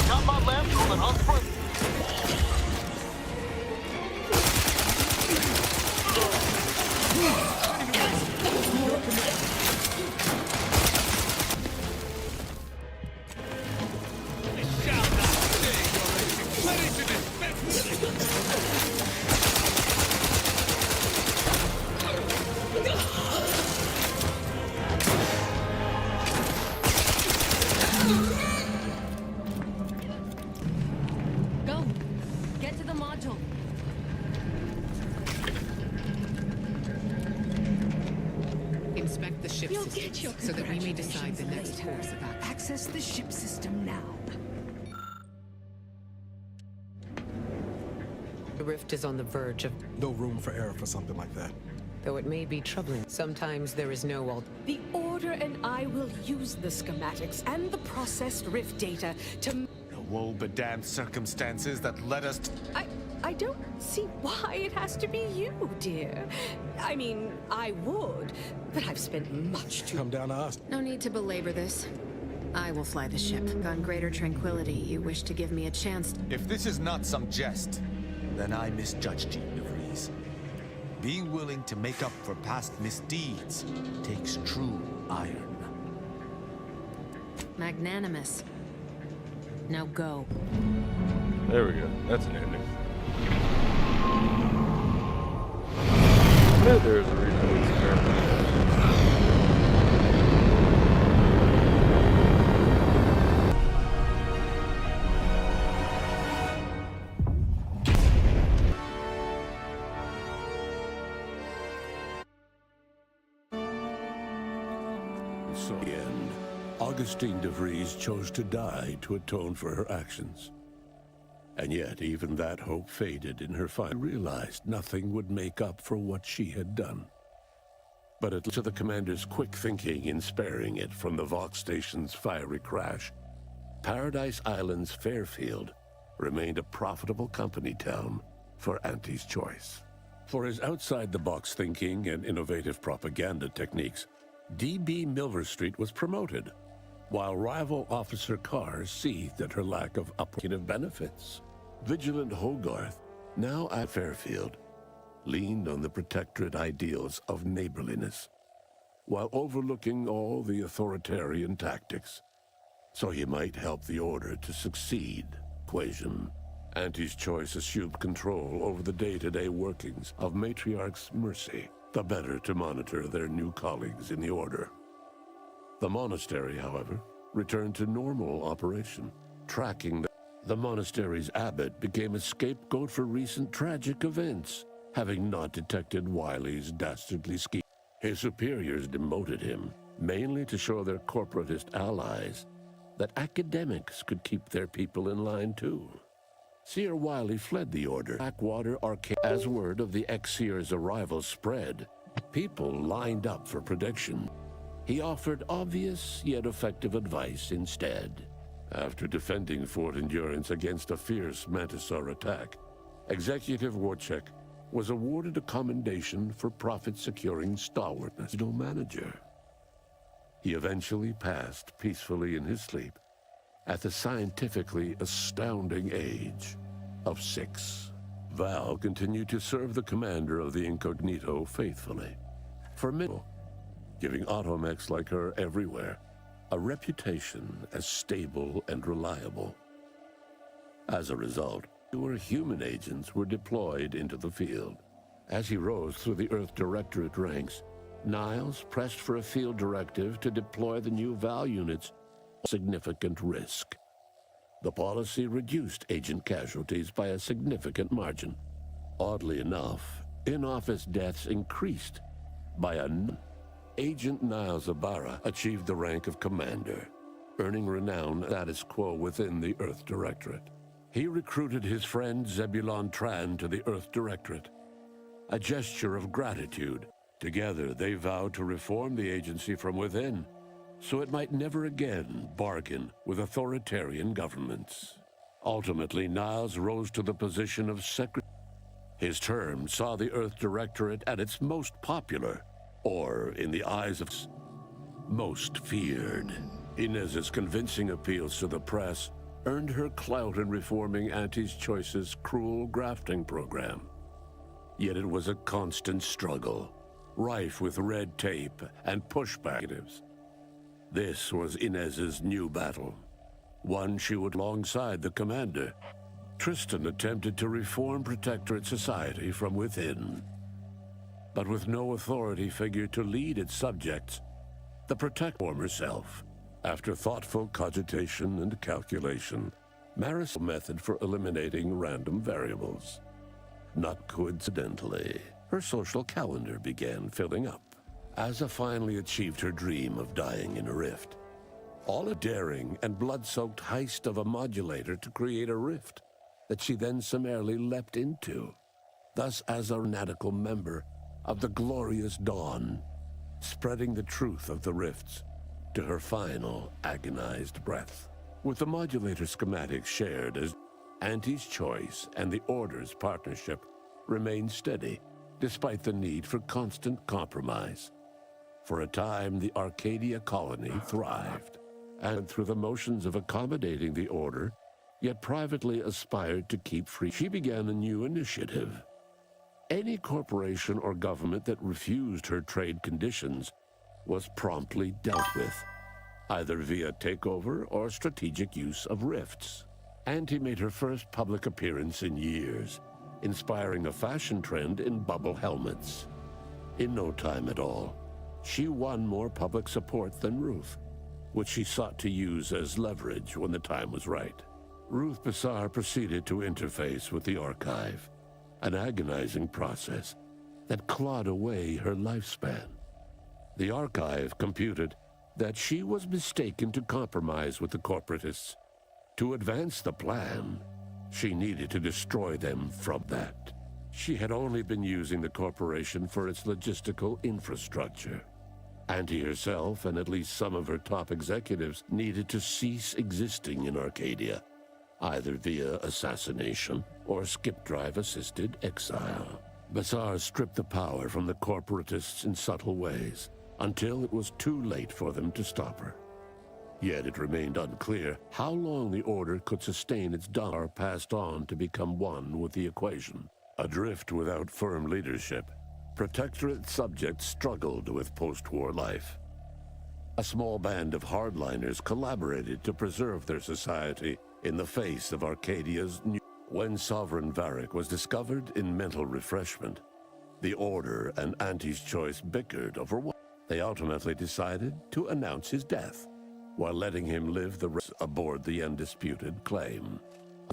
Got my left on an unspread. Go! Get to the module. Inspect the ship You'll systems get your so that we may decide the next later. course of action. Access the ship system now. The rift is on the verge of... No room for error for something like that. Though it may be troubling, sometimes there is no The Order and I will use the schematics and the processed rift data to... The woe-bedamned circumstances that led us to... I don't see why it has to be you, dear. I mean, I would, but I've spent much too... Come down to us. No need to belabor this. I will fly the ship. On greater tranquility, you wish to give me a chance. If this is not some jest, then I misjudged you, DeVries. Being willing to make up for past misdeeds takes true iron. Magnanimous. Now go. There we go. That's an ending. Yeah, there's a reason there. So, the end. Augustine de Vries chose to die to atone for her actions. And yet, even that hope faded in her final. Realized nothing would make up for what she had done. But it led to the commander's quick thinking in sparing it from the Vox station's fiery crash. Paradise Island's Fairfield remained a profitable company town for Auntie's choice. For his outside-the-box thinking and innovative propaganda techniques, D.B. Milverstreet was promoted, while rival Officer Carr seethed at her lack of upward benefits. Vigilant Hogarth, now at Fairfield, leaned on the protectorate ideals of neighborliness, while overlooking all the authoritarian tactics, so he might help the Order to succeed. Equation. Auntie's choice assumed control over the day-to-day workings of Matriarch's Mercy, the better to monitor their new colleagues in the Order. The monastery, however, returned to normal operation, tracking the monastery's abbot became a scapegoat for recent tragic events, having not detected Wiley's dastardly scheme. His superiors demoted him, mainly to show their corporatist allies that academics could keep their people in line too. Seer Wiley fled the Order. Blackwater Arcade. As word of the ex-Seer's arrival spread, people lined up for prediction. He offered obvious yet effective advice instead. After defending Fort Endurance against a fierce Mantisaur attack, Executive Warchek was awarded a commendation for profit-securing stalwartness. No manager. He eventually passed peacefully in his sleep at the scientifically astounding age of 6. Val continued to serve the commander of the Incognito faithfully. For middle, giving automechs like her everywhere a reputation as stable and reliable. As a result, fewer human agents were deployed into the field. As he rose through the Earth Directorate ranks, Niles pressed for a field directive to deploy the new Val units at significant risk. The policy reduced agent casualties by a significant margin. Oddly enough, in-office deaths increased by a Agent Niles Ibarra achieved the rank of commander, earning renown status quo within the Earth Directorate. He recruited his friend Zebulon Tran to the Earth Directorate, a gesture of gratitude. Together, they vowed to reform the agency from within, so it might never again bargain with authoritarian governments. Ultimately, Niles rose to the position of Secretary. His term saw the Earth Directorate at its most popular, or, in the eyes of most feared. Inez's convincing appeals to the press earned her clout in reforming Auntie's Choice's cruel grafting program. Yet it was a constant struggle, rife with red tape and pushback. This was Inez's new battle, one she would alongside the commander. Tristan attempted to reform Protectorate society from within. But with no authority figure to lead its subjects, the Protector herself. After thoughtful cogitation and calculation, Maris' method for eliminating random variables. Not coincidentally, her social calendar began filling up. Asa finally achieved her dream of dying in a rift. All a daring and blood-soaked heist of a modulator to create a rift that she then summarily leapt into. Thus, as a radical member of the glorious dawn, spreading the truth of the rifts to her final agonized breath. With the modulator schematics shared as Auntie's Choice and the Order's partnership remained steady, despite the need for constant compromise. For a time, the Arcadia colony thrived, and through the motions of accommodating the Order, yet privately aspired to keep free. She began a new initiative. Any corporation or government that refused her trade conditions was promptly dealt with, either via takeover or strategic use of rifts. Auntie made her first public appearance in years, inspiring a fashion trend in bubble helmets. In no time at all, she won more public support than Ruth, which she sought to use as leverage when the time was right. Ruth Bassar proceeded to interface with the archive, an agonizing process that clawed away her lifespan. The archive computed that she was mistaken to compromise with the corporatists. To advance the plan, she needed to destroy them from that. She had only been using the corporation for its logistical infrastructure. Auntie herself and at least some of her top executives needed to cease existing in Arcadia, either via assassination or skip-drive-assisted exile. Bazaar stripped the power from the corporatists in subtle ways, until it was too late for them to stop her. Yet it remained unclear how long the Order could sustain its dollar passed on to become one with the equation. Adrift without firm leadership, Protectorate subjects struggled with post-war life. A small band of hardliners collaborated to preserve their society in the face of Arcadia's new... When Sovereign Varric was discovered in mental refreshment, the Order and Auntie's Choice bickered over what they ultimately decided to announce his death, while letting him live the rest aboard the undisputed claim.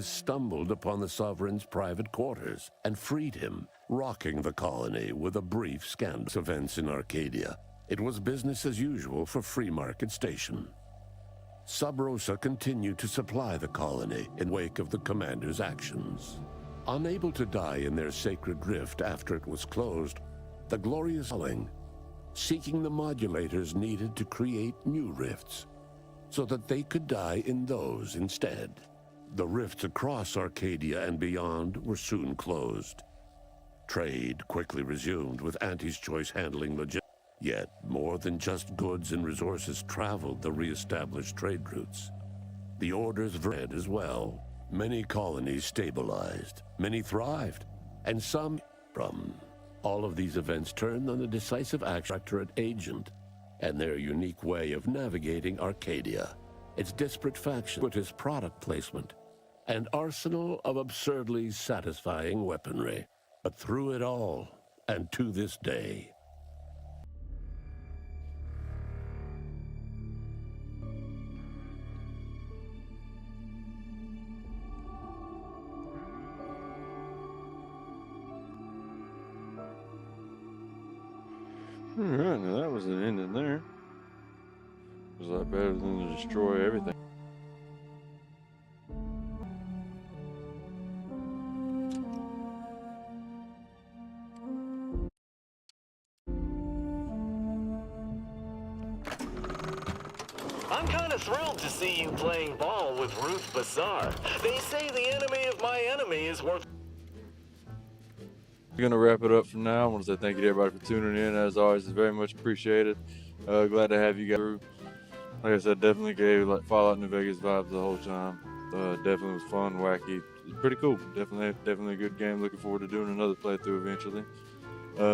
Stumbled upon the Sovereign's private quarters and freed him, rocking the colony with a brief scandal. Events in Arcadia. It was business as usual for Free Market Station. Sub Rosa continued to supply the colony in wake of the commander's actions. Unable to die in their sacred rift after it was closed, the glorious calling, seeking the modulators needed to create new rifts, so that they could die in those instead. The rifts across Arcadia and beyond were soon closed. Trade quickly resumed, with Auntie's Choice handling logistics. Yet, more than just goods and resources traveled the re-established trade routes. The Order's spread as well. Many colonies stabilized, many thrived, and some from. All of these events turned on the decisive Protectorate agent and their unique way of navigating Arcadia, its disparate factions, with its product placement, and arsenal of absurdly satisfying weaponry. But through it all, and to this day, Alright, now that was an ending there. Was that better than to destroy everything? I'm kind of thrilled to see you playing ball with Ruth Bazaar. They say the enemy of my enemy is worth... We're going to wrap it up for now. I want to say thank you to everybody for tuning in. As always, it's very much appreciated. Glad to have you guys through. Like I said, definitely gave like Fallout New Vegas vibes the whole time. Definitely was fun, wacky. It's pretty cool. Definitely a good game. Looking forward to doing another playthrough eventually.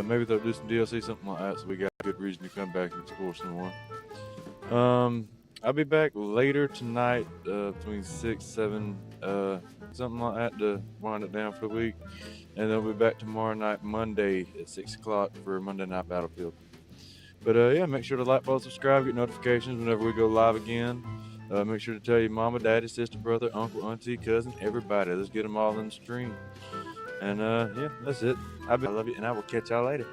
Maybe they'll do some DLC, something like that, so we got a good reason to come back and explore some more. I'll be back later tonight, between 6, 7, something like that, to wind it down for the week. And then we'll be back tomorrow night, Monday at 6 o'clock for Monday Night Battlefield. But yeah, make sure to like, follow, subscribe, get notifications whenever we go live again. Make sure to tell your mama, daddy, sister, brother, uncle, auntie, cousin, everybody. Let's get them all in the stream. And yeah, that's it. I love you, and I will catch y'all later.